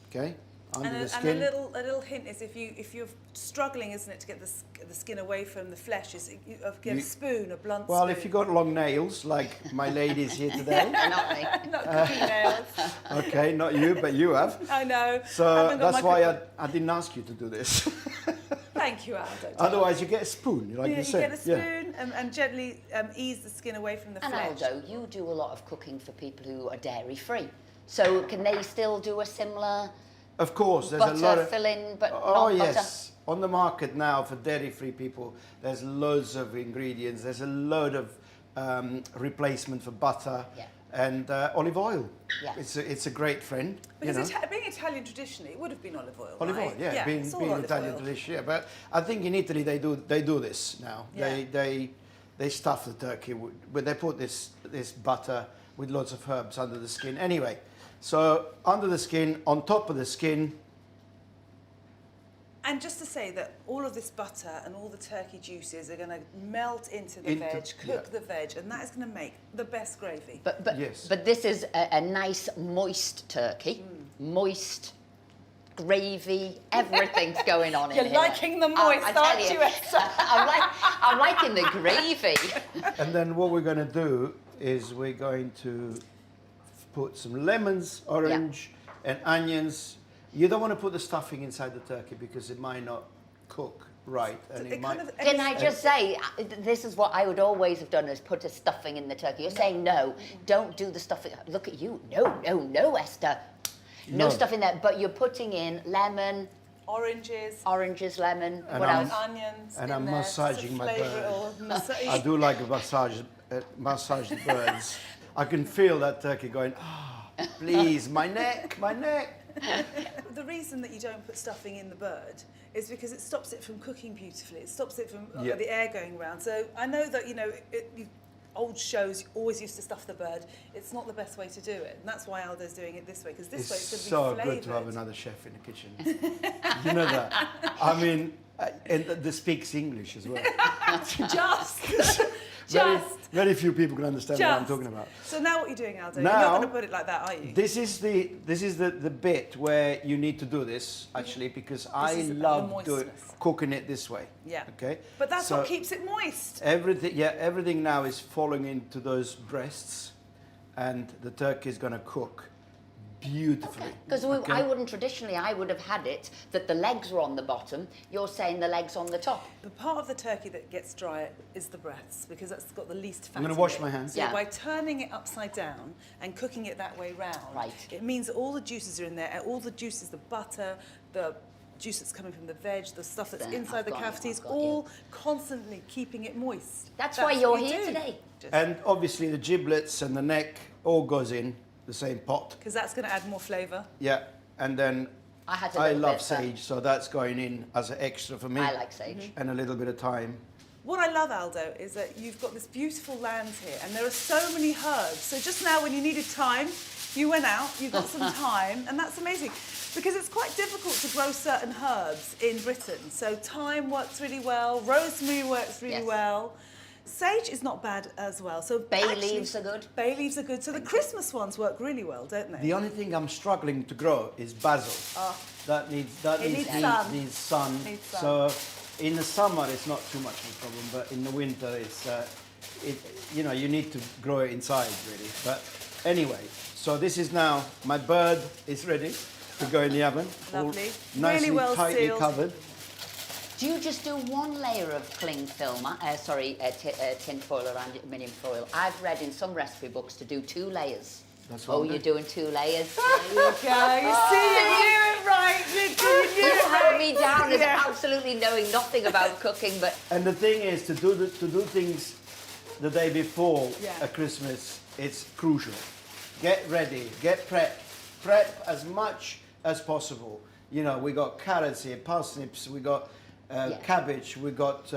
okay, under the And skin. a little hint is if you're struggling, isn't it, to get the skin away from the flesh, is you get a spoon, a blunt Well, spoon. if you've got long nails, like my ladies here today. Not me. Not cooking nails. Okay, not you, but you have. I know. So Haven't got that's my why cookbook. I didn't ask you to do this. Thank you, Aldo. Otherwise, you get a spoon, like Yeah, you you said. get a spoon and gently ease the skin away from the And flesh. Aldo, you do a lot of cooking for people who are dairy-free. So can they still do a similar Of course, there's butter a lot of filling, but Oh not butter? yes, on the market now for dairy-free people, there's loads of ingredients. There's a load of replacement for butter and olive oil. Yeah. It's a great friend. Because being Italian traditionally, it would have been olive oil. Olive right? oil, yeah, being it's all olive Italian oil. tradition. Yeah, but I think in Italy they do this now. Yeah. They stuff the turkey with they put this butter with lots of herbs under the skin. Anyway, so under the skin, on top of the skin. And just to say that all of this butter and all the turkey juices are going to melt into the veg, cook the veg, and that is going to make the best gravy. But this is a nice moist turkey, moist gravy, everything's going on in You're here. liking the moist, I tell aren't you, you, Esther? I'm liking the gravy. And then what we're going to do is we're going to put some lemons, orange, and onions. You don't want to put the stuffing inside the turkey because it might not cook right. And it might... Can I just say, this is what I would always have done, is put a stuffing in the turkey. You're saying no, don't do the stuffing. Look at you. No, Esther. No stuff in there, but you're putting in lemon, oranges, lemon. And what I'm- else? Onions. And in I'm there, massaging to my flavour it bird. all. I do like a massage the birds. I can feel that turkey going, please, my neck. The reason that you don't put stuffing in the bird is because it stops it from cooking beautifully. It stops it from the air going around. So I know that, old shows always used to stuff the bird. It's not the best way to do it. And that's why Aldo's doing it this way, because this way it's It's going so to be flavoured. good to have another chef in the kitchen. You know that? I mean, and that speaks English as well. Just. very few people can understand what I'm talking about. So now what are you doing, Aldo? Now, You're not going to put it like that, are you? This is the bit where you need to do this, actually, because I love cooking it this way. Yeah. Okay. But that's what keeps it moist. Everything now is falling into those breasts, and the turkey is going to cook beautifully. Because I wouldn't traditionally, I would have had it that the legs were on the bottom. You're saying the legs on the top. The part of the turkey that gets dry is the breasts, because that's got the least fat. I'm going to wash my hands. So by turning it upside down and cooking it that way round, it means that all the juices are in there, and all the juices, the butter, the juice that's coming from the veg, the stuff that's inside the cavities, all constantly keeping it moist. That's why you're here today. And obviously the giblets and the neck all goes in the same pot. Because that's going to add more flavour. Yeah, and then I love sage, so that's going in as an extra for me. I like sage. And a little bit of thyme. What I love, Aldo, is that you've got this beautiful land here, and there are so many herbs. So just now, when you needed thyme, you went out, you got some thyme, and that's amazing. Because it's quite difficult to grow certain herbs in Britain. So thyme works really well, rosemary works really well. Sage is not bad as well. So bay leaves are good. Bay leaves are good. So the Christmas ones work really well, don't they? The only thing I'm struggling to grow is basil. That needs sun. So in the summer it's not too much of a problem, but in the winter it's you need to grow it inside really. But anyway, so this is now my bird is ready to go in the oven. Lovely. Nicely, really well tightly sealed. covered. Do you just do one layer of cling film, tin foil around aluminium foil? I've read in some recipe books to do 2 layers. That's what you're doing 2 layers. There you go. You see, you knew it right. You had me down as absolutely knowing nothing about cooking, but. And the thing is, to do things the day before Christmas, it's crucial. Get ready, get prep as much as possible. You know, we got carrots here, parsnips, we got cabbage, we got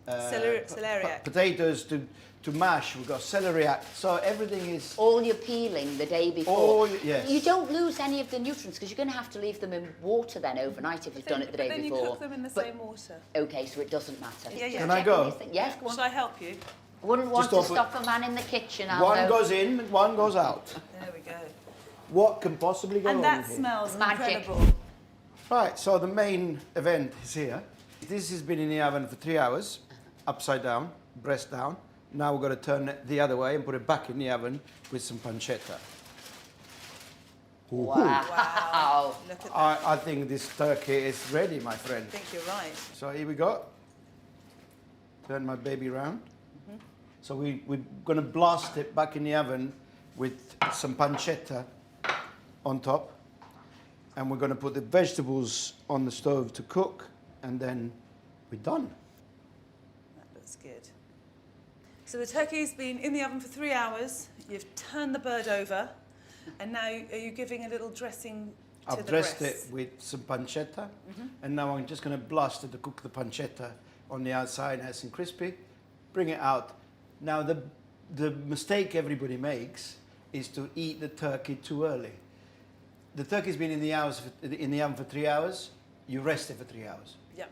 celeriac. Potatoes to mash, we got celeriac. So everything is all you're peeling the day before. Yes. You don't lose any of the nutrients because you're going to have to leave them in water then overnight if you've done it the day then before. Then you cook them in the same water. Okay, so it doesn't matter. Can I go? Yes, go on. Should I help you? Wouldn't want to stop a man in the kitchen. One goes in, one goes out. There we go. What can possibly go wrong And that here? smells magic. incredible. Right, so the main event is here. This has been in the oven for 3 hours, upside down, breast down. Now we're going to turn it the other way and put it back in the oven with some pancetta. Wow. Look at that. I think this turkey is ready, my friend. I think you're right. So here we go. Turn my baby round. So we're going to blast it back in the oven with some pancetta on top. And we're going to put the vegetables on the stove to cook, and then we're done. That looks good. So the turkey's been in the oven for 3 hours. You've turned the bird over, and now are you giving a little dressing to I've the dressed breast? it with some pancetta, and now I'm just going to blast it to cook the pancetta on the outside, nice and crispy. Bring it out. Now the mistake everybody makes is to eat the turkey too early. The turkey's been in the oven for 3 hours. You rest it for 3 hours. Yep.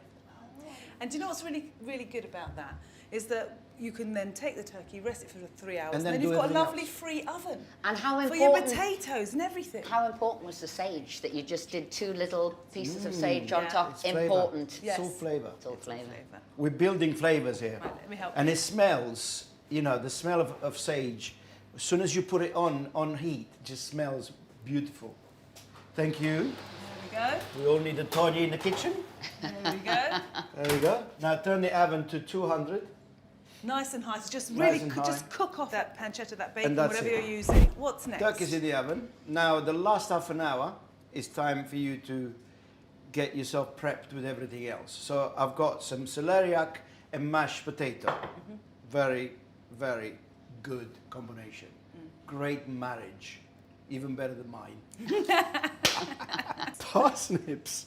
And do you know what's really, really good about that? Is that you can then take the turkey, rest it for 3 hours, And then you've do got a everything lovely else. free oven. And how for your important? potatoes and everything. How important was the sage that you just did 2 little pieces of sage on top? It's flavour. Important. Yes. It's all flavour. It's all flavour. We're building flavours here. Right, let me help And you. it smells, you know, the smell of sage, as soon as you put it on heat, it just smells beautiful. Thank you. There We all need a Tony in the kitchen. we go. There we go. There we go. Now turn the oven to 200. Nice and high. So just Nice really and high. just cook off that pancetta, that bacon, And that's whatever it. you're using. What's next? Turkey's in the oven. Now the last half an hour is time for you to get yourself prepped with everything else. So I've got some celeriac and mashed potato. Very, very good combination. Great marriage. Even better than mine. Parsnips.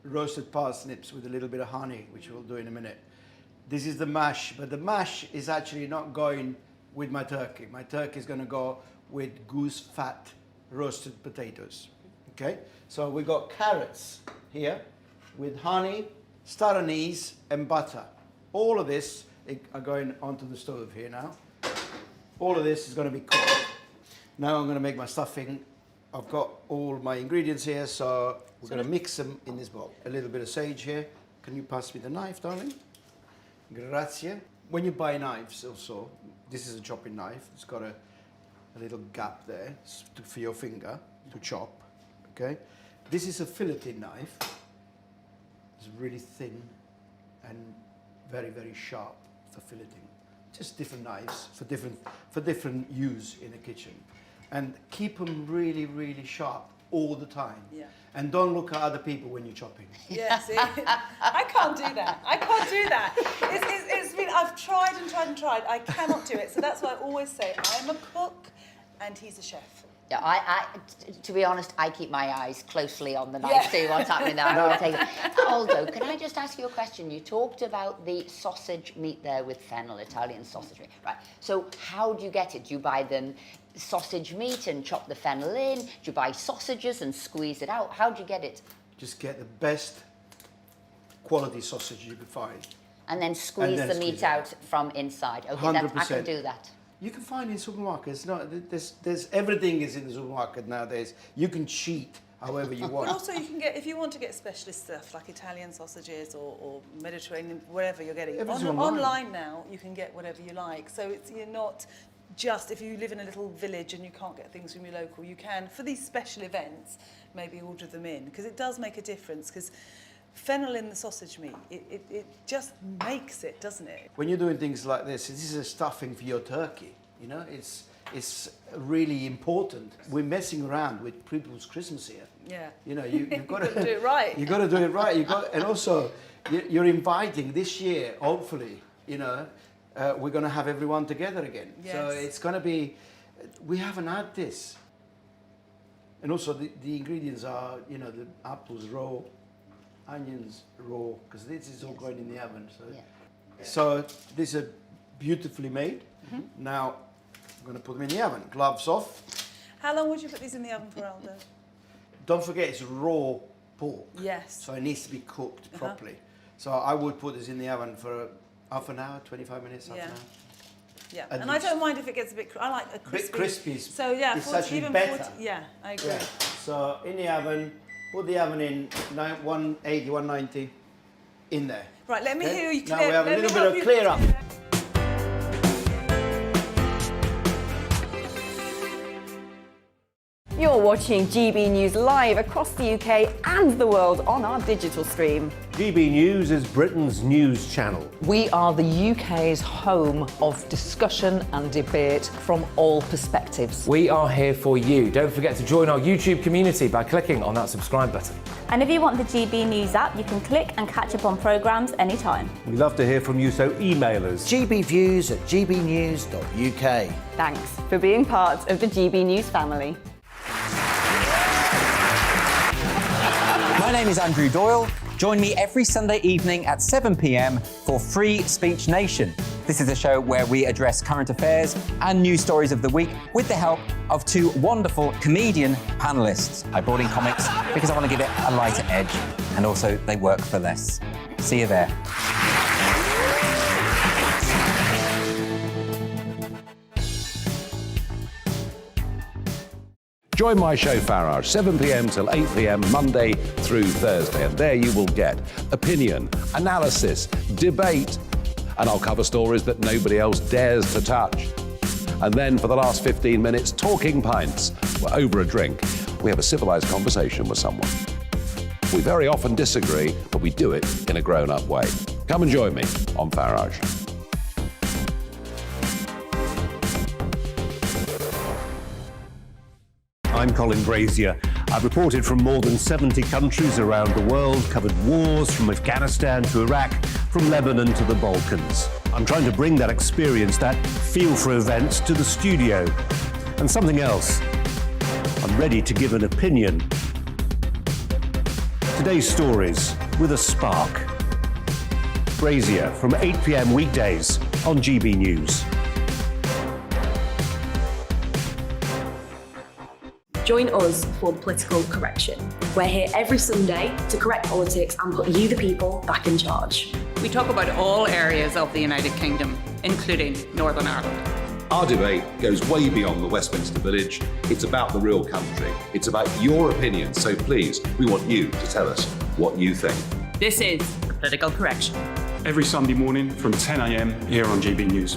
Roasted parsnips with a little bit of honey, which we'll do in a minute. This is the mash, but the mash is actually not going with my turkey. My turkey is going to go with goose fat roasted potatoes. Okay? So we got carrots here with honey, star anise, and butter. All of this are going onto the stove here now. All of this is going to be cooked. Now I'm going to make my stuffing. I've got all my ingredients here, so we're going to mix them in this bowl. A little bit of sage here. Can you pass me the knife, darling? Grazie. When you buy knives also, this is a chopping knife. It's got a little gap there for your finger to chop, okay? This is a filleting knife. It's really thin and very, very sharp for filleting. Just different knives for different use in the kitchen. And keep them really, really sharp all the time. Yeah. And don't look at other people when you're chopping. Yeah, see, I can't do that. I can't do that. It's been, I've tried and tried and tried. I cannot do it. So that's why I always say I'm a cook and he's a chef. Yeah, to be honest, I keep my eyes closely on the knife, see what's happening there. I take it. Aldo, can I just ask you a question? You talked about the sausage meat there with fennel, Italian sausage meat. Right, so how do you get it? Do you buy them sausage meat and chop the fennel in? Do you buy sausages and squeeze it out? How do you get it? Just get the best quality sausage you could find. And then squeeze the meat out from inside. Okay, 100%. I can do that. You can find it in supermarkets. No, there's everything is in the supermarket nowadays. You can cheat however you want. But also you can get, if you want to get specialist stuff like Italian sausages or Mediterranean, wherever you're getting. Online now, you can get whatever you like. So you're not just, if you live in a little village and you can't get things from your local, you can, for these special events, maybe order them in. Because it does make a difference. Because fennel in the sausage meat, it just makes it, doesn't it? When you're doing things like this is a stuffing for your turkey. You know, it's really important. We're messing around with people's Christmas here. Yeah. You know, you've got to do it right. You've got to do it right. And also, you're inviting this year. Hopefully, you know, we're going to have everyone together again. Yes. So it's going to be. We haven't had this. And also, the ingredients are, you know, the apples raw. Onions raw, because this is all going in the oven. So these are beautifully made. Now I'm going to put them in the oven. Gloves off. How long would you put these in the oven for, Aldo? Don't forget it's raw pork. Yes. So it needs to be cooked properly. So I would put this in the oven for half an hour, 25 minutes, half an hour. Yeah, and I don't mind if it gets a bit. I like a crispy. Bit crispy. So yeah, it's actually better. Yeah, I agree. Yeah. So in the oven. Put the oven in 180, 190 in there. Right, let me hear you clear. Now we have a little bit of clear up. You're watching GB News live across the UK and the world on our digital stream. GB News is Britain's news channel. We are the UK's home of discussion and debate from all perspectives. We are here for you. Don't forget to join our YouTube community by clicking on that subscribe button. And if you want the GB News app, you can click and catch up on programmes anytime. We love to hear from you, so email us. gbviews@gbnews.uk. Thanks for being part of the GB News family. My name is Andrew Doyle. Join me every Sunday evening at 7 p.m. for Free Speech Nation. This is a show where we address current affairs and news stories of the week with the help of two wonderful comedian panellists. I brought in comics because I want to give it a lighter edge, and also they work for less. See you there. Join my show Farage, 7 p.m. till 8 p.m. Monday through Thursday, and there you will get opinion, analysis, debate, and I'll cover stories that nobody else dares to touch. And then for the last 15 minutes, talking pints. We're over a drink. We have a civilized conversation with someone. We very often disagree, but we do it in a grown-up way. Come and join me on Farage. I'm Colin Brazier. I've reported from more than 70 countries around the world, covered wars from Afghanistan to Iraq, from Lebanon to the Balkans. I'm trying to bring that experience, that feel for events, to the studio. And something else. I'm ready to give an opinion. Today's stories with a spark. Brazier from 8 p.m. weekdays on GB News. Join us for Political Correction. We're here every Sunday to correct politics and put you, the people, back in charge. We talk about all areas of the United Kingdom, including Northern Ireland. Our debate goes way beyond the Westminster Village. It's about the real country. It's about your opinion. So please, we want you to tell us what you think. This is the Political Correction. Every Sunday morning from 10 a.m. here on GB News.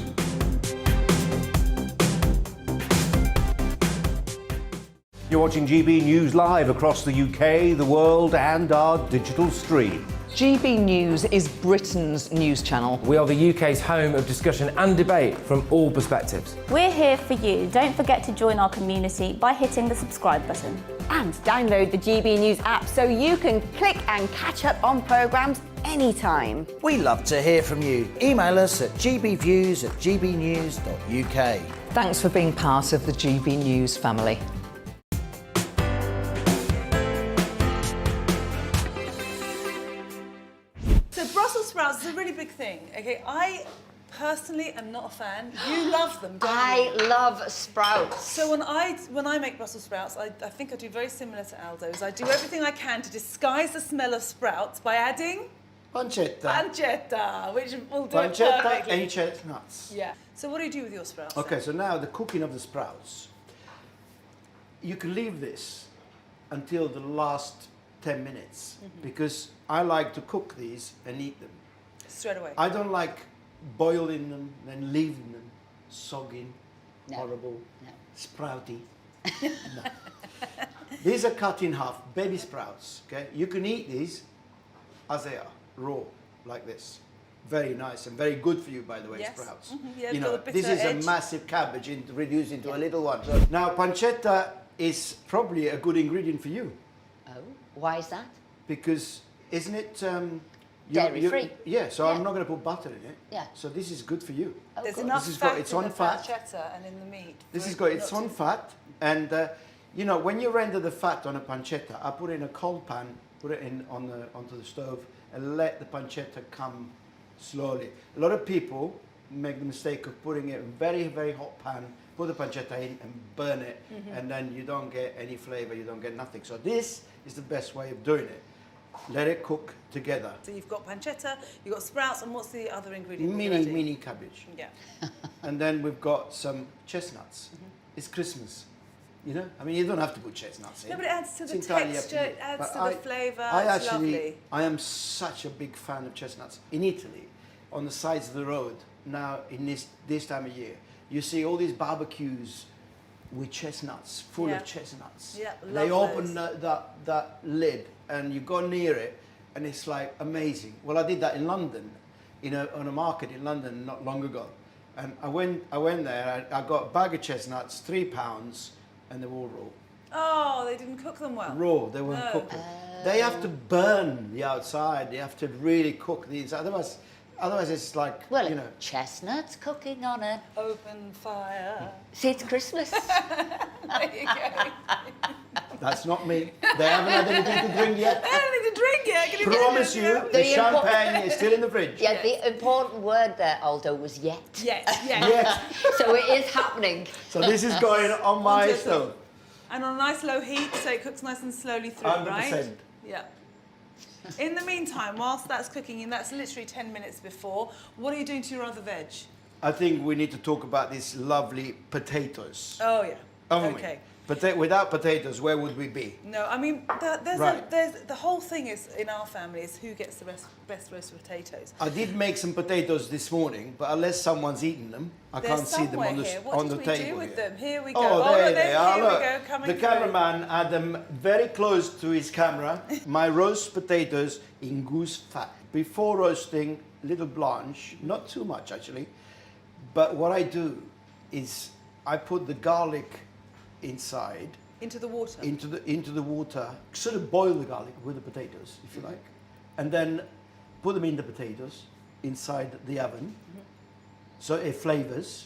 You're watching GB News live across the UK, the world, and our digital stream. GB News is Britain's news channel. We are the UK's home of discussion and debate from all perspectives. We're here for you. Don't forget to join our community by hitting the subscribe button. And download the GB News app so you can click and catch up on programmes anytime. We love to hear from you. Email us at gbviews@gbnews.uk. Thanks for being part of the GB News family. So Brussels sprouts is a really big thing. Okay, I personally am not a fan. You love them, don't you? I love sprouts. So when I make Brussels sprouts, I think I do very similar to Aldo's. I do everything I can to disguise the smell of sprouts by adding pancetta, which will do it perfectly. And chestnuts. Yeah. So what do you do with your sprouts? Okay, so now the cooking of the sprouts. You can leave this until the last 10 minutes because I like to cook these and eat them. Straight away. I don't like boiling them and leaving them sogging, horrible, sprouty. No. These are cut in half, baby sprouts. Okay, you can eat these as they are, raw, like this. Very nice and very good for you, by the way, sprouts. Yeah, you know, this is a massive cabbage reduced into a little one. So now, pancetta is probably a good ingredient for you. Oh, why is that? Because isn't it dairy-free? Yeah, so I'm not going to put butter in it. Yeah. So this is good for you. Oh, There's good. enough This has fat got its in own the fat. pancetta and in the meat. This has got its own fat, and you know, when you render the fat on a pancetta, I put it in a cold pan, put it onto the stove, and let the pancetta come slowly. A lot of people make the mistake of putting it in a very, very hot pan, put the pancetta in and burn it, and then you don't get any flavor, you don't get nothing. So this is the best way of doing it. Let it cook together. So you've got pancetta, you've got sprouts, and what's the other ingredient? Mini cabbage. Yeah. And then we've got some chestnuts. It's Christmas. You know, I mean, you don't have to put chestnuts in. No, but it adds to It's the entirely up texture, you. it adds But to the flavour, it's lovely. I am such a big fan of chestnuts. In Italy, on the sides of the road, now in this time of year, you see all these barbecues with chestnuts, full of chestnuts. Yeah, they love open those. that lid and you go near it and it's like amazing. Well, I did that in London, on a market in London not long ago. And I went there, I got a bag of chestnuts, £3, and they were all raw. Oh, they didn't cook them well. Raw, they weren't cooked. They have to burn the outside. They have to really cook the inside. Otherwise it's like, chestnuts cooking on an open fire. See, it's Christmas. There you go. That's not me. They haven't had anything to drink yet. They haven't had anything to drink yet. Can you Promise you, the champagne is still in the fridge. Yeah, the important word there, Aldo, was yet. Yet. So it is happening. So this is going on my stove. And on a nice low heat, so it cooks nice and slowly through, 100%. right? Yeah. In the meantime, whilst that's cooking, and that's literally 10 minutes before, what are you doing to your other veg? I think we need to talk about these lovely potatoes. Oh, yeah. Okay. Without potatoes, where would we be? No, I mean, there's the whole thing is in our family is who gets the best roasted potatoes. I did make some potatoes this morning, but unless someone's eaten them, I can't see them on the table. What did we do with them? Here we go. Oh, there they are. Here Look, we go, coming the cameraman had them very close to his camera. My roast potatoes in goose fat. Before roasting, little blanch, not too much actually. But what I do is I put the garlic inside. Into the water? Into the water. Sort of boil the garlic with the potatoes, if you like. And then put them in the potatoes inside the oven. So it flavors.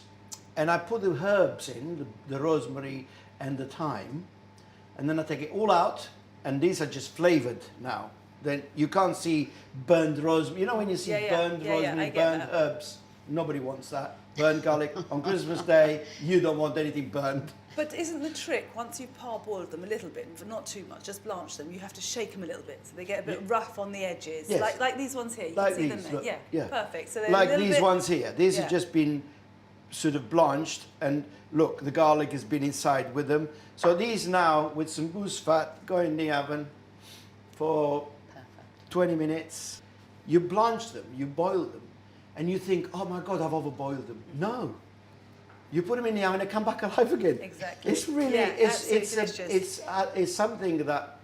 And I put the herbs in, the rosemary and the thyme. And then I take it all out. And these are just flavored now. Then you can't see burned rosemary. You know when you see burned rosemary, burned herbs? Nobody wants that. Burnt garlic on Christmas Day, you don't want anything burnt. But isn't the trick, once you've parboiled them a little bit, but not too much, just blanch them, you have to shake them a little bit so they get a bit rough on the edges. Yes. Like these ones here, you Like can see these, them there. look, Yeah, perfect. So they're like a little these bit... ones here. These Yeah. have just been sort of blanched, and look, the garlic has been inside with them. So these now, with some goose fat, go in the oven for 20 minutes. You blanch them, you boil them, and you think, oh my God, I've overboiled them. No. You put them in the oven and they come back alive again. Exactly. It's really, Yeah, it's delicious. something that